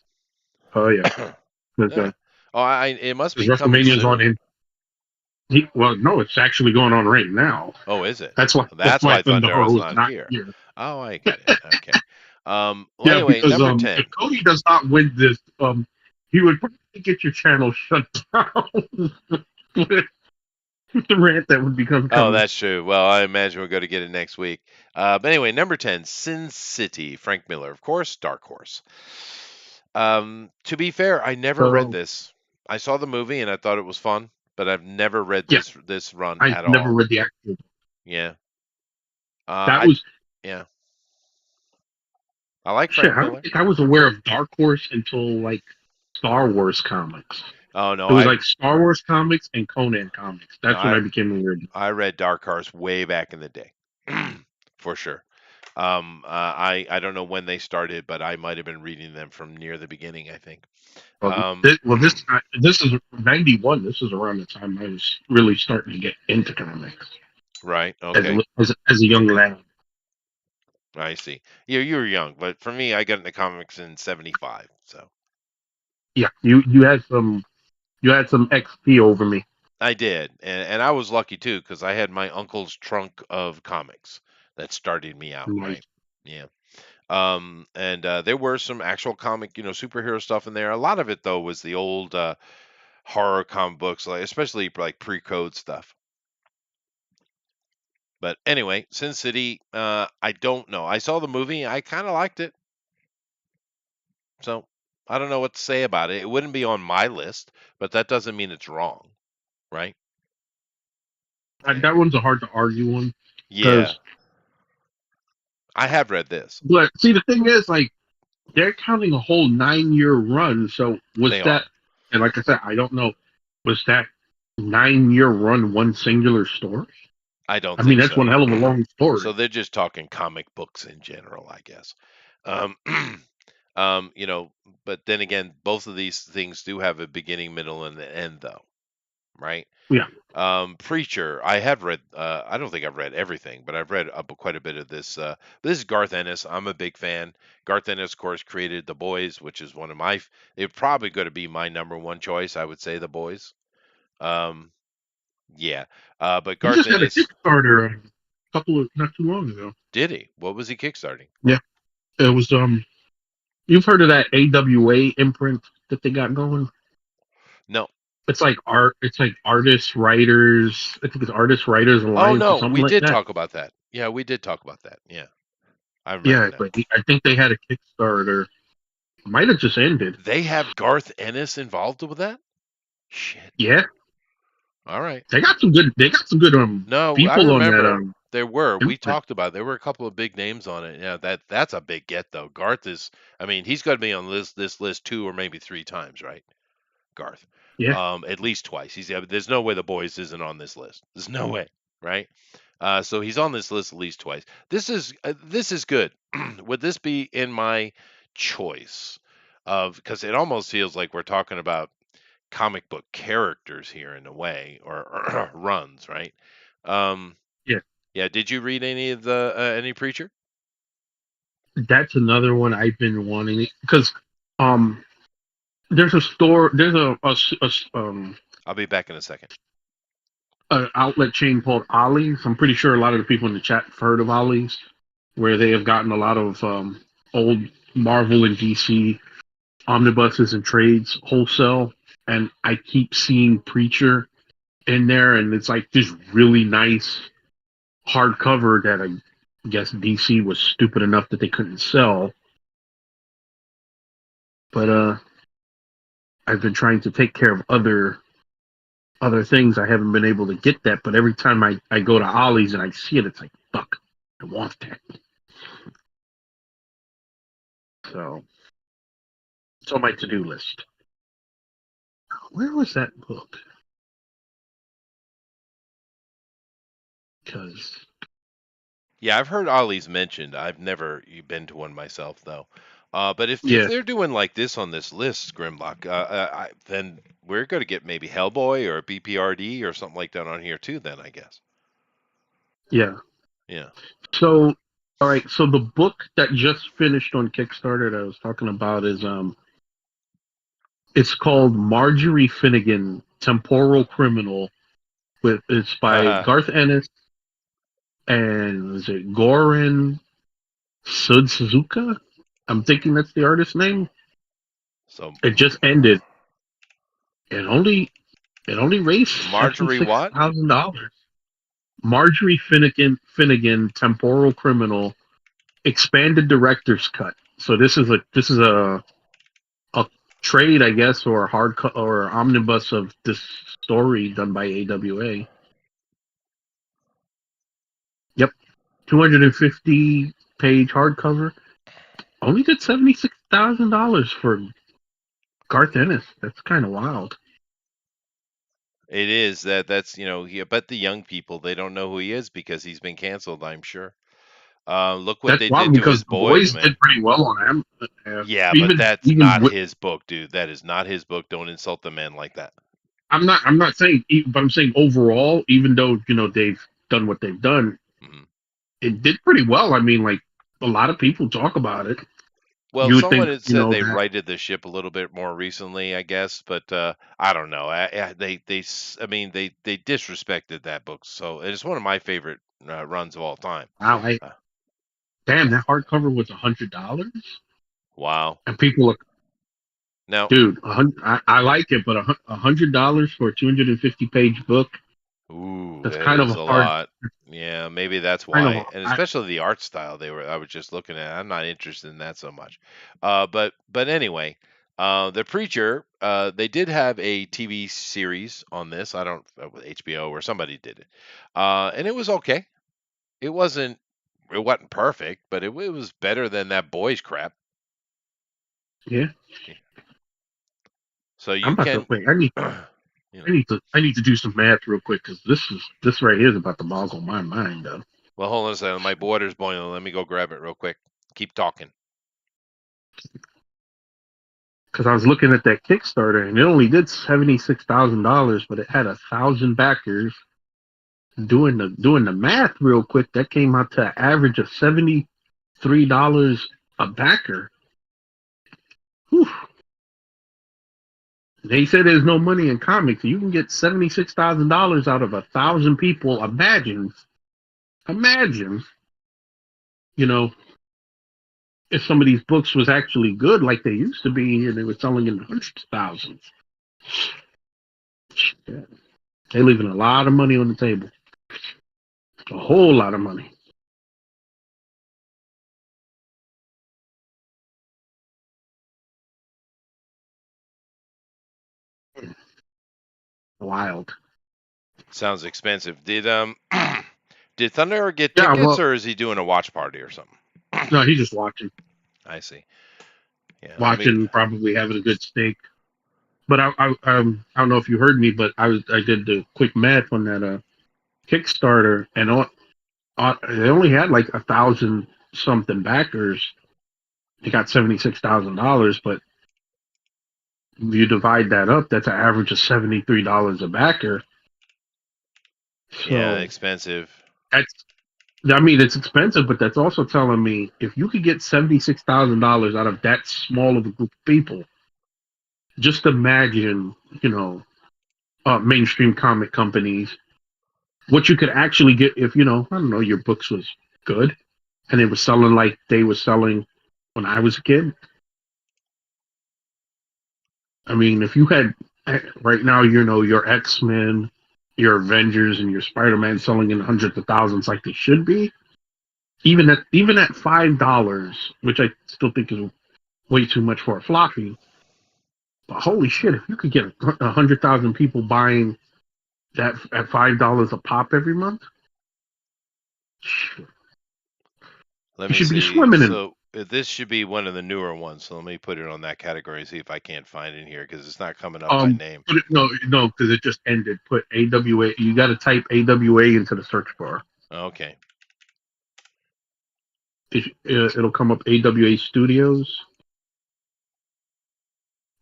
oh yeah, Yeah. because Oh, it must be coming WrestleMania is on soon. in. Well, no, it's actually going on right now. Oh, is it? That's why. That's That's why why Thunder Thundero's is not not here. here. Oh, I get it. Okay. Well, Yeah, anyway, because number if 10. Cody does not win this, he would probably get your channel shut down with the rant that would become Oh, coming. that's true. Well, I imagine we're going to get it next week. But anyway, number 10, Sin City, Frank Miller, of course, Dark Horse. To be fair, I never read So this. I saw the movie and I thought it was fun, but I've never read yeah, this run I at never all. read the actual. Yeah. That I was yeah. I like shit. Frank I don't Miller. think I was aware of Dark Horse until like Star Wars comics. Oh no, It was like Star Wars comics and Conan comics. That's when I I became aware. I read Dark Horse way back in the day, for sure. I don't know when they started, but I might have been reading them from near the beginning. I think. This is 91. This is around the time I was really starting to get into comics Right. as Okay. a young lad. I see. You were young, but for me, I got into comics in '75. So Yeah, you had some XP over me. I did, and I was lucky too because I had my uncle's trunk of comics that started me out. Like, Right. Yeah. And there were some actual comic, superhero stuff in there. A lot of it though was the old horror comic books, like especially like pre-code stuff. But anyway, Sin City, I don't know. I saw the movie, I kind of liked it, so I don't know what to say about it. It wouldn't be on my list, but that doesn't mean it's wrong, right? Yeah, that one's a hard to argue one yeah. because, I have read this. but see, the thing is, like, they're counting a whole 9-year run. So was They that? are. And like I said, I don't know. Was that 9-year run one singular story? I don't I mean, think that's so. one hell of a long So story. they're just talking comic books in general, I guess. Um, you know, but then again, both of these things do have a beginning, middle, and the end, though, right? Yeah. Preacher, I have read. I don't think I've read everything, but I've read quite a bit of this. This is Garth Ennis. I'm a big fan. Garth Ennis, of course, created The Boys, which is one of my. It's probably going to be my number one choice. I would say The Boys. Um, yeah. But He Garth just had a Ennis, Kickstarter a couple of not too long ago. did he? What was he kickstarting? Yeah. It was you've heard of that AWA imprint that they got going? No. It's like art. It's like artists, writers. I think it's Artists, Writers Oh Alliance or no, something we like did that. talk about that. Yeah, we did talk about that. Yeah, I remember Yeah, now. but I think they had a Kickstarter. Might have just ended. They have Garth Ennis involved with that? Shit. Yeah, All right. they got some good. They got some good No, I people on that remember there were. We imprint. talked about it. There were a couple of big names on it. Yeah, that's a big get though. Garth is. I mean, he's got to be on this list two or maybe three times, right? Garth. Yeah, At least twice. There's no way the boys isn't on this list. There's no way, right? So he's on this list at least twice. This is good. Would this be in my choice of because it almost feels like we're talking about comic book characters here in a way or runs, right? Um, yeah. yeah. Did you read any of the any Preacher? That's another one I've been wanting because um, there's a store. There's I'll be back in a second. a outlet chain called Ollie's. I'm pretty sure a lot of the people in the chat have heard of Ollie's, where they have gotten a lot of old Marvel and DC omnibuses and trades wholesale. And I keep seeing Preacher in there, and it's like this really nice hardcover that I guess DC was stupid enough that they couldn't sell. But I've been trying to take care of other things. I haven't been able to get that, but every time I go to Ollie's and I see it, it's like, fuck, I want that. So it's on my to-do list. Where was that book? Because Yeah, I've heard Ollie's mentioned. I've never been to one myself though. But if yeah, they're doing like this on this list, Grimlock, then we're going to get maybe Hellboy or BPRD or something like that on here too. Then I guess. yeah. Yeah. So all right, so the book that just finished on Kickstarter that I was talking about is it's called Marjorie Finnegan, Temporal Criminal. It's by Haha. Garth Ennis and is it Goran Sudzuka? I'm thinking that's the artist's name. So It just ended. It only raised Marjorie what? $76,000. Marjorie Finnegan, Temporal Criminal, expanded director's cut. So this is a trade, I guess, or a hard cut or omnibus of this story done by AWA. Yep, 250-page hardcover. Only did $76,000 for Garth Ennis. That's kind of wild. It is that's but the young people they don't know who he is because he's been canceled. I'm sure. Look what That's they wild did to because his the boys, boys man. did pretty well on him. Yeah, but Even that's even not with, his book, dude. That is not his book. Don't insult the man like that. I'm not saying, but I'm saying overall, even though they've done what they've done, Mhm. it did pretty well. I mean, like a lot of people talk about it. Well, You would someone think, had said they that righted the ship a little bit more recently, I guess, but I don't know. I mean, they disrespected that book, so it's one of my favorite runs of all time. wow, Uh, damn, that hardcover was $100, wow. and people are, Now, dude, I like it, but $100 for a 250-page book, ooh, that's that kind of is a a hard, lot. Yeah, maybe that's kind of why, a, and especially the art style I was just looking at. I'm not interested in that so much. But anyway, the Preacher, they did have a TV series on this. I don't with HBO or somebody did it, and it was okay. It wasn't perfect, but it was better than that boys crap. yeah. Yeah. So I'm you about to can, wait. you I know. need to do some math real quick because this right here is about to boggle my mind, though. Well, hold on a second. My water's boiling. Let me go grab it real quick. Keep talking. because I was looking at that Kickstarter and it only did $76,000, but it had 1,000 backers. Doing the math real quick, that came out to an average of $73 a backer. Whew. They said there's no money in comics. You can get $76,000 out of 1,000 people. Imagine, you know, if some of these books was actually good like they used to be, and they were selling in the hundreds of thousands. Yeah. They're leaving a lot of money on the table. A whole lot of money. Wild. Sounds expensive. Did Thunder get Yeah, tickets, well, or is he doing a watch party or something? no, he's just watching. I see. Yeah, I mean, Watching, probably having a good steak. But I don't know if you heard me, but I did the quick math on that Kickstarter, and they only had like 1,000 something backers. They got $76,000, but if you divide that up, that's an average of $73 a backer. yeah, So expensive. that's, I mean, it's expensive, but that's also telling me if you could get $76,000 out of that small of a group of people, just imagine, mainstream comic companies, what you could actually get if, I don't know, your books was good and they were selling like they were selling when I was a kid. I mean, if you had right now, your X-Men, your Avengers, and your Spider-Man selling in hundreds of thousands like they should be, even at $5, which I still think is way too much for a floppy. But holy shit, if you could get 100,000 people buying that at $5 a pop every month, Let you me should be see. swimming in. So this should be one of the newer ones. So let me put it on that category. See if I can't find it here because it's not coming up by name. No, because it just ended. Put AWA. You got to type AWA into the search bar. Okay. It'll come up AWA Studios.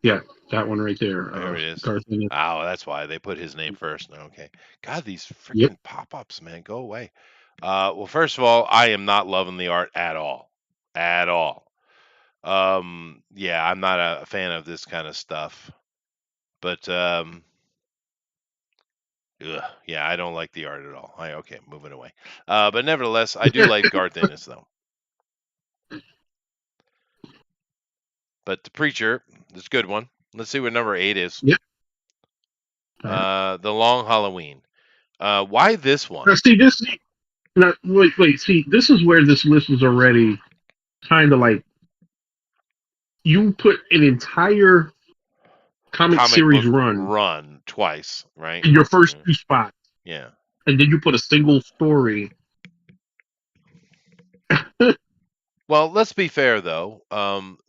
Yeah, that one right there. There it is. Garth Ennis. Oh, that's why they put his name first. Okay. God, these Yep. freaking pop-ups, man, go away. Well, first of all, I am not loving the art at all. At all. Yeah, I'm not a fan of this kind of stuff. But yeah, I don't like the art at all. Okay, moving away. But nevertheless, I do like Garth Ennis though. But the Preacher, this good one. Let's see what number 8 is. Yep. All right. The Long Halloween. Why this one? Now, see this. Now, wait. See, this is where this list is already kind of like you put an entire comic Comic series book run run twice, right? in your first two spots, Yeah. and then you put a single story. Well, let's be fair though.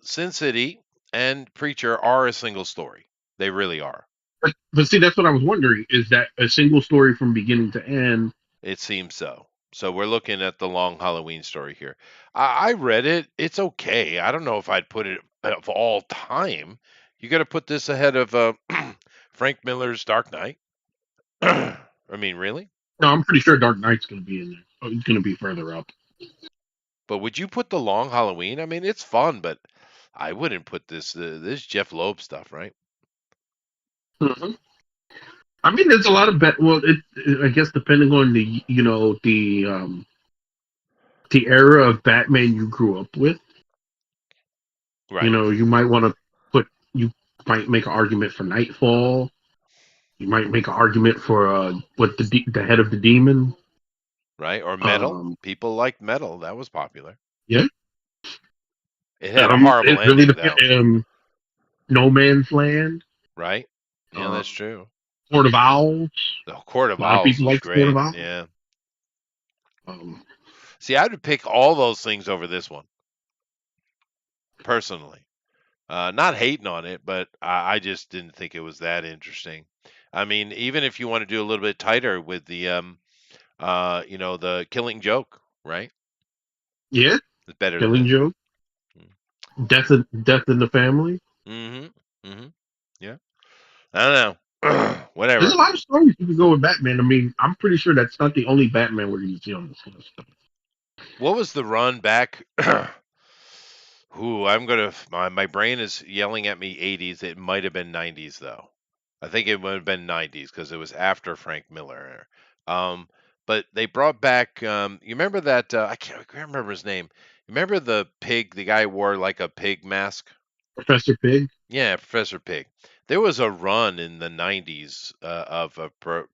Sin City and Preacher are a single story. They really are. But see, that's what I was wondering: is that a single story from beginning to end? It seems so. So we're looking at the Long Halloween story here. I read it. It's okay. I don't know if I'd put it of all time. You got to put this ahead of Frank Miller's Dark Knight. I mean, really? No, I'm pretty sure Dark Knight's going to be in there. Oh, it's going to be further up. But would you put the Long Halloween? I mean, it's fun, but I wouldn't put this. This Jeff Loeb stuff, right? Mm-hmm. I mean, there's a lot of well, I guess depending on the era of Batman you grew up with, Right. you might want to you might make an argument for Nightfall. You might make an argument for what the head of the demon. Right. Or Metal. People liked Metal. That was popular. Yeah. It had a horrible it really ending, though. No Man's Land. Right. Yeah, that's true. Court of Owls. The Court of A lot of Owls people was like great. Court of Owls. Yeah. See, I would pick all those things over this one, personally. Not hating on it, but I just didn't think it was that interesting. I mean, even if you want to do a little bit tighter with the, the Killing Joke, right? Yeah. It's better Killing than Joke. Death in the Family. Mm-hmm. Mm-hmm. Yeah. I don't know. There's Whatever. a lot of stories you can go with Batman. I mean, I'm pretty sure that's not the only Batman we're going to see on this list. What was the run back? Ooh, I'm gonna. My brain is yelling at me 80s. It might have been 90s though. I think it would have been 90s because it was after Frank Miller. Um, but they brought back. You remember that? I can't remember his name. You remember the pig? The guy wore like a pig mask. Professor Pig. Yeah, Professor Pig. There was a run in the 90s of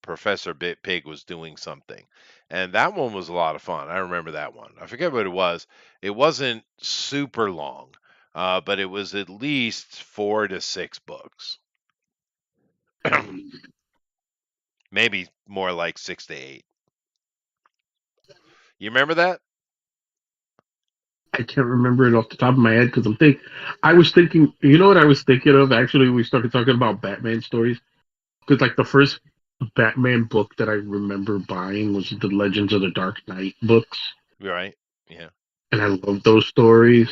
Professor Pig was doing something. And that one was a lot of fun. I remember that one. I forget what it was. It wasn't super long, but it was at least 4 to 6 books. Maybe more like 6 to 8. You remember that? I can't remember it off the top of my head because I was thinking, you know what I was thinking of? Actually, we started talking about Batman stories because like the first Batman book that I remember buying was the Legends of the Dark Knight books, You're right. Yeah. and I love those stories.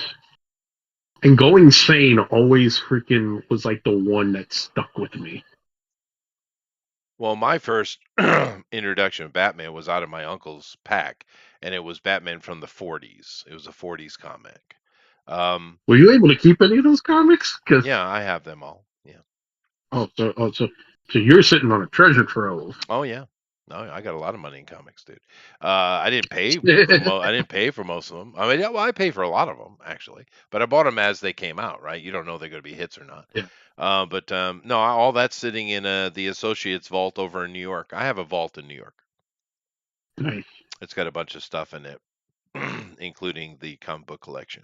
And Going Sane always freaking was like the one that stuck with me. Well, my first introduction of Batman was out of my uncle's pack, and it was Batman from the 40s. It was a 40s comic. Um, Were you able to keep any of those comics? Because yeah, I have them all. Yeah. so you're sitting on a treasure trove. Oh yeah. No, I got a lot of money in comics, dude. I didn't pay for I didn't pay for most of them. I mean, yeah, well, I pay for a lot of them actually, but I bought them as they came out. Right? You don't know they're going to be hits or not. Yeah, But no, all that's sitting in the Associates vault over in New York. I have a vault in New York. nice. It's got a bunch of stuff in it, including the comic book collection.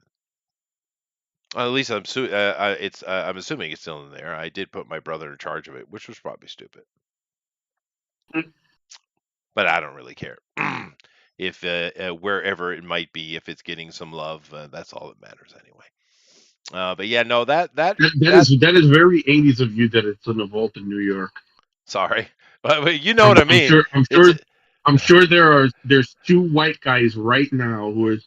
At least I'm assuming it's still in there. I did put my brother in charge of it, which was probably stupid, but I don't really care. If wherever it might be, if it's getting some love, that's all that matters anyway. But yeah, no, that That is very 80s of you that it's in a vault in New York. sorry, but you know what I I'm mean. sure. It's I'm sure there's two white guys right now who are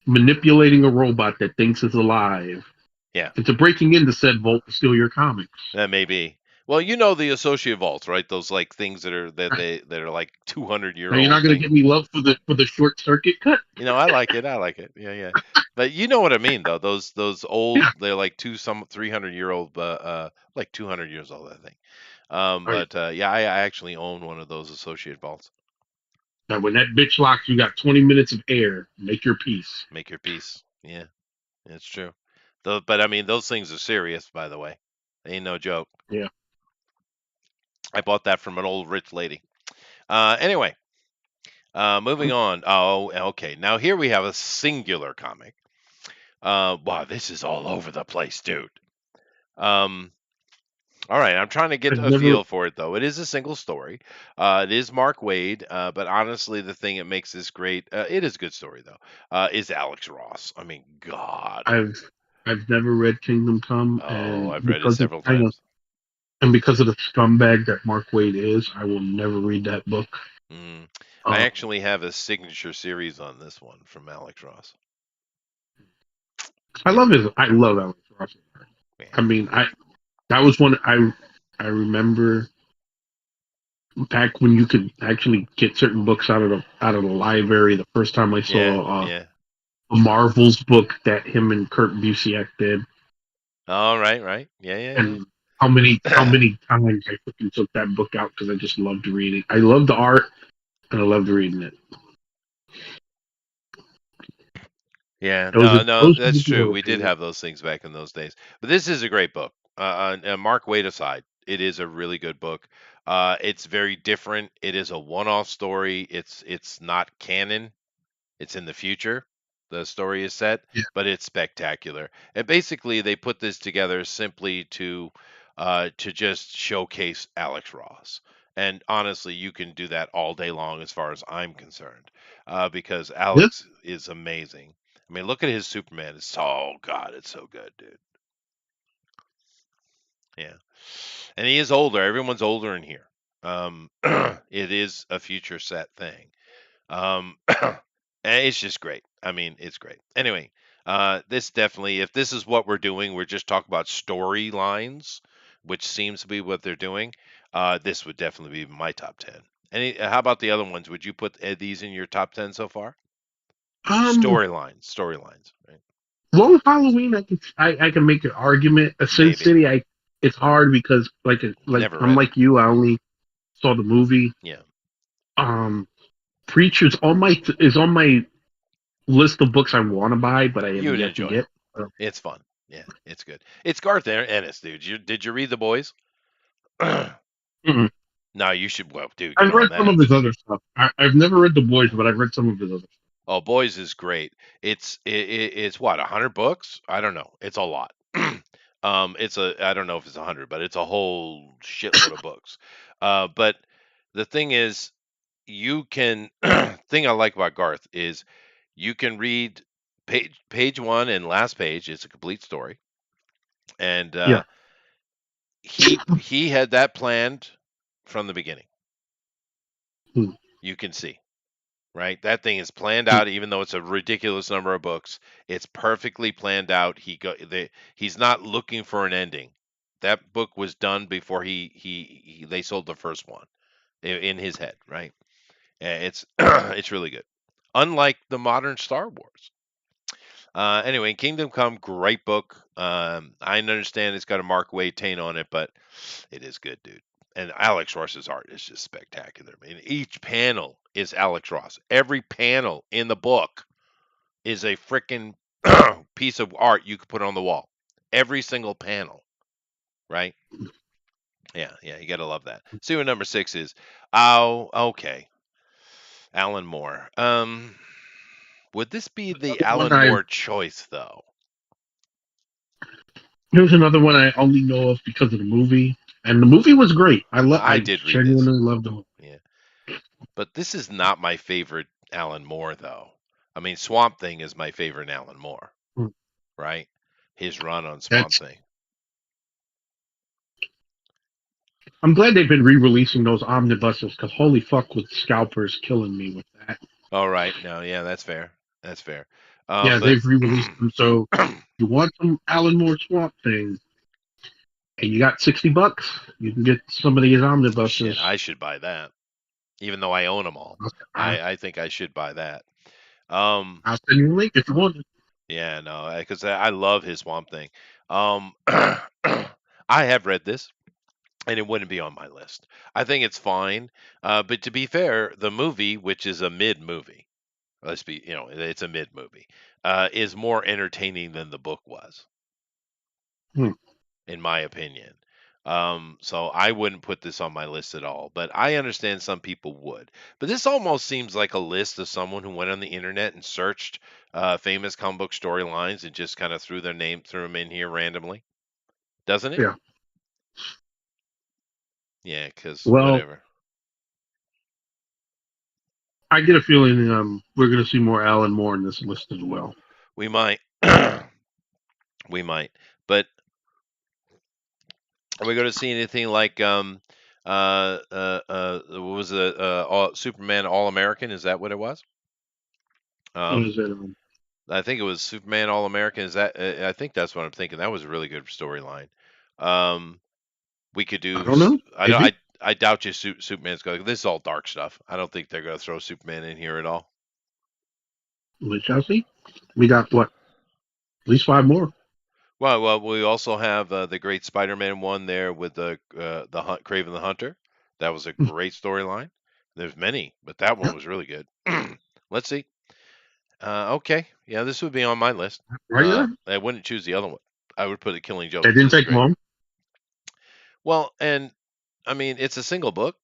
manipulating a robot that thinks it's alive yeah, into breaking into said vault to steal your comics. that may be. Well, you know the associate vaults, right? Those like things Right. that are like 200 Now year you're not old gonna thing. give me love for the short circuit cut. I like it. I like it. Yeah, yeah. But you know what I mean, though. Those old, Yeah. they're like 300-year old, like 200 years old, I think. Oh, yeah. But yeah, I actually own one of those associate vaults. Now when that bitch locks, you got 20 minutes of air. Make your peace. Make your peace. Yeah, it's true. Though, but I mean, those things are serious, by the way. Ain't no joke. Yeah. I bought that from an old rich lady. Anyway, moving I'm, on. Oh, okay. Now here we have a singular comic. Wow, this is all over the place, dude. Um, All right, I'm trying to get I've a never. feel for it though. It is a single story. It is Mark Waid, but honestly, the thing that makes this great, it is a good story though, is Alex Ross. I mean, God. I've I've never read Kingdom Come, Oh, and I've read it several hang on, times. and because of the scumbag that Mark Wade is, I will never read that book. Mm. I Uh, actually have a signature series on this one from Alex Ross. I love Alex Ross. I Yeah. mean, that was one I remember back when you could actually get certain books out of the library. The first time I Yeah. saw Yeah. a Marvel's book that him and Kurt Busiek did, All right. Right. Yeah. and Yeah. how Yeah. many times I freaking took that book out because I just loved reading. I loved the art and I loved reading it. Yeah, Those are no, those that's books true. were We did amazing. have those things back in those days. But this is a great book. Mark Waid aside, it is a really good book. It's very different. It is a one-off story. It's not canon. It's in the future. The story is set, Yeah. but it's spectacular. And basically, they put this together simply to just showcase Alex Ross. And honestly, you can do that all day long, as far as I'm concerned, because Yeah. Alex is amazing. I mean, look at his Superman. It's oh God, it's so good, dude. Yeah, and he is older. Everyone's older in here. It is a future set thing. And it's just great. I mean, it's great. Anyway, This definitely, if this is what we're doing, we're just talking about storylines, which seems to be what they're doing. This would definitely be my top 10. How about the other ones? Would you put these in your top 10 so far? Um, Storylines, right? Long Halloween, I can make an argument. A Sin Maybe. City, it's hard because Never I'm read it. like you. I only saw the movie. Yeah. Um, Preachers is on my list of books I want to buy, but I have You would yet to enjoy it. get. Uh, It's fun. Yeah, it's good. It's Garth Ennis, dude. Did you read The Boys? mm-mm. No, you should. Well, dude, get I've on read some that. of his other stuff. I've never read The Boys, but I've read some of his other stuff. Oh, Boys is great. It's what 100 books? I don't know. It's a lot. It's a I don't know if it's 100, but it's a whole shitload of books. But the thing is, you can thing I like about Garth is you can read page one and last page. It's a complete story, and Yeah. he had that planned from the beginning. Hmm. You can see. Right? That thing is planned Hmm. out, even though it's a ridiculous number of books. It's perfectly planned out. He's not looking for an ending. That book was done before they sold the first one in his head, right? It's it's really good. Unlike the modern Star Wars. Anyway, Kingdom Come, great book. I understand it's got a Mark Waid on it, but it is good, dude. And Alex Ross's art is just spectacular. I mean, each panel is Alex Ross. Every panel in the book is a freaking piece of art you could put on the wall. Every single panel, right? Yeah, yeah, you gotta love that. See what number 6 is. Oh, okay. Alan Moore. Would this be the Another one Alan Moore choice though? Here's another one I only know of because of the movie, and the movie was great. I I did read this. genuinely loved the movie. Yeah. But this is not my favorite Alan Moore, though. I mean, Swamp Thing is my favorite Alan Moore, Hmm. right? His run on Swamp That's. Thing. I'm glad they've been re-releasing those omnibuses because holy fuck, with scalpers killing me with that. All right. No, yeah, that's fair. That's fair. Yeah, But they've re-released them. So you want some Alan Moore Swamp Thing, and you got $60, you can get some of these shit, omnibuses. I should buy that, even though I own them all. I'll, I think I should buy that. Um, I'll send you a link if you want it. yeah, no, because I love his Swamp Thing. I have read this, and it wouldn't be on my list. I think it's fine. But to be fair, the movie, which is a mid movie, let's be, it's a mid movie, is more entertaining than the book was, Hmm. in my opinion. So I wouldn't put this on my list at all, but I understand some people would. But this almost seems like a list of someone who went on the internet and searched famous comic book storylines and just kind of threw them in here randomly, doesn't it? Yeah. Yeah, because Well, whatever. I get a feeling we're going to see more Alan Moore in this list as well. We might, we might, but are we going to see anything like what was it? Superman All American? Is that what it was? What is Um, it? I think it was Superman All American. Is that? I think that's what I'm thinking. That was a really good storyline. Um, we could I do. don't know. I don't. Maybe I doubt you. Superman's going. This is all dark stuff. I don't think they're going to throw Superman in here at all. we shall see. We got what? At least 5 more. Well, we also have the great Spider-Man one there with Craven the Hunter. That was a great storyline. There's many, but that one was really good. Let's see. Okay, yeah, this would be on my list. Right there. I wouldn't choose the other one. I would put a Killing Joke It because didn't this is take great. long. Well, and I mean it's a single book,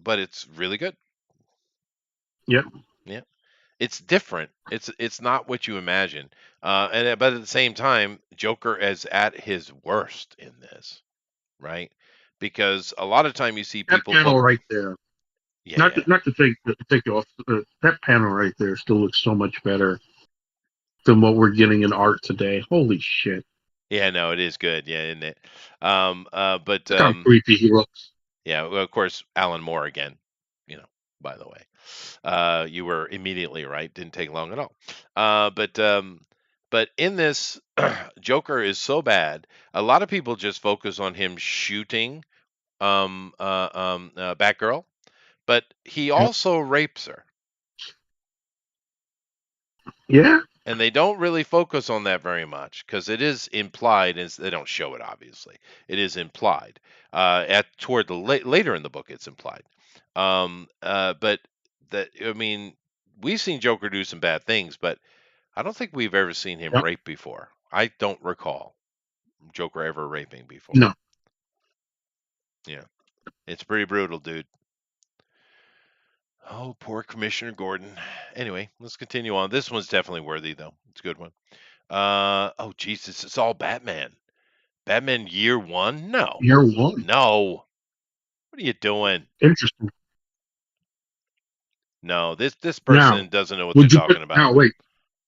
but it's really good. Yep. Yeah, it's different. It's not what you imagine. But at the same time, Joker is at his worst in this, right? Because a lot of time you see That people panel look. right there. Yeah, yeah, Not to take you off. That panel right there still looks so much better than what we're getting in art today. Holy shit! yeah. No, it is good. Yeah, isn't it? But Look how creepy he looks. yeah. Well, of course, Alan Moore again. By the way, you were immediately right. Didn't take long at all. But But in this, Joker is so bad. A lot of people just focus on him shooting Batgirl, but he Yep. also rapes her. Yeah. And they don't really focus on that very much because it is implied. They don't show it obviously. It is implied. At toward the later in the book, it's implied. But that I mean, we've seen Joker do some bad things, but I don't think we've ever seen him Yep. rape before. I don't recall Joker ever raping before. No. Yeah, it's pretty brutal, dude. Oh, poor Commissioner Gordon. Anyway, let's continue on. This one's definitely worthy, though. It's a good one. Oh, Jesus, it's all Batman. Batman Year One? No, Year one. no. What are you doing? Interesting. No, this Now, person doesn't know what they're would you put? talking about. Now, wait.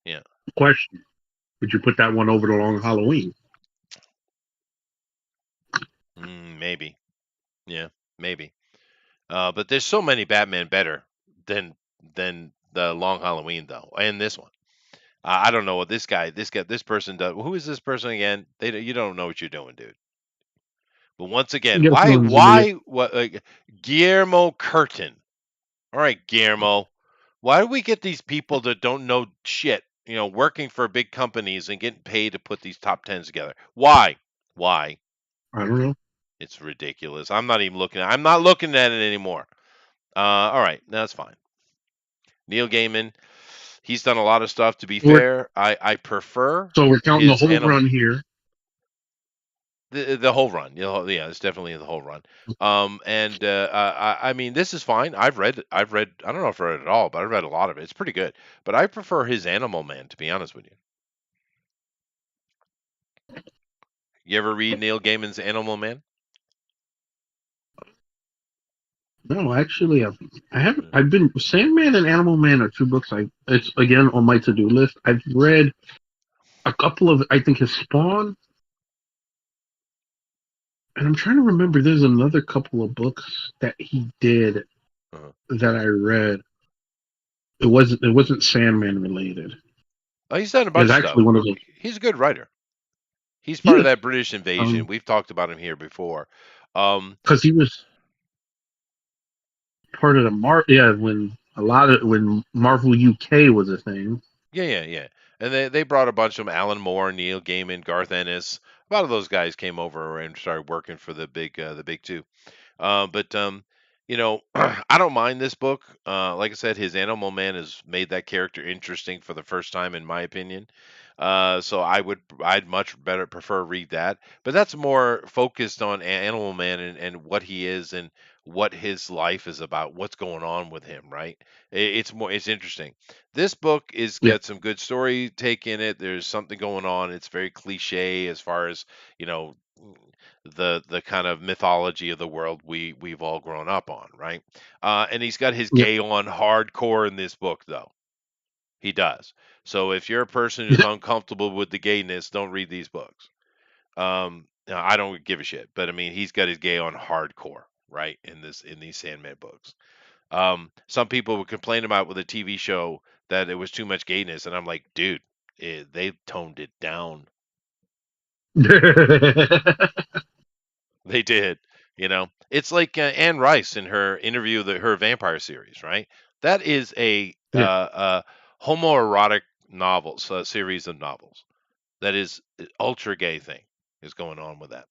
Yeah, Question: would you put that one over the Long Halloween? maybe. Yeah, maybe. But there's so many Batman better than than the Long Halloween though, and this one. I don't know what this person does. Who is this person again? You don't know what you're doing, dude. But once again, Yes, no, what, Guillermo Curtin? All right, Guillermo. Why do we get these people that don't know shit, working for big companies and getting paid to put these top tens together? Why? Why? I don't know. It's ridiculous. I'm not looking at it anymore. All right, that's fine. Neil Gaiman, he's done a lot of stuff. To be We're, fair, I prefer so we're counting the his whole animal. run here. The whole run, yeah, it's definitely the whole run. And I mean, this is fine. I've read. I don't know if I read it all, but I've read a lot of it. It's pretty good. But I prefer his Animal Man, to be honest with you. You ever read Neil Gaiman's Animal Man? No, actually, I haven't. I've been Sandman and Animal Man are two books. It's again on my to do list. I've read a couple of. I think his Spawn, and I'm trying to remember. There's another couple of books that he did Uh-huh. that I read. It wasn't Sandman related. Oh, he's done a It's bunch of stuff. actually one of those. He's a good writer. He's part of Yes, that British invasion. We've talked about him here before. Um, because he was part of the Yeah, when Marvel UK was a thing. yeah. And they brought a bunch of them: Alan Moore, Neil Gaiman, Garth Ennis. A lot of those guys came over and started working for the big two. But I don't mind this book. Like I said, his Animal Man has made that character interesting for the first time, in my opinion. So I'd much better prefer read that. But that's more focused on Animal Man and what he is and what his life is about, what's going on with him, right? It's interesting. This book is Yeah, got some good story take in it. There's something going on. It's very cliche as far as you know the kind of mythology of the world we've all grown up on, right? And he's got his yeah. gay on hardcore in this book, though. He does. So if you're a person who's uncomfortable with the gayness, don't read these books. Now, I don't give a shit, but I mean, he's got his gay on hardcore, right? In these Sandman books. Some people would complain about with a TV show that it was too much gayness, and I'm like, dude, they toned it down. They did. It's like Anne Rice in her interview, her vampire series, right? That is a Yeah, homoerotic novels, series of novels. That is ultra gay thing is going on with that.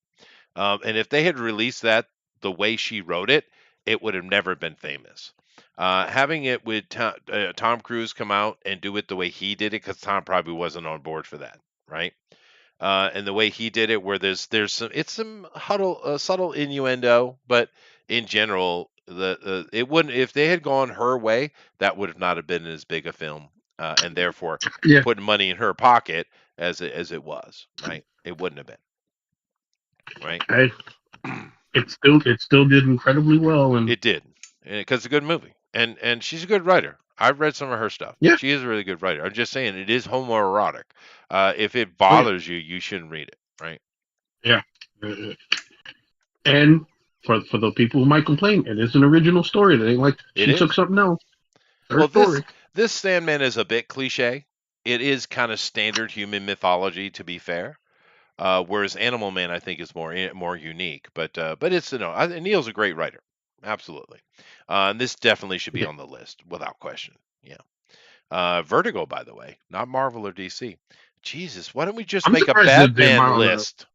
And if they had released that the way she wrote it, it would have never been famous. Having it with Tom Cruise come out and do it the way he did it, because Tom probably wasn't on board for that, right? And the way he did it, where there's some subtle innuendo, but in general, it wouldn't if they had gone her way, that would have not have been as big a film, and therefore yeah. putting money in her pocket as it was, right? It wouldn't have been, right? I, it still did incredibly well, and It did, because it's a good movie, and she's a good writer. I've read some of her stuff. yeah, She is a really good writer. I'm just saying it is homoerotic. If it oh yeah, bothers you, you shouldn't read it, right? yeah. Uh, And for the people who might complain, it is an original story. They ain't like It she took is. something else. Her Well, this story. this Sandman is a bit cliche. it is kind of standard human mythology, to be fair. Whereas Animal Man, I think, is more unique. But it's Neil's a great writer, absolutely. And this definitely should be Yeah. on the list without question. Yeah. Vertigo, by the way, not Marvel or DC. Jesus, why don't we just I'm make a surprised that the Batman amount of list?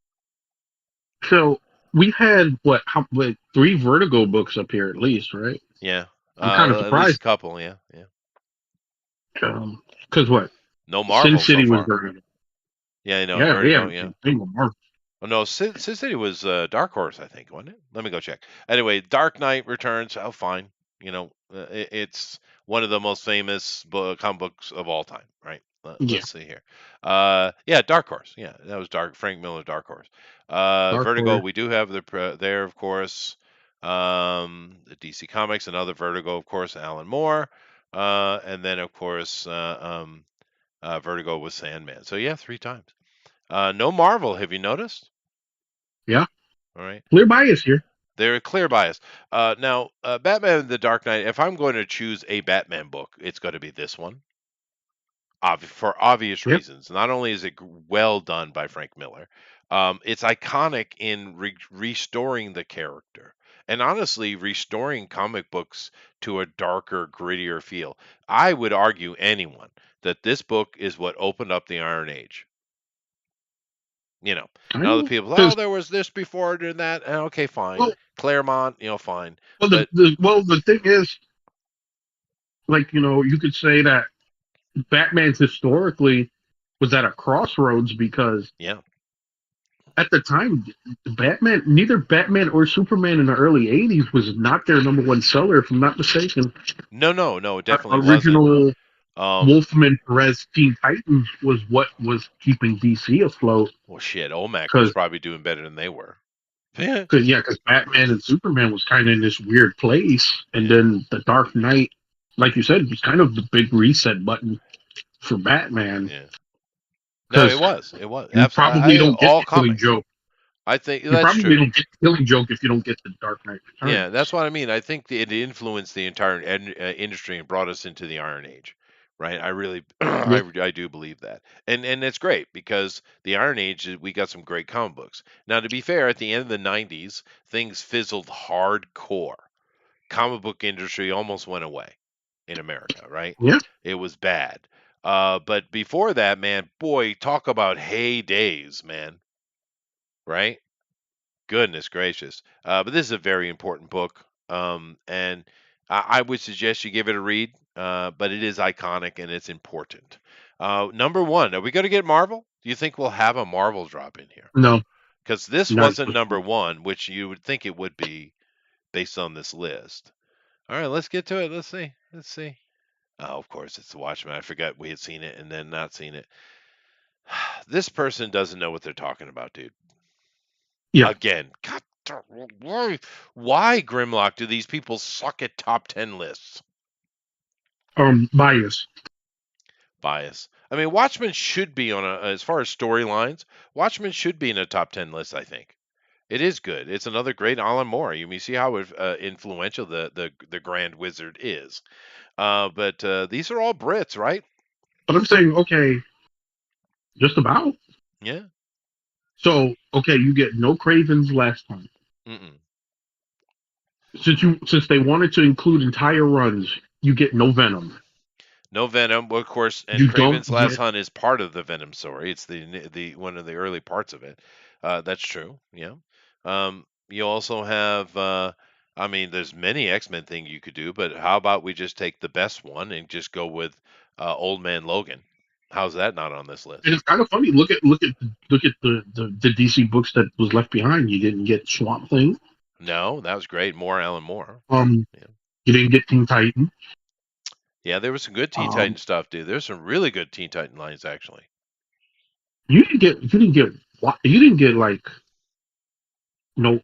so we had what 3 Vertigo books up here at least, right? Yeah. I'm kind of At least surprised a couple. Yeah. Yeah. because what No Sin Marvel so City was far. Vertigo. Yeah, I know Yeah, we Vertigo. haven't Yeah. seen a single Marvel. Oh no, Sin City was Dark Horse, I think, wasn't it? Let me go check. Anyway, Dark Knight Returns. Oh, fine. It's one of the most famous comic books of all time, right? Yeah, Let's see here. Yeah, Dark Horse. Yeah, that was Frank Miller's Dark Horse. Dark Vertigo. Horse. We do have there, of course. The DC Comics, another Vertigo, of course, Alan Moore, and then of course Vertigo with Sandman. So yeah, 3 times. No Marvel. Have you noticed? Yeah, All right. clear bias here. They're a clear bias. Now, Batman: The Dark Knight. If I'm going to choose a Batman book, it's going to be this one, for obvious Yep. reasons. Not only is it well done by Frank Miller, it's iconic in restoring the character, and honestly, restoring comic books to a darker, grittier feel. I would argue anyone that this book is what opened up the Iron Age. You know, I and other know people, oh, because there was this before doing that. Okay, fine. well, Claremont, fine. well But the thing is, like you could say that Batman's historically was at a crossroads because yeah, at the time, neither Batman or Superman in the early '80s was not their #1 seller, if I'm not mistaken. no, it definitely wasn't. Original Um, Wolfman Perez Teen Titans was what was keeping DC afloat. well, shit, OMAC was Because, probably doing better than they were. Yeah, yeah, because Batman and Superman was kind of in this weird place, and yeah, then the Dark Knight, like you said, was kind of the big reset button for Batman. yeah. No, it Because was, it was. you probably don't get All the Killing comics. Joke. I think You that's probably true. don't get the Killing Joke if you don't get the Dark Knight Yeah, that's Returns. what I mean. I think it influenced the entire industry and brought us into the Iron Age, right? I really, Yeah, I do believe that, and it's great because the Iron Age, we got some great comic books. Now, to be fair, at the end of the '90s, things fizzled hardcore. Comic book industry almost went away in America, right? yeah. It was bad. But before that, man, boy, talk about heydays, man, right? Goodness gracious. But this is a very important book. And I would suggest you give it a read. But it is iconic and it's important. Number one, are we going to get Marvel? Do you think we'll have a Marvel drop in here? No, Because this not wasn't number one, which you would think it would be based on this list. All right, let's get to it. Let's see. Let's see. Oh, of course, it's the Watchmen. I forgot we had seen it and then not seen it. This person doesn't know what they're talking about, dude. yeah. Again, God, why Grimlock do these people suck at top 10 lists? Bias. Bias. I mean, Watchmen should be on as far as storylines, Watchmen should be in a top 10 list, I think. It is good. It's another great Alan Moore. You see how influential the Grand Wizard is. But these are all Brits, right? But I'm saying, okay, just about. Yeah. So, okay, you get no Cravens last time. Mm-mm. Since they wanted to include entire runs, you get no Venom. No Venom, well, of course, and You don't Kraven's Last get Hunt is part of the Venom story. It's the one of the early parts of it. That's true. Yeah. You also have. I mean, there's many X-Men thing you could do, but how about we just take the best one and just go with Old Man Logan? How's that not on this and list? it's kind of funny. Look at the DC books that was left behind. You didn't get Swamp Thing. No, that was great. More Alan Moore. Um, Yeah. you didn't get Teen Titan. Yeah, there was some good Teen Um, Titan stuff, dude. There's some really good Teen Titan lines actually. you didn't get like no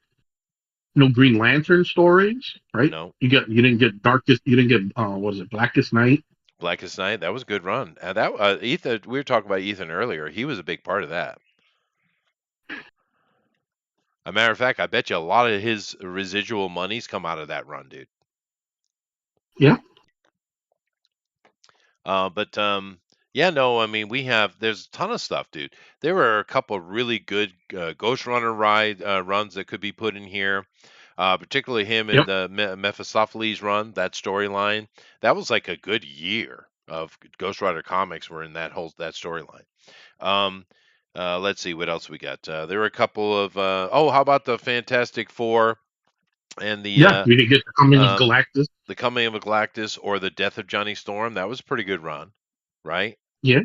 no Green Lantern stories, right? No. You didn't get Darkest. You didn't get what is it, Blackest Night. Blackest Night, that was a good run. That Ethan, we were talking about Ethan earlier. He was a big part of that. A matter of fact, I bet you a lot of his residual monies come out of that run, dude. Yeah, But Yeah, no, I mean there's a ton of stuff, dude. There were a couple of really good Ghost Runner runs that could be put in here. Particularly him in Yep. the Mephistopheles run, that storyline. That was like a good year of Ghost Rider comics were in that storyline. Um, let's see what else we got. There were a couple of how about the Fantastic Four and Yeah, we did get the coming of um, Galactus. the Coming of Galactus or the Death of Johnny Storm? That was a pretty good run, right? Yeah.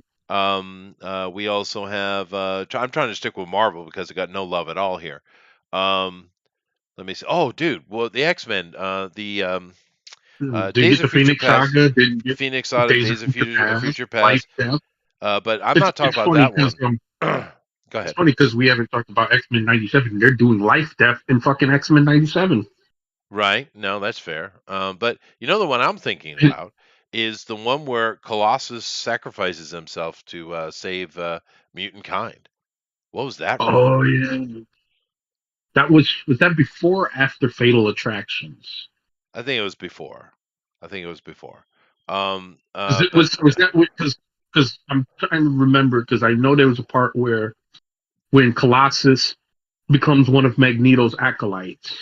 We also have. I'm trying to stick with Marvel because it got no love at all here. Um, let me see. Oh, dude. Well, the X Men. Did Days get of the Future Phoenix Past. Saga. Didn't get Phoenix out of Days of Days of Future Past. Future Life Past. Death. But I'm It's not talking it's about funny that because one. Go it's ahead. funny because we haven't talked about X Men '97. They're doing Life Death in fucking X Men '97. Right. No, that's fair. But the one I'm thinking about is the one where Colossus sacrifices himself to save mutant kind. What was that run? Oh yeah, that was that before or after Fatal Attractions? I think it was before. I think it was before. Because it But was that because I'm trying to remember because I know there was a part where when Colossus becomes one of Magneto's acolytes,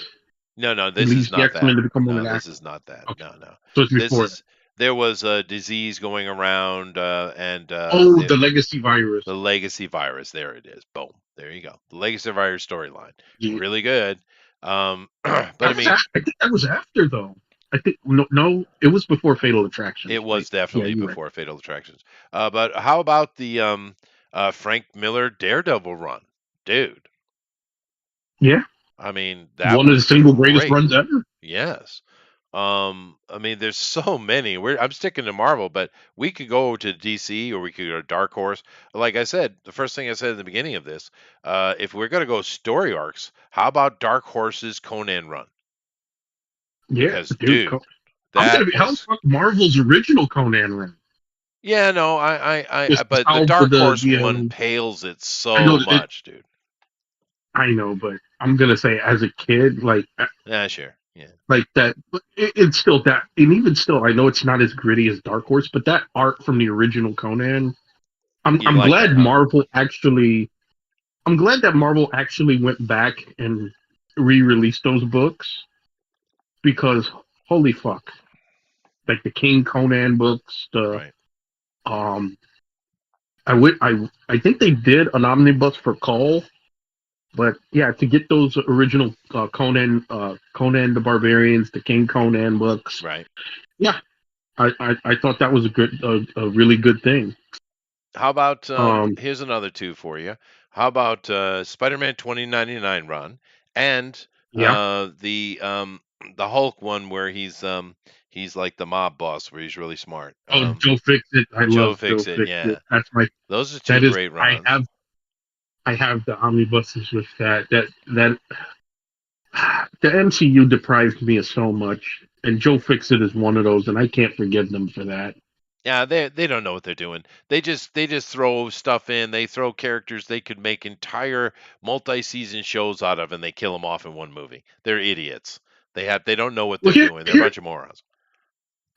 no, he this is leaves the not X Men that. to become one of No, the this is acolytes. not that. Okay, No. so it's This before that. is there was a disease going around, and Oh, the Legacy Virus. the legacy virus. There it is. Boom. There you go. The legacy virus storyline. Yeah. Really good. But I That was I mean, think that was after though. I think no, it was before Fatal Attractions. it Wait, was yeah, definitely you're right. before Fatal Attractions. But how about the Frank Miller Daredevil run, dude? Yeah, I mean, that one of the was single greatest great. runs ever. Yes. I mean, there's so many. I'm sticking to Marvel, but we could go to DC or we could go to Dark Horse. Like I said, the first thing I said at the beginning of this, if we're gonna go story arcs, how about Dark Horse's Conan run? Yeah, Because, dude. dude, I'm gonna that be how was fuck Marvel's original Conan run. yeah, no, Just but the how Dark Horse the one pales it I know so it. much, dude. I know, but I'm gonna say as a kid, Yeah, sure, yeah, like that. It's still that, and even still, I know it's not as gritty as Dark Horse, but that art from the original Conan. you I'm like that, glad huh? Marvel actually. I'm glad that Marvel actually went back and re-released those books because holy fuck, like the King Conan books, the Right. um, I think they did an omnibus for Cole. But yeah, to get those original Conan the Barbarians, the King Conan books, Right. yeah, I thought that was a really good thing. How about Um, here's another two for you. How about Spider-Man 2099 run and yeah. the Hulk one where he's like the mob boss where he's really smart. Oh, Joe Fixit. I Joe love Joe Fixit, Fixit. yeah. That's my. Those are two That is. great runs. I have the omnibuses with that. The MCU deprived me of so much, and Joe Fixit is one of those, and I can't forgive them for that. Yeah, they don't know what they're doing. They just throw stuff in. They throw characters they could make entire multi-season shows out of, and they kill them off in one movie. They're idiots. They don't know what Well, they're doing. They're a bunch of morons.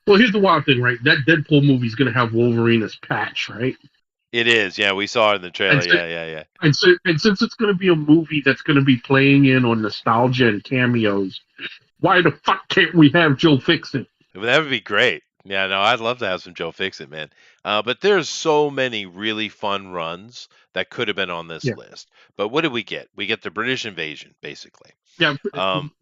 here's the wild thing, right? That Deadpool movie's gonna have Wolverine as Patch, right? It is. Yeah, we saw it in the And trailer. si- Yeah. and since it's going to be a movie that's going to be playing in on nostalgia and cameos, why the fuck can't we have Joe Fixit? That would be great. Yeah, no, I'd love to have some Joe Fixit, man. But there's so many really fun runs that could have been on this Yeah, list. But what did we get? We get the British invasion, basically. yeah. Um,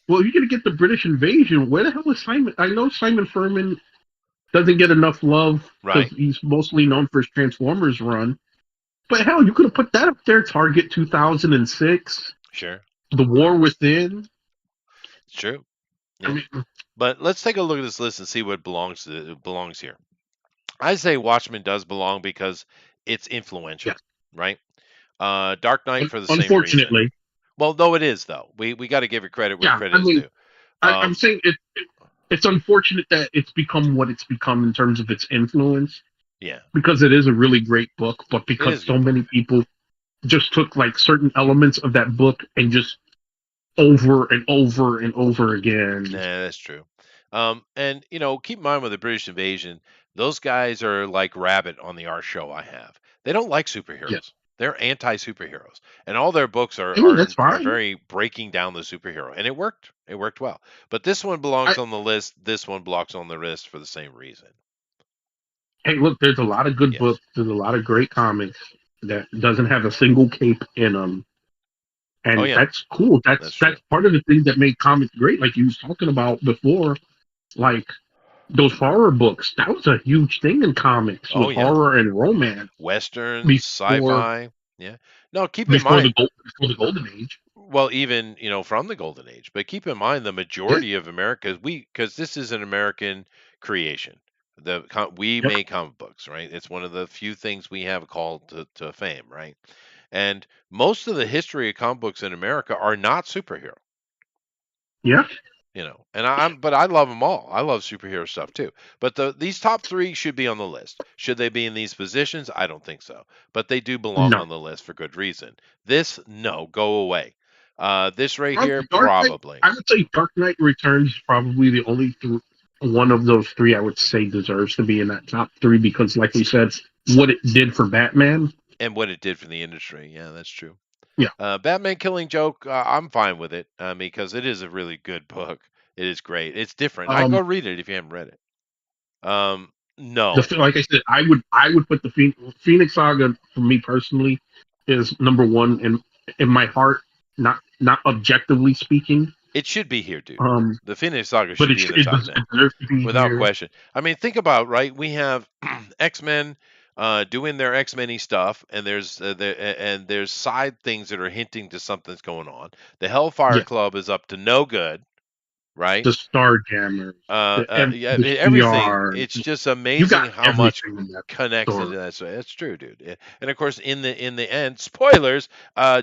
Well, you're going to get the British invasion. Where the hell is Simon? I know Simon Furman doesn't get enough love because right? he's mostly known for his Transformers run. But hell, you could have put that up there. Target 2006, Sure, The War Within. it's true. I Yeah. mean, But let's take a look at this list and see what belongs here. I say Watchmen does belong because it's yeah. influential, right? Dark Knight for the same reason. Unfortunately, Well, though it is though. We got to give it credit where yeah. credit I is mean, due. I'm Um, saying it's unfortunate that it's become what it's become in terms of its influence yeah, because it is a really great book, but it because is a so good book. many people just took like certain elements of that book and just over and over and over Nah, again. that's true. And keep in mind with the British invasion, those guys are like Rabbit on the art show I have. They don't like Yeah. superheroes. They're anti-superheroes, and all their books are I mean, are that's are fine. very breaking down the superhero, and it worked. It worked well. But this one I, belongs on the list. This one belongs on the list for the same reason. hey, look, there's a lot of good Yes. books. There's a lot of great comics that doesn't have a single cape in them, Oh and yeah, that's cool. that's That's true. part of the thing that made comics great. Like you was talking about before, like those horror books. That was a huge thing in comics Oh with yeah, horror and romance westerns, before sci-fi. Yeah. No, keep in mind. before the golden age. Well, even from the golden age, but keep in mind the Yeah, majority of America, because this is an American creation. We yeah, make comic books, right? It's one of the few things we have called to fame, right? And most of the history of comic books in America are not superhero. yeah. And but I love them all. I love superhero stuff too. But these top three should be on the list. Should they be in these positions? I don't think so. But they do belong No, on the list for good reason. This, no, go away. This right here, Dark Knight. probably. I would say Dark Knight Returns is probably the only one of those three I would say deserves to be in that top three because, like we said, what it did for Batman. And what it did for the industry. Yeah, that's true. Yeah. Batman Killing Joke, I'm fine with it because it is a really good book. It is great. It's different. I go Um. read it if you haven't read it. No, Like I said, I would put the Phoenix Saga for me personally is number one in my heart. Not objectively speaking. it should be here, dude. Um. The Phoenix Saga But should be in the top 10. it deserves to be Without here. question. I mean, think about, right? We have X-Men doing their X-Men stuff, and there's side things that are hinting to something's going on. The Hellfire Yeah. Club is up to no good, right? The Starjammers, Yeah, I the mean, everything. CR. It's just You got amazing how much everything in that connects into story. that. So that's true, dude. And of course, in the end, spoilers.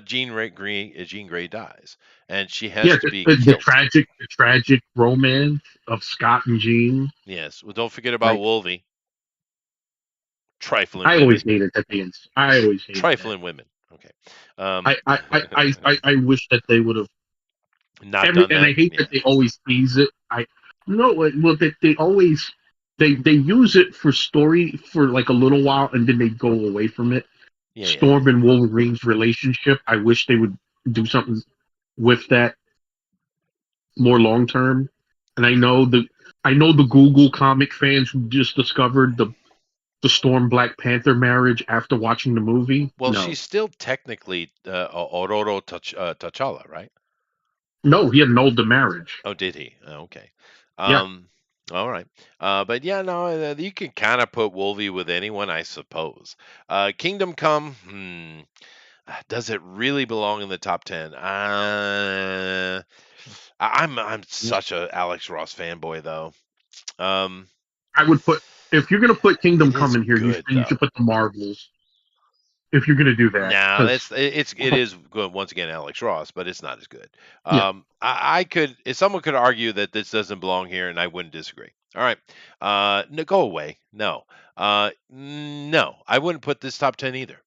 Jean Grey dies, and she has Yeah, to be the killed. tragic romance of Scott and Jean. Yes. Well, don't forget about Like Wolvie. Trifling I always women. hated that the I always hated that. Trifling women. Okay. Um, I wish that they would have not done and that. I hate Yeah. that they always tease it. I no, well they always they use it for story for like a little while and then they go away from it. Yeah. Yeah. Storm and Wolverine's relationship. I wish they would do something with that more long term. And I know the Google comic fans who just discovered the Storm Black Panther marriage after watching the movie. Well, No, she's still technically Ororo T'Challa, right? no, he annulled the marriage. Oh, did he? Oh, okay. Yeah, Um, all right. But yeah, no, you can kind of put Wolvie with anyone, I suppose. Kingdom Come. Does it really belong in the top 10? I'm such a Alex Ross fanboy, though. Um, I would put if you're gonna put it Kingdom Come is in here, good you should though. put the Marvels if you're gonna do that No, because it is good once again Alex Ross, but it's not as good. yeah, I could if someone could argue that this doesn't belong here, and I wouldn't disagree. All right, no, go away. No, no, I wouldn't put this top 10 either.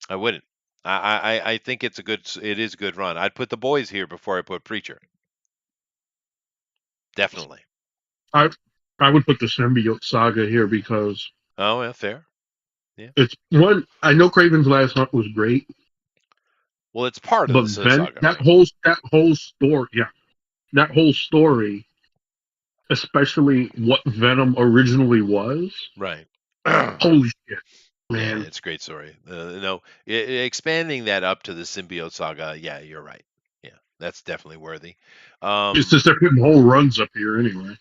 I wouldn't. I think it is a good run. I'd put the boys here before I put Preacher. Definitely. I I would put the Symbiote Saga here because Oh, yeah, fair. Yeah. it's one. I know Craven's Last Hunt was great, Well, it's part of but the saga, right? that whole story, yeah, that whole story, especially what Venom originally was. Right. Holy shit, Yeah, man! it's a great story. No, expanding that up to the symbiote saga. Yeah, you're right. Yeah, that's definitely worthy. It's Um, just they're putting whole runs up here anyway.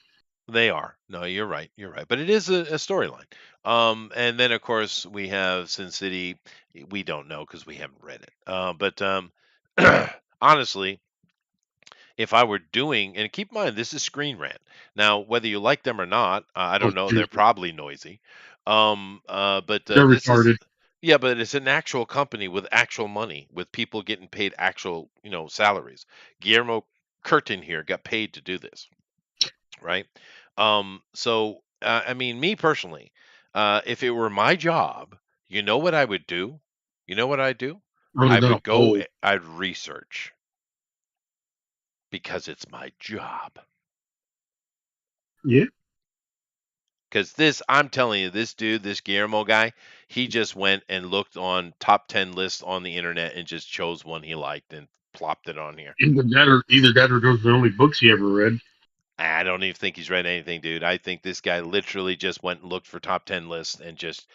they are. No, you're right. You're right. But it is a storyline. And then of course we have Sin City. We don't know because we haven't read it. But honestly, if I were doing, and keep in mind this is Screen Rant. Now, whether you like them or not, I Oh, don't know. They're Jesus. probably noisy. But They're this is, retarded. yeah, but it's an actual company with actual money, with people getting paid actual, salaries. Guillermo Curtin here got paid to do this, right? So I mean, me personally, if it were my job, you know what I would do? You know what I'd do? Really I gonna would go. oh I'd research because it's my job. Yeah. Because this, I'm telling you, this dude, this Guillermo guy, he just went and looked on top 10 lists on the internet and just chose one he liked and plopped it on here. Either that or those are the only books he ever read. I don't even think he's read anything, dude. I think this guy literally just went and looked for top 10 lists and just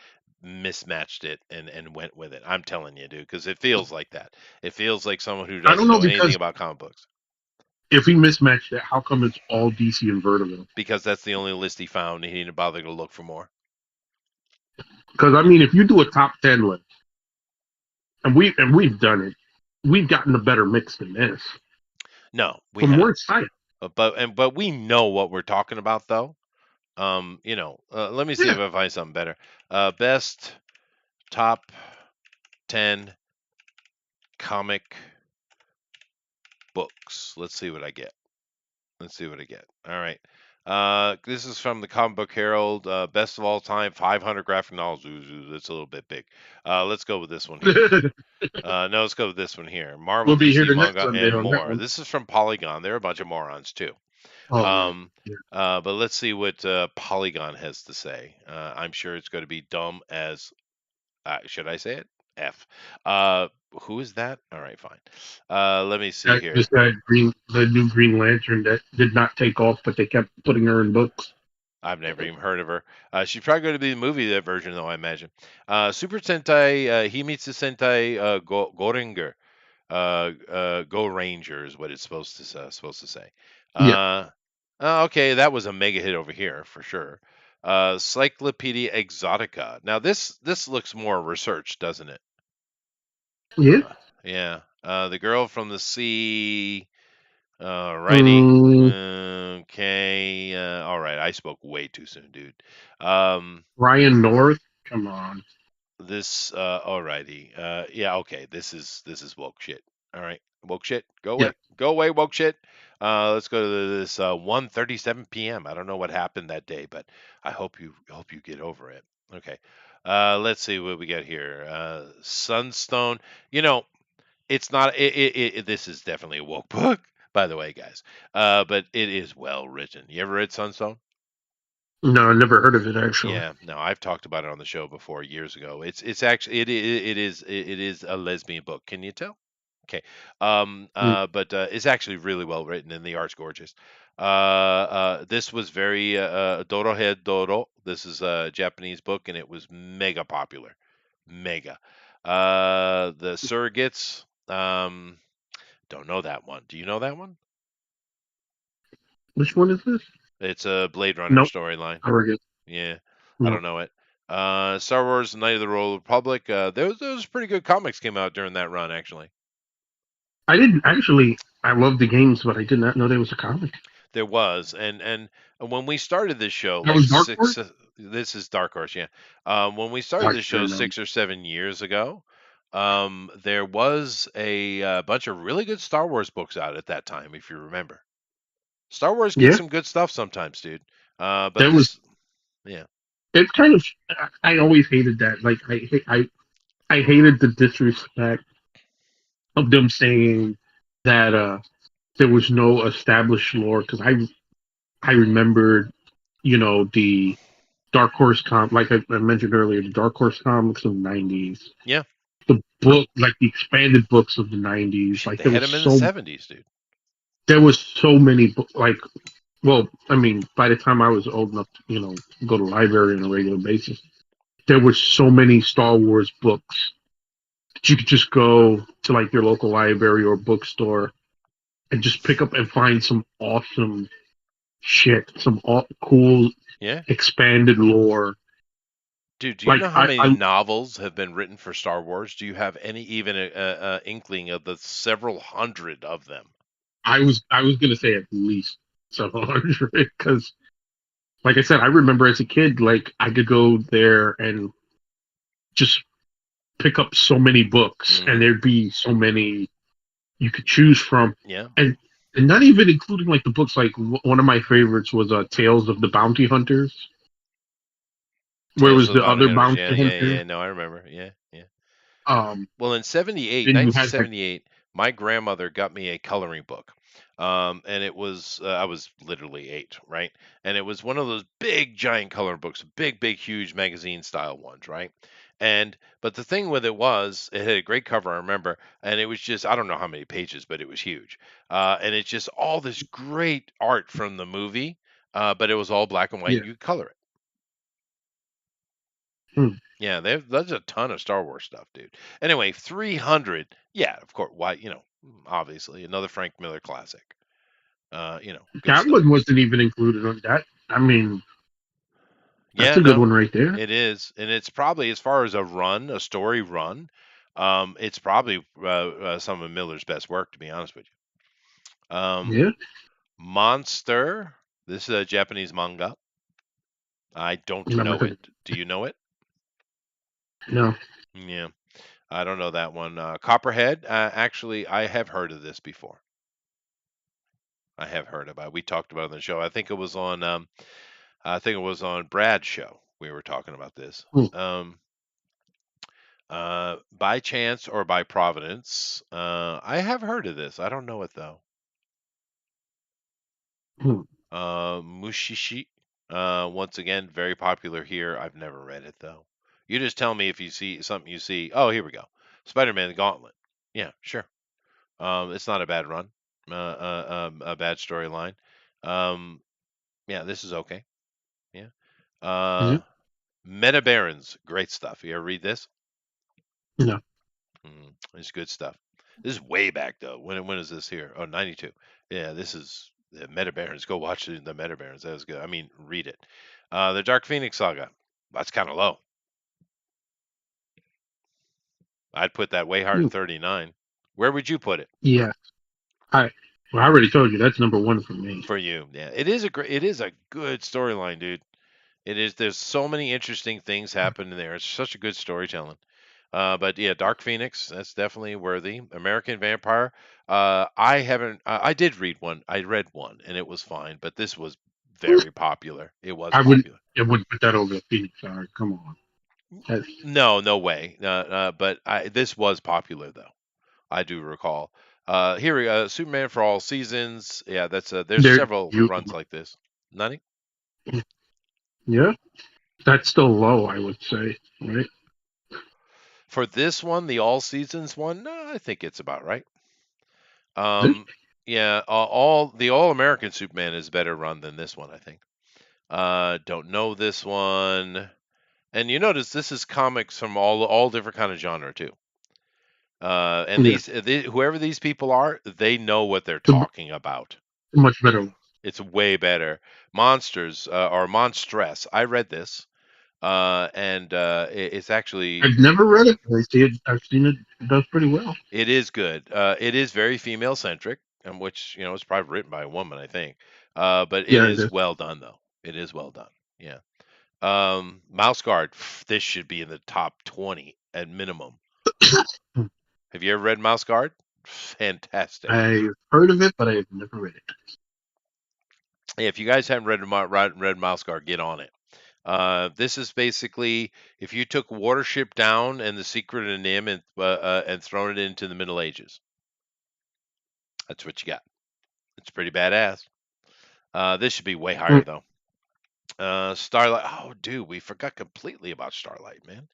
mismatched it and went with it. I'm telling you, dude, because it feels like that. It feels like someone who I don't doesn't know know anything because about comic books. if he mismatched it, how come it's all DC and Vertigo? Because that's the only list he found and he didn't bother to look for more. Because I mean, if you do a top 10 list, and we've done it, we've gotten a better mix than this. No, we From have. word side. But we know what we're talking about though. Let me see if Yeah. I find something better. Best top 10 comic books. Let's see what I get. Let's see what I get. All right. This is from the Comic Book Herald. Best of all time, 500 graphic novels. Ooh, that's a little bit big. Let's go with this one here. No, let's go with this one here. Marvel, We'll be here DC, the next manga, Sunday and on that more. one. This is from Polygon. They're a bunch of morons too. Oh yeah. Um, Yeah. but let's see what Polygon has to say. I'm sure it's going to be dumb as should I say it? F. Uh, who is that? All right, fine. Let me see This here. guy, the new Green Lantern that did not take off, but they kept putting her in books. I've never even heard of her. She's probably going to be the movie that version, though, I imagine. Super Sentai Himitsu Sentai Goringer. Go Ranger is what it's supposed to say. Yeah. Okay, that was a mega hit over here for sure. Cyclopedia Exotica. Now this looks more research, doesn't it? Yeah. Yeah. The Girl from the Sea. Writing. Um, Okay. All right. I spoke way too soon, dude. Um, Ryan North. Come on. this. Alrighty. Yeah. Okay. This is woke shit. All right. Woke shit. Go Yeah. away. Go away. Woke shit. Let's go to this 1:37 p.m. I don't know what happened that day, but I hope you get over it. Okay. Let's see what we got here. Sunstone. You know, it's not. This is definitely a woke book, by the way, guys. But it is well written. You ever read Sunstone? No, I never heard of it actually. Yeah, no, I've talked about it on the show before years ago. It's actually it is a lesbian book. Can you tell? Okay. Mm. But it's actually really well written and the art's gorgeous. This was very Dorohead Doro. This is a Japanese book and it was mega popular. Mega. The Surrogates. Don't know that one. Do you know that one? Which one is this? It's a Blade Runner Nope. storyline. I forget. Yeah, I No. don't know it. Star Wars: Knight of the Old Republic. Those pretty good comics came out during that run, actually. I didn't actually. I love the games, but I did not know there was a comic. There was, and when we started this show, That like was Dark Horse. six. This is Dark Horse, yeah. When we started I this show sure know. 6 or 7 years ago, there was a bunch of really good Star Wars books out at that time, if you remember. Star Wars gets Yeah. some good stuff sometimes, dude. But That was. this, yeah, It's kind of. I always hated that. Like I hated the disrespect of them saying that there was no established lore because I remembered the Dark Horse like I mentioned earlier, the Dark Horse comics of the '90s, yeah. the book, like the expanded books of the '90s. Shit, Like they had them in the '70s, dude. there was so many like, well, I mean, by the time I was old enough to go to the library on a regular basis, there were so many Star Wars books that you could just go to like your local library or bookstore and just pick up and find some awesome shit, some cool Yeah. expanded lore. Dude, do you Like know how many novels have been written for Star Wars? Do you have any even a inkling of the several hundred of them? I was gonna say at least 700 because, like I said, I remember as a kid, like I could go there and just pick up so many books, and Hmm. there'd be so many you could choose from, Yeah. and not even including like the books. Like one of my favorites was Tales of the Bounty Hunters, where Tales was of the the Bounty other Hunters. bounty Yeah, yeah, hunter? yeah. No, I remember. Yeah, yeah. Um, Well, in 78, then you had like 1978, my grandmother got me a coloring book. And it was I was literally 8, right? And it was one of those big giant color books, big huge magazine style ones, right? And but the thing with it was it had a great cover, I remember, and it was just I don't know how many pages, but it was huge. And it's just all this great art from the movie, but it was all black and white, Yeah. and you could color it. Hmm. Yeah, there's a ton of Star Wars stuff, dude. Anyway, 300. Yeah, of course. Why, obviously another Frank Miller classic. Good That stuff. one wasn't even included on that. I mean, that's Yeah, a good no, one right there. it is, and it's probably as far as a story run, it's probably some of Miller's best work, to be honest with you. Yeah. Monster. This is a Japanese manga. I don't Never know heard of it. Do you know it? it. No. Yeah, I don't know that one. Copperhead. Actually, I have heard of this before. I have heard about it. We talked about it on the show. I think it was on Brad's show. We were talking about this. Hmm. By chance or by providence, I have heard of this. I don't know it though. Hmm. Mushishi. Once again, very popular here. I've never read it though. You just tell me if you see something you see. Oh, here we go. Spider-Man: The Gauntlet. Yeah, sure. It's not a bad run. A bad storyline. Um, yeah, this is okay. Yeah. Yeah. Uh, Meta Barons, great stuff. You ever read this? No. It's good stuff. This is way back though. When is this here? Oh, 92. Yeah, this is the Meta Barons. Go watch the Meta Barons. That was good. I mean, read it. The Dark Phoenix Saga. That's kind of low. I'd put that way higher Hmm. than 39. Where would you put it Yeah. I. Well, I already told you that's number one for me. for you? Yeah, it is a good storyline, dude. It is. There's so many interesting things happening there. It's such a good storytelling. But yeah, Dark Phoenix, that's definitely worthy. American Vampire. I haven't. I did read one. I read one, and it was fine. But this was very popular. It was I wouldn't. popular. I wouldn't put that over the Phoenix. Sorry. Come on. That's, No, no way. But this was popular though. I do recall. Here we go. Superman for all seasons. Yeah, that's there's there. several You. runs like this. Nani? Yeah. That's still low. I would say. Right. For this one, the all seasons one, no, I think it's about right. This. Um, yeah, all American Superman is better run than this one, I think. Don't know this one. And you notice this is comics from all different kind of genre too. And Yeah. whoever these people are, they know what they're The, talking about. much better. It's way better. Monsters or Monstress. I read this, and it's actually I've never read it. I see it. I've seen it. It does pretty well. it is good. It is very female centric, which it's probably written by a woman, I think. But it Yeah. It is is. well done though. It is well done. Yeah. Mouse Guard. This should be in the top 20 at minimum. Have you ever read Mouse Guard? Fantastic. I've heard of it, but I've never read it. Hey, if you guys haven't read Mouse Guard, get on it. This is basically if you took Watership Down and the Secret of Nim and thrown it into the Middle Ages. That's what you got. It's pretty badass. This should be way higher Mm. though. Starlight. Oh, dude, we forgot completely about Starlight, man.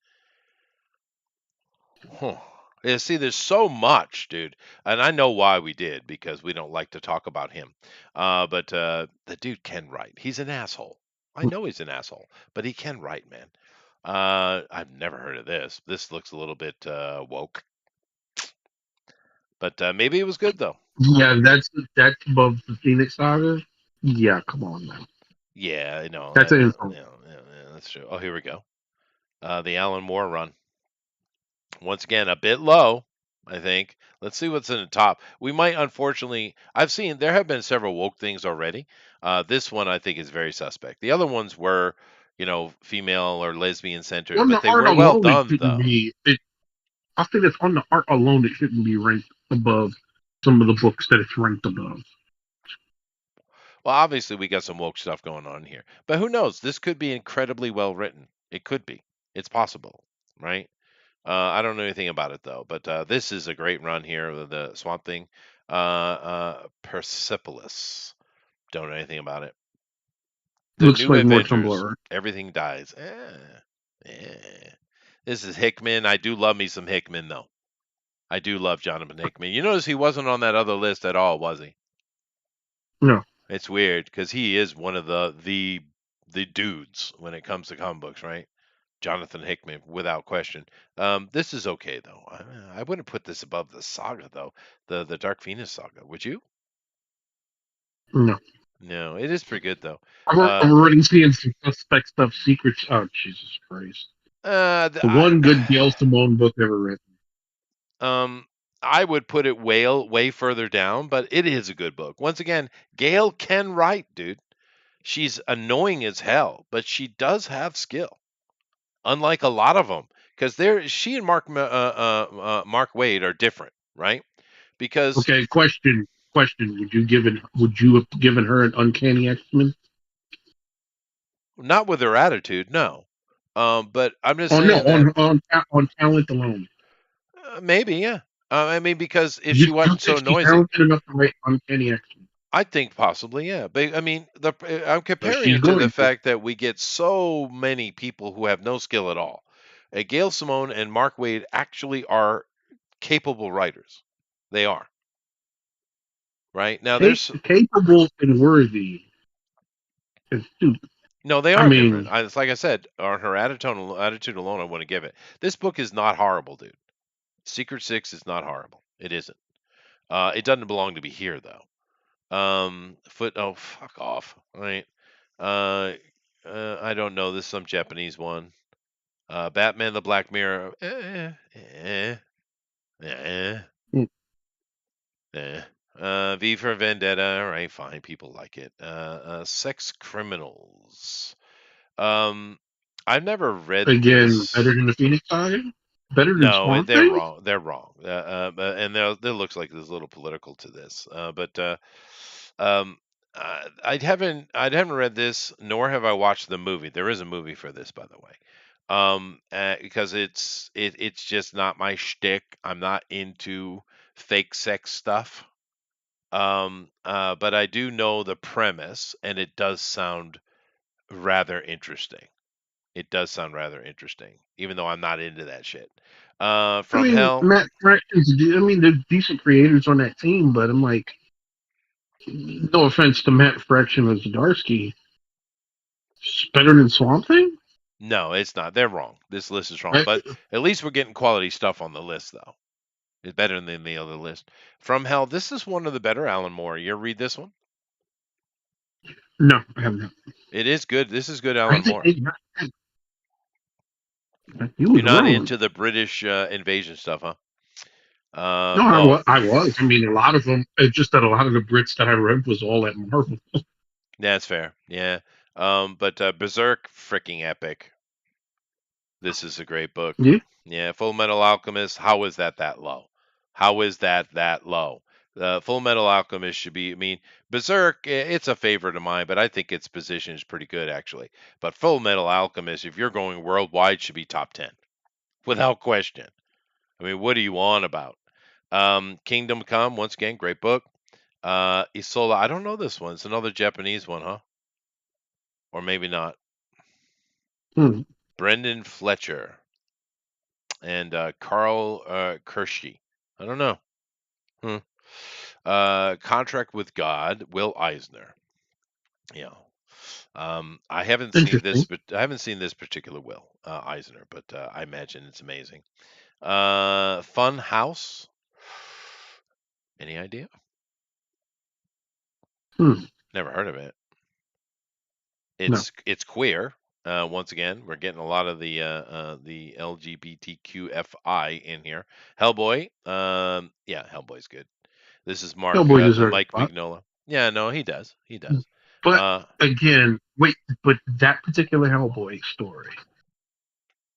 Huh. Yeah, see, there's so much, dude, and I know why we did because we don't like to talk about him. But the dude can write. He's an asshole. I know he's an asshole, but he can write, man. I've never heard of this. This looks a little bit woke, but maybe it was good though. Yeah, that's above the Phoenix Saga. Yeah, come on now. Yeah, I know. That's an insult. Yeah, that's true. Oh, here we go. The Alan Moore run. Once again, a bit low, I think. Let's see what's in the top. We might, unfortunately, I've seen there have been several woke things already. This one I think is very suspect. The other ones were, female or lesbian centered, On but the they art were well alone, it done shouldn't though. be. I think it's on the art alone. It shouldn't be ranked above some of the books that it's ranked above. Well, obviously we got some woke stuff going on here, but who knows? This could be incredibly well written. It could be. It's possible, right? I don't know anything about it though, but this is a great run here with the Swamp Thing. Persepolis. Don't know anything about it. The Looks New like more Avengers. Tumblr. Everything dies. This is Hickman. I do love me some Hickman though. I do love Jonathan Hickman. You notice he wasn't on that other list at all, was he? No, It's weird because he is one of the dudes when it comes to comic books, right? Jonathan Hickman, without question. This is okay though. I wouldn't put this above the saga though, the Dark Phoenix saga. Would you? no. No, it is pretty good though. I'm already seeing some suspect stuff. Secrets. Oh, Jesus Christ! The, The one good Gail Simone book ever written. um, I would put it way further down, but it is a good book. Once again, Gail can write, dude. She's annoying as hell, but she does have skill. Unlike a lot of them, because she and Mark Wade are different, right? Because Okay, question. Would you have given her an uncanny X-Men? not with her attitude, no. But I'm just Oh no, saying that on talent alone. maybe, yeah. I mean, because if You she don't wasn't so think she's noisy, talented enough to write uncanny X-Men? I think possibly, yeah. But I mean, I'm But comparing she's it to the going to. fact that we get so many people who have no skill at all. Gail Simone and Mark Wade actually are capable writers. They are right now. There's Capable and worthy. It's stupid. no, they I are different. mean, It's like I said, on her attitude alone, I want to give it. This book is not horrible, dude. Secret Six is not horrible. It isn't. It doesn't belong to be here though. Oh, fuck off. All right. Uh, I don't know. This is some Japanese one. Batman: The Black Mirror. Eh, mm, eh. V for Vendetta. All right, fine. People like it. Sex Criminals. Um, I've never read again, better this. than the Phoenix Saga? Better than No, Swamp they're Thing? wrong. They're wrong. And there looks like there's a little political to this. But um, I haven't read this, nor have I watched the movie. There is a movie for this, by the way. Because it's just not my shtick. I'm not into fake sex stuff. But I do know the premise, and it does sound rather interesting. It does sound rather interesting, even though I'm not into that shit. I From mean, Hell. Matt Fraction's. I mean, there's decent creators on that team, but I'm like, no offense to Matt Fraction or Zdarsky, it's better than Swamp Thing? No, it's not. They're wrong. This list is wrong. I, But at least we're getting quality stuff on the list, though. It's better than the other list. From Hell. This is one of the better Alan Moore. You ever read this one? no, I haven't. It is good. This is good I Alan think Moore. he You're was not wrong. into the British invasion stuff, huh? No, I Oh, was. I was. I mean, a lot of them. It's just that a lot of the Brits that I read was all at Marvel. that's fair. Yeah. But Berserk, freaking epic. This is a great book. Yeah. Yeah, Full Metal Alchemist. How is that low? How is that low? Full Metal Alchemist should be. I mean, Berserk. It's a favorite of mine, but I think its position is pretty good actually. But Full Metal Alchemist, if you're going worldwide, should be top 10 without question. I mean, what are you on about? Kingdom Come. Once again, great book. Isola. I don't know this one. It's another Japanese one, huh? Or maybe not. Hmm. Brendan Fletcher and Carl Kirsty. I don't know. Hmm. Contract with God, Will Eisner. Yeah. I haven't seen this, Interesting. but I haven't seen this particular Will Eisner, but I imagine it's amazing. Fun House. Any idea? Hmm. Never heard of it. No. It's queer. Once again, we're getting a lot of the LGBTQFI in here. Hellboy. Yeah, Hellboy's good. This is Hellboy deserves a Mike spot. Mignola. Yeah, no, he does. He does. But Uh, again, wait. But that particular Hellboy story,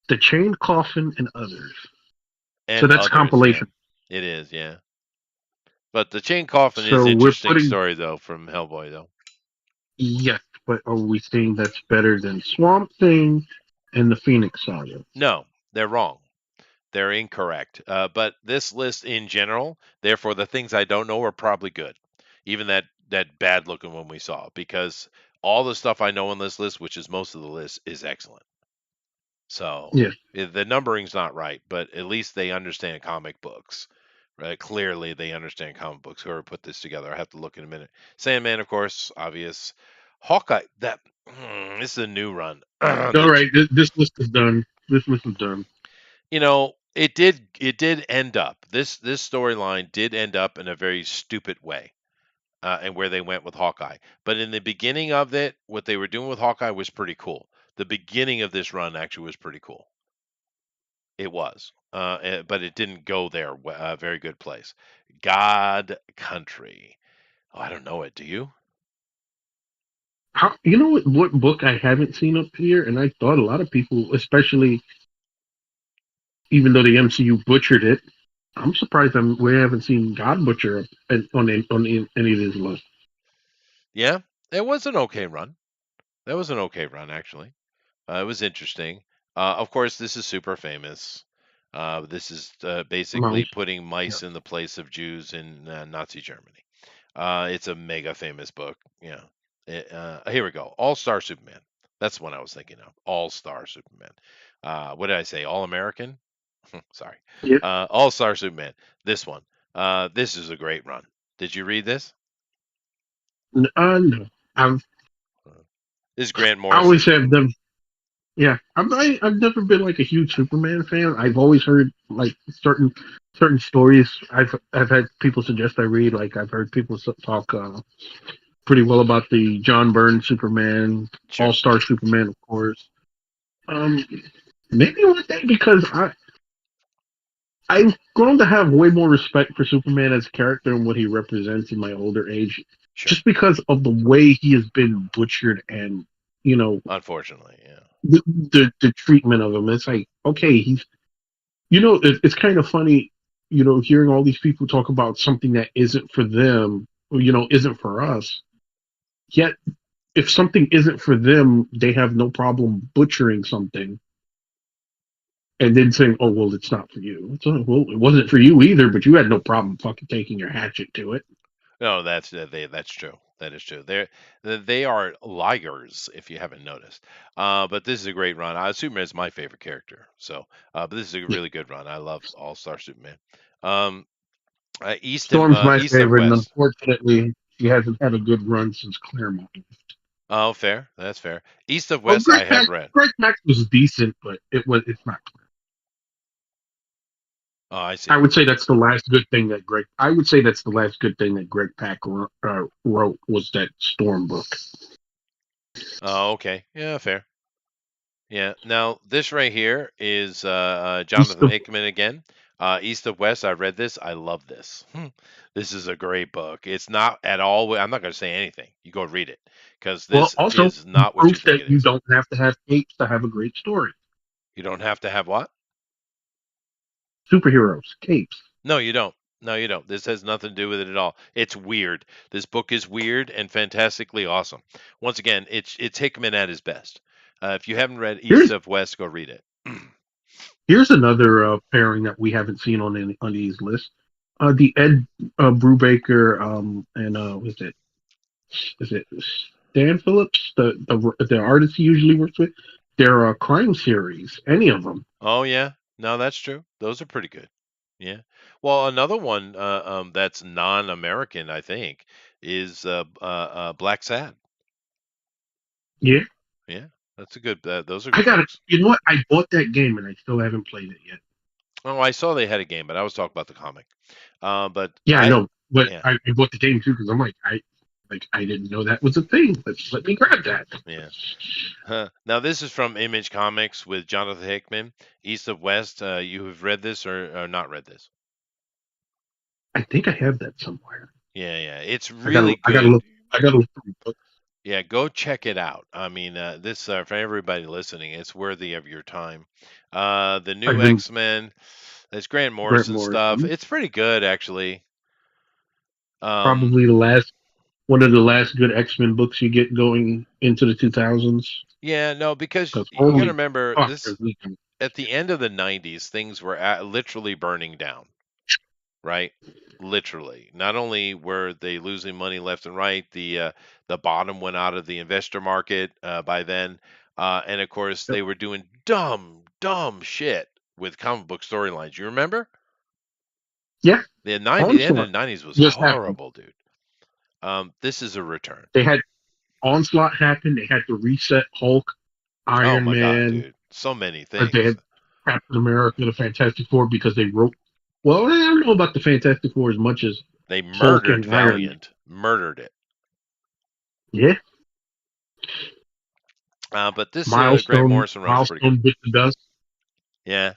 the Chain Coffin and others. So and that's others, yeah. compilation. It is, yeah. But the chain coffin is So we're interesting putting story though from Hellboy though. yes, but are we saying that's better than Swamp Thing and the Phoenix Saga? No, they're wrong. They're incorrect. But this list in general, therefore, the things I don't know are probably good. Even that bad looking one we saw, because all the stuff I know on this list, which is most of the list, is excellent. So Yeah. the numbering's not right, but at least they understand comic books. Right? Clearly, they understand comic books. Whoever put this together, I have to look in a minute. Sandman, of course, obvious. Hawkeye, this is a new run. All the right. This list is done. This list is done. it did end up this storyline did end up in a very stupid way, and where they went with Hawkeye. But in the beginning of it, what they were doing with Hawkeye was pretty cool. The beginning of this run actually was pretty cool. It was, but it didn't go there. Very good place. God Country. Oh, I don't know it. Do you? How, you know what book I haven't seen up here, and I thought a lot of people, especially even though the MCU butchered it, I'm surprised we haven't seen God Butcher any of these lists. Yeah, it was an okay run. That was an okay run, actually. It was interesting. Of course, this is super famous. This is basically Mouse. putting Yeah. mice in the place of Jews in Nazi Germany. It's a mega famous book. Yeah. Here we go. All Star Superman. That's the one I was thinking of. All Star Superman. What did I say? All American? Sorry. Yeah. All Star Superman. This one. This is a great run. Did you read this? No. Uh, This is Grant I always Morrison. have them. Yeah, I've never been like a huge Superman fan. I've always heard like certain stories. I've had people suggest I read. Like I've heard people talk pretty well about the John Byrne Superman, All Sure. Star Superman, of course. Um, Maybe one day because I've grown to have way more respect for Superman as a character and what he represents in my older age, Sure. just because of the way he has been butchered and you know Unfortunately, yeah. the treatment of him. It's like okay, it's kind of funny, hearing all these people talk about something that isn't for them, or, isn't for us. Yet, if something isn't for them, they have no problem butchering something and then saying, "Oh, well, it's not for you." It's like, well, it wasn't for you either, but you had no problem fucking taking your hatchet to it. No, that's true. That is true. They are liars if you haven't noticed. But this is a great run. Superman is my favorite character. So, but this is a Yeah. really good run. I love All Star Superman. Um, Storm's my East of favorite, and West. unfortunately, she hasn't had a good run since Claremont. Oh, fair. That's fair. East of Oh, West, I have read. Greg Max was decent, but it's not. Oh, I see. I would say that's the last good thing that Greg. I would say that's the last good thing that Greg Pak wrote was that Storm book. Oh, okay. Yeah, fair. Yeah. Now this right here is He's Jonathan the Hickman again. East of West. I read this. I love this. This is a great book. It's not at all. I'm not going to say anything. You go read it because well, this also is not what you proof think that it you is. don't have to have capes to have a great story. You don't have to have what? Superheroes, capes. No, you don't. No, you don't. This has nothing to do with it at all. It's weird. This book is weird and fantastically awesome. Once again, it's Hickman at his best. If you haven't read East Here's of West, go read it. here's another pairing that we haven't seen on these lists. The Ed Brubaker and is it Stan Phillips, the artist he usually works with? Their crime series, any of them. Oh yeah, no, that's true. Those are pretty good. Yeah. Well, another one that's non-American, I think, is Black Sad. Yeah, Yeah, that's a good. Those are I good got it. books. You know what? I bought that game and I still haven't played it yet. Oh, I saw they had a game, but I was talking about the comic. But Yeah, I know, but yeah, I bought the game too because I'm I didn't know that was a thing. Let me grab that. yeah. Huh. Now this is from Image Comics with Jonathan Hickman, East of West. You have read this or not read this? I think I have that somewhere. Yeah, yeah. It's I gotta really I gotta good. look. I gotta look through books. Yeah, go check it out. I mean, this for everybody listening, it's worthy of your time. The new I've been X-Men, that's Grant Grant Morrison stuff. Morrison. It's pretty good actually. Um, Probably the last one of the last good X-Men books you get going into the 2000s. yeah, no, because Because you got to holy remember fuck, this. they're weak. at the end of the 90s, things were literally burning down, right? Literally. Not only were they losing money left and right, the bottom went out of the investor market by then, and of course Yep. they were doing dumb shit with comic book storylines. You remember? Yeah, The end of Onslaught the 90s was just happened. horrible, dude. This is a return. They had Onslaught happen. They had to reset Hulk, Oh Iron my god, Man, dude. So many or they things. had Captain America, the Fantastic Four, because they wrote. Well, I don't know about the Fantastic Four as much as They Hulk murdered and Iron Man. Valiant. Murdered it. Yeah, But this Grant Milestone, Morrison run is pretty good. Milestone bit the dust. Yeah.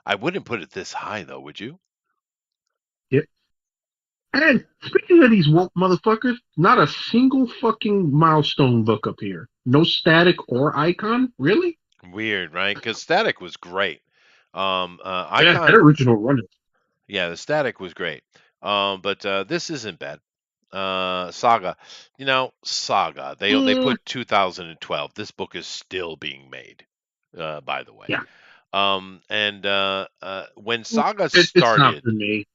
I wouldn't put it this high though, would you? Yeah. And speaking of these woke motherfuckers, not a single fucking Milestone book up here. No Static or Icon, really? Weird, right? Because Static was great. Yeah, that Icon, original run. yeah, the Static was great. But this isn't bad. Saga, Saga. They Mm, put 2012. This book is still being made, by the way. yeah, And when Saga it's not started, for me.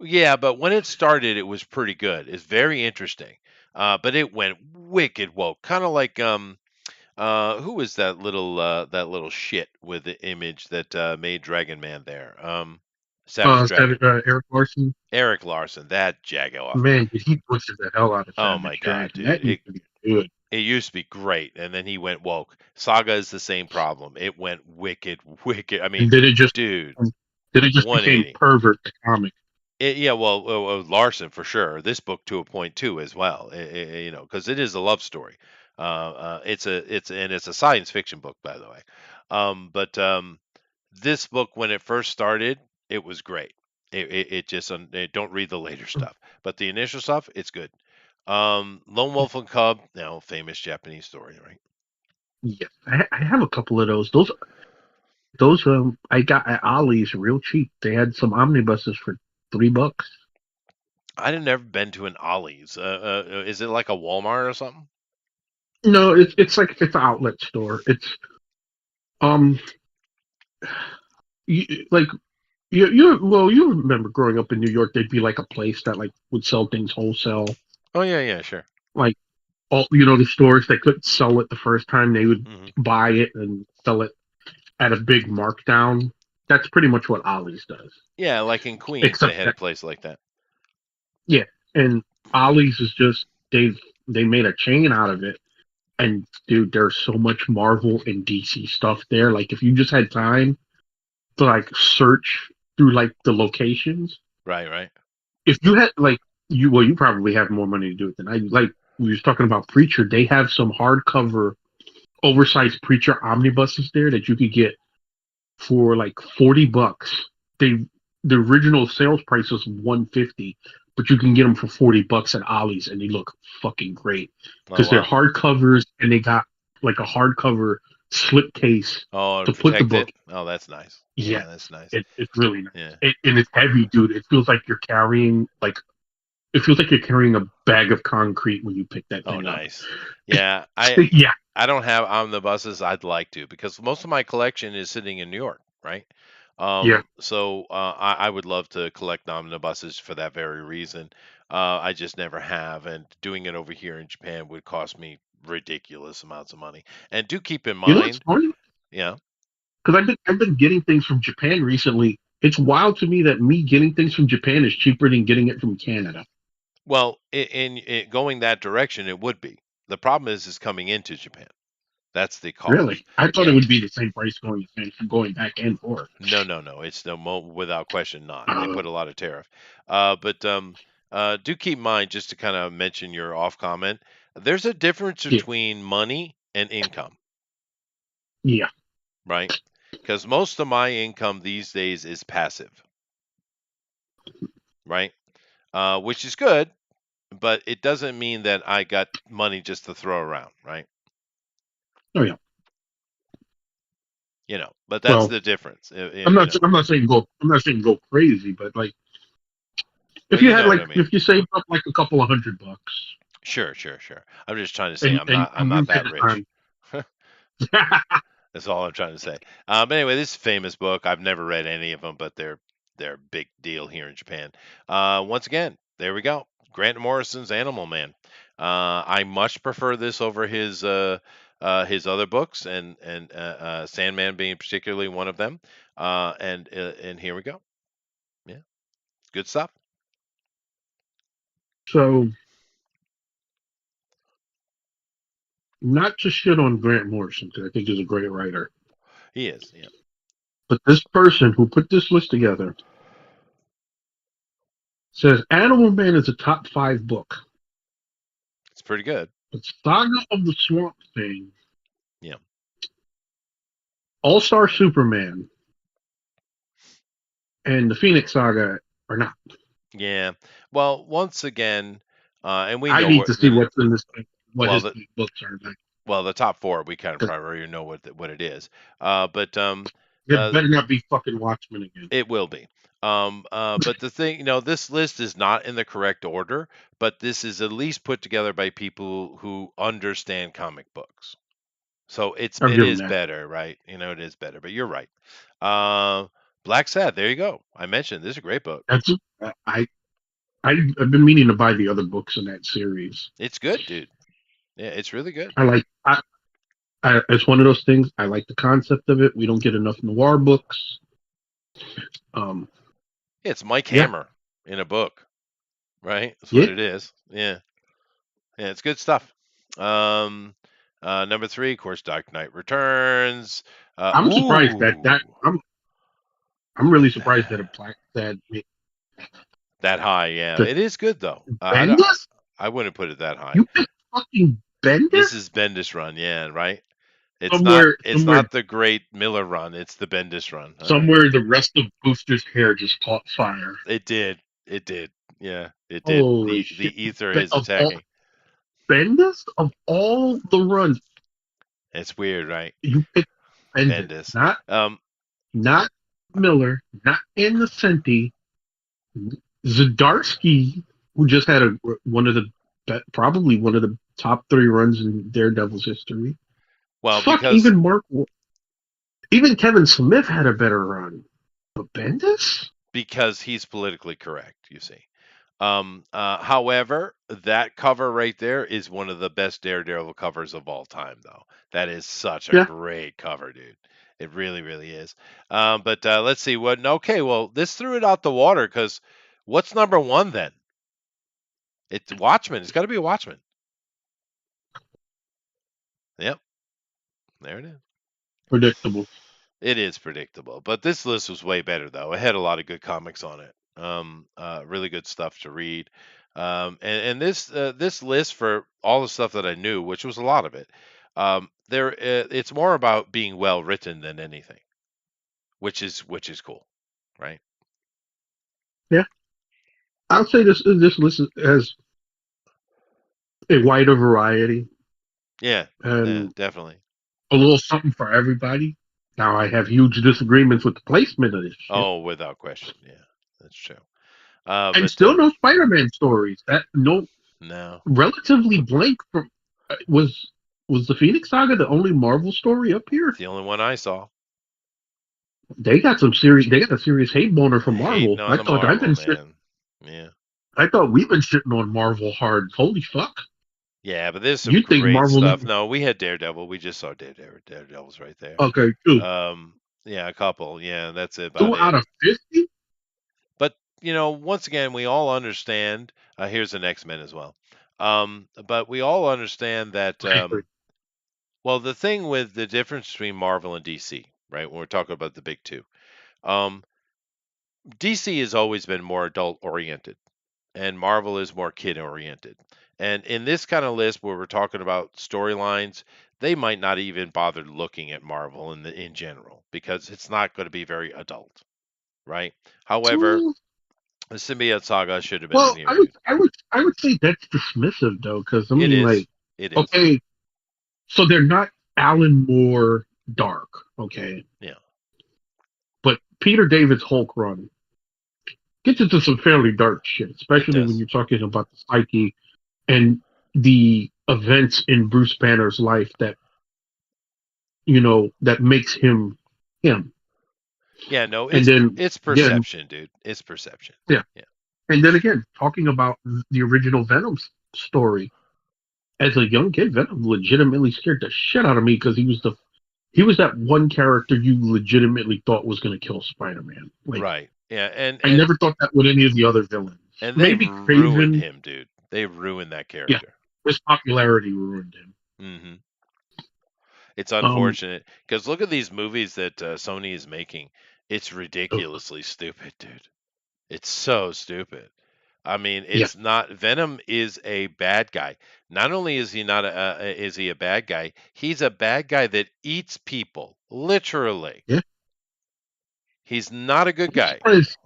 yeah, but when it started, it was pretty good. It's very interesting. But it went wicked woke, kind of like who was that little shit with the image that made Dragon Man there? Savage Dragon. Eric Larson, Eric Larson, that jagoff. man, did he butcher the hell out of Oh my Savage god, Dragon? dude. That used to be good. It used to be great, and then he went woke. Saga is the same problem. It went wicked, wicked. I mean, And dude, then it just became 180. pervert the comic. Yeah, well, Larson for sure. This book to a point too, as well. Because it is a love story. It's a science fiction book, by the way. But this book, when it first started, it was great. It just don't read the later stuff, but the initial stuff, it's good. Lone Wolf and Cub, famous Japanese story, right? Yes, I have a couple of those. Those I got at Ollie's real cheap. They had some omnibuses for $3. I have never been to an Ollie's. Is it like a Walmart or something? No, it's like it's an outlet store. It's um like you remember growing up in New York, there'd be like a place that like would sell things wholesale, Oh yeah, yeah, sure. like all the stores that couldn't sell it the first time they would Hmm. buy it and sell it at a big markdown. That's pretty much what Ollie's does, Yeah, like in Queens, they except had a that place like that. yeah, and Ollie's is just they made a chain out of it. And dude, there's so much Marvel and DC stuff there. Like if you just had time to like search through like the locations, Right, right. if you had like you probably have more money to do it than I do. Like we was talking about Preacher, they have some hardcover oversized Preacher omnibuses there that you could get for like $40. They the original sales price was 150, but you can get them for $40 at Ollie's, and they look fucking great Oh because they're wow. hardcovers and they got like a hardcover slipcase Oh, to to put the protect book. it. Oh, that's nice. Yeah, Yeah, that's nice. it's really nice. Yeah. And it's heavy, dude. It feels like you're carrying like it feels like you're carrying a bag of concrete when you pick that Oh, thing up. nice. Yeah, Yeah, I don't have omnibuses. I'd like to because most of my collection is sitting in New York, right? yeah. So I would love to collect omnibuses for that very reason. I just never have, and doing it over here in Japan would cost me ridiculous amounts of money. And do keep in You know what's mind, funny? yeah. Because I've been getting things from Japan recently. It's wild to me that me getting things from Japan is cheaper than getting it from Canada. Well, in going that direction, it would be. The problem is coming into Japan. That's the Really, cost. I thought it Yeah. would be the same price going back and forth. No, no, no. It's without question not. They Uh, put a lot of tariff. But do keep in mind, just to kind of mention your off comment, there's a difference yeah, between money and income, yeah. right? Because most of my income these days is passive, right? Which is good, but it doesn't mean that I got money just to throw around, right? Oh yeah. But that's Well, the difference. I'm not saying go crazy, but like Well, if you you had know what like I mean. if you saved up like a couple of $100 Sure, sure, sure. I'm just trying to say and I'm not you had that the rich. time. That's all I'm trying to say. But anyway, this is a famous book. I've never read any of them, but they're a big deal here in Japan. Once again, there we go. Grant Morrison's Animal Man. I much prefer this over his other books, and Sandman being particularly one of them. And here we go. Yeah, good stuff. So, not to shit on Grant Morrison, because I think he's a great writer, He is. Yeah, but this person who put this list together says Animal Man is a top 5 book. it's pretty good. But Saga of the Swamp Thing, Yeah. All Star Superman, and the Phoenix Saga are not. Yeah. Well, once again, and we I know need what to see what's in this thing, what well his the books are like. well the top four we kind of 'Cause probably already know what it is. But it uh, better not be fucking Watchmen again. it will be. But the thing, this list is not in the correct order, but this is at least put together by people who understand comic books. So I'll it give him is that. better, right? It is better. But you're right. Uh, Black Sad. There you go. I mentioned this is a great book. That's I've been meaning to buy the other books in that series. It's good, dude. Yeah, it's really good. I like it's one of those things. I like the concept of it. We don't get enough noir books. Um, It's Mike yeah, Hammer in a book, right? That's what yeah. it is. Yeah, yeah, it's good stuff. Um, Number three, of course, Dark Knight Returns. I'm surprised Ooh, I'm really surprised that that high. Yeah, that it is good though. Bendis. I wouldn't put it that high. You picked fucking This Bendis is Bendis run, yeah, right. somewhere, It's not the great Miller run. It's the Bendis run. All right. somewhere. The rest of Booster's hair just caught fire. It did. It did. Yeah, it did. Holy shit! The ether is Of all attacking. Bendis of all the runs, It's weird, right? you picked Bendis, Bendis. not Miller, not Innocenti, Zdarsky, who just had probably one of the top 3 runs in Daredevil's history. Well, Fuck, because even Kevin Smith had a better run. But Bendis? he's politically correct, you see. However, that cover right there is one of the best Daredevil covers of all time, though. That is such a Yeah. great cover, dude. It really, really is. But let's see what. Okay, well, this threw it out the water because what's number one then? It's Watchmen. It's got to be a Watchmen. Yep, there it is. Predictable. It is predictable, but this list was way better though. It had a lot of good comics on it. Really good stuff to read. And this list for all the stuff that I knew, which was a lot of it, it's more about being well written than anything, which is cool, right? Yeah. I'll say this list has a wider variety Yeah, and definitely. a little something for everybody. Now I have huge disagreements with the placement of this shit. Oh, without question, yeah, that's true. And But still no Spider-Man stories. no, relatively blank from was the Phoenix Saga the only Marvel story up here? it's the only one I saw. They got a serious hate boner from Marvel. Hating on the Marvel, man. Yeah. I thought we've been shitting on Marvel hard. Holy fuck. Yeah, but there's some You think great Marvel stuff. No, we had Daredevil. We just saw Daredevil's right there. Okay, two. Yeah, a couple. Yeah, that's about 2 it. out of 50? But once again, we all understand. Here's an X-Men as well. But we all understand that. Well, the thing with the difference between Marvel and DC, right? When we're talking about the big two, DC has always been more adult oriented, and Marvel is more kid oriented. And in this kind of list where we're talking about storylines, they might not even bother looking at Marvel in general because it's not going to be very adult, right? However, the Symbiote Saga should have been in here. I would say that's dismissive though, because I mean, it is. Okay, so they're not Alan Moore dark, okay? Yeah. But Peter David's Hulk run gets into some fairly dark shit, especially when you're talking about the psyche and the events in Bruce Banner's life that that makes him him. Yeah, no, And it's then it's again, perception, dude. It's perception. yeah, Yeah. and then again, talking about the original Venom story. As a young kid, Venom legitimately scared the shit out of me because he was that one character you legitimately thought was going to kill Spider-Man. Like, Right. Yeah, and I and never thought that with any of the other villains. and they Maybe ruined Craven, him, dude. They ruined that yeah, character. his popularity ruined him. Hmm. It's Um, unfortunate because look at these movies that Sony is making. It's ugh, ridiculously stupid, dude. It's so stupid. I mean, yeah, it's not Venom is a bad guy. Not only is he not is he a bad guy, he's a bad guy that eats people, literally. yeah. He's not a good I'm guy. surprised.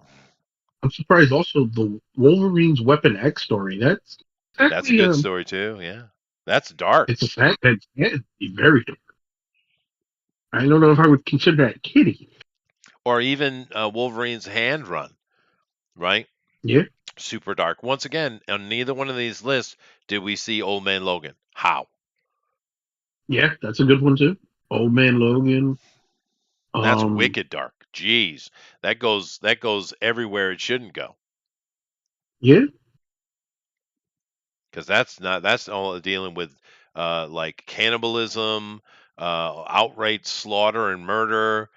I'm surprised. Also, the Wolverine's Weapon X story. That's That's a exactly good story too. Yeah, that's dark. it's a fact that's very dark. I don't know if I would consider that kitty. Or even Wolverine's hand run, right? Yeah, Super dark. Once again, on neither one of these lists did we see Old Man Logan. How? yeah, that's a good one too. Old Man Logan. That's Um, wicked dark. Jeez, that goes everywhere it shouldn't go. yeah, Because that's all dealing with like cannibalism, outright slaughter and murder,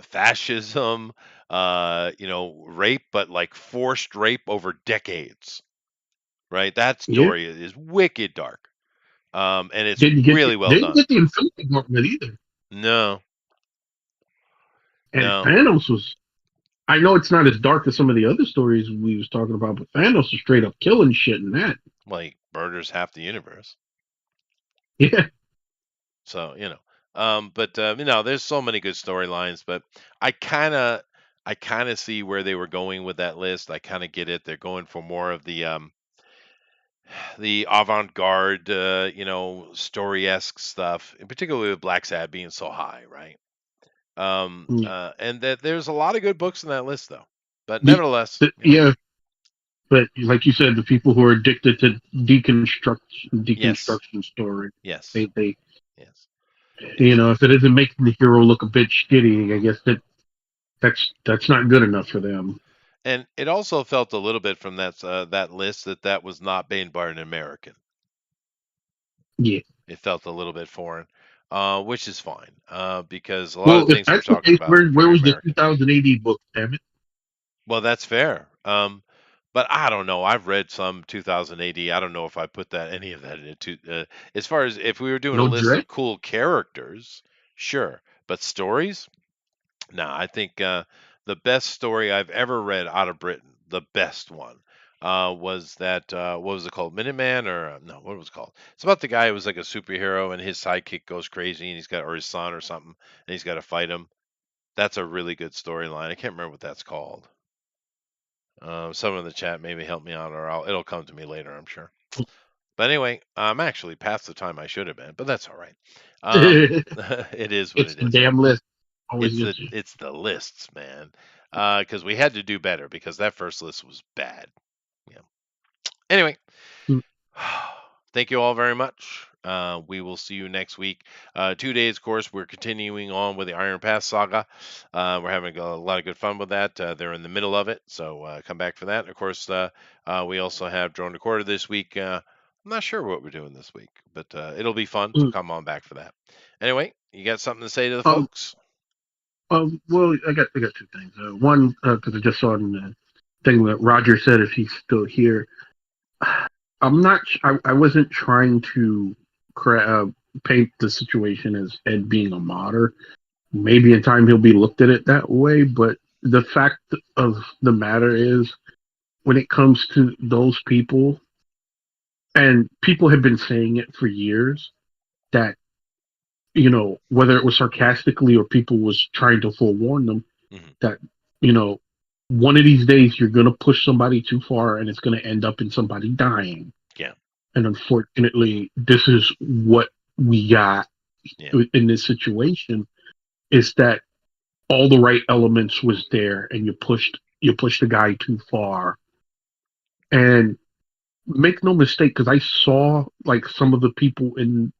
fascism, rape, but like forced rape over decades. Right, that yeah. story is wicked dark, and it's Didn't get really well didn't done. get the Infinity Gauntlet either. No, And no, Thanos was. I know it's not as dark as some of the other stories we was talking about, but Thanos was straight up killing shit in that. like murders half the universe. Yeah. So, but there's so many good storylines, but I kind of I kind of see where they were going with that list. I kind of get it. They're going for more of the avant-garde, story-esque stuff, in particular with Black Sad being so high, right? Mm. And that there's a lot of good books in that list though. But The, nevertheless, yeah, but like you said, the people who are addicted to yes, deconstruction story, yes, they yes. if it isn't making the hero look a bit shitty, I guess that's not good enough for them. And it also felt a little bit from that list that was not made by an American. Yeah. It felt a little bit foreign, which is fine because a lot of Well, if things we're that's the talking case, about are where very was the American. 2000 AD book? Damn it, Well, that's fair. But I don't know. I've read some 2000 AD. I don't know if I put that any of that into. As far as if we were doing a no list dread. of cool characters, sure. But stories, no, I think the best story I've ever read out of Britain, the best one, was that what was it called? Minuteman or no? What was it called? It's about the guy who was like a superhero and his sidekick goes crazy and he's got or his son or something and he's got to fight him. That's a really good storyline. I can't remember what that's called. Someone in the chat maybe help me out or it'll come to me later. I'm sure. But anyway, I'm actually past the time I should have been, but that's all right. It is what It's it the is. damn list. Always It's gets you. the lists, man. Because we had to do better because that first list was bad. Yeah. Anyway, Mm, thank you all very much. We will see you next week. 2 days, of course. We're continuing on with the Iron Pass saga. We're having a lot of good fun with that. They're in the middle of it, so come back for that. Of course, we also have Drone Recorder this week. I'm not sure what we're doing this week, but it'll be fun. So mm. come on back for that. Anyway, you got something to say to the Um, folks? well, I got two things. One, because I just saw in the thing that Roger said if he's still here. I'm not. I wasn't trying to paint the situation as Ed being a modder. Maybe in time he'll be looked at it that way, but the fact of the matter is, when it comes to those people, and people have been saying it for years, that whether it was sarcastically or people was trying to forewarn them Hmm. that you know one of these days you're going to push somebody too far and it's going to end up in somebody dying. Yeah, And unfortunately, this is what we got yeah, in this situation, is that all the right elements was there and you pushed the guy too far. And make no mistake, because I saw like some of the people in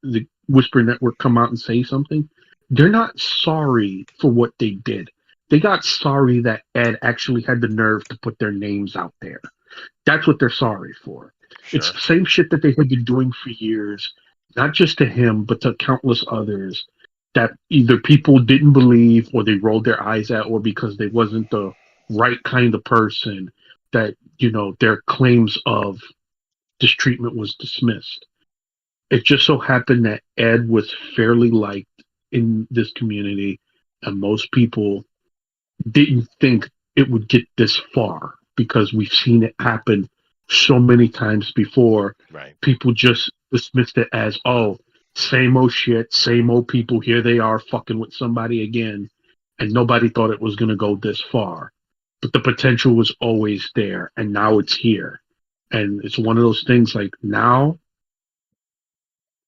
Whisper Network come out and say something, they're not sorry for what they did. They got sorry that Ed actually had the nerve to put their names out there. That's what they're sorry for. It's Sure. the same shit that they had been doing for years, not just to him, but to countless others that either people didn't believe or they rolled their eyes at, or because they wasn't the right kind of person that, their claims of this treatment was dismissed. It just so happened that Ed was fairly liked in this community, and most people didn't think it would get this far because we've seen it happen so many times before. Right. People just dismissed it as, oh, same old shit, same old people. Here they are fucking with somebody again. And nobody thought it was going to go this far. But the potential was always there. And now it's here. And it's one of those things like now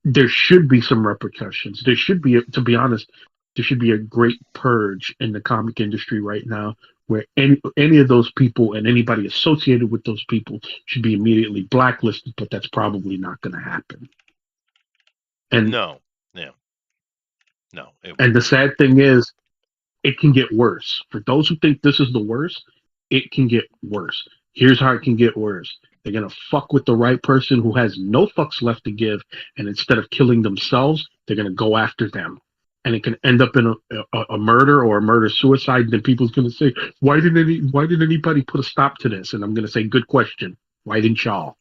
there should be some repercussions. There should be, to be honest, there should be a great purge in the comic industry right now, where any of those people and anybody associated with those people should be immediately blacklisted. But that's probably not going to happen. And No. Yeah. No, it and wouldn't. the sad thing is, it can get worse. For those who think this is the worst, it can get worse. Here's how it can get worse. They're gonna fuck with the right person who has no fucks left to give, and instead of killing themselves, they're gonna go after them, and it can end up in a murder or a murder suicide. And then people's gonna say, why did anybody put a stop to this? And I'm gonna say, good question. Why didn't y'all?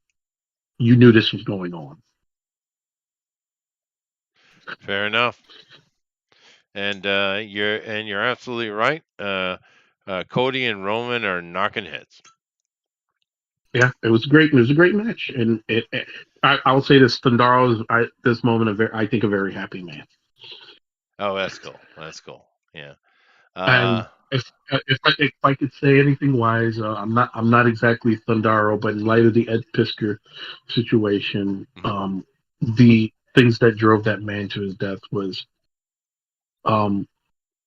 You knew this was going on. Fair enough. And you're absolutely right. Cody and Roman are knocking heads. Yeah, it was great. It was a great match, and I'll say this: Thundaro is this moment I think a very happy man. Oh, that's cool. That's cool. Yeah. And Uh, if I could say anything wise, I'm not exactly Thundaro, but in light of the Ed Pisker situation, mhm. the things that drove that man to his death was um,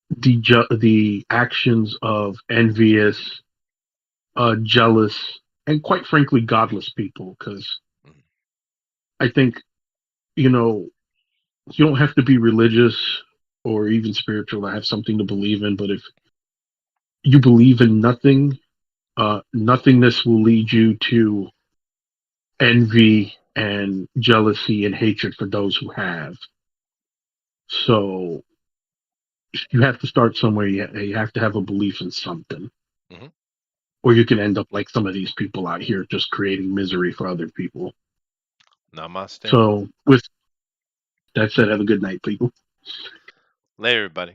the actions of envious, jealous, and quite frankly, godless people. Because Mhm. I think you know you don't have to be religious or even spiritual to have something to believe in, but if you believe in nothing, nothingness will lead you to envy and jealousy and hatred for those who have. So you have to start somewhere. You have to have a belief in something, Mhm. or you can end up like some of these people out here, just creating misery for other people. Namaste. So with that said, have a good night, people. Later, everybody.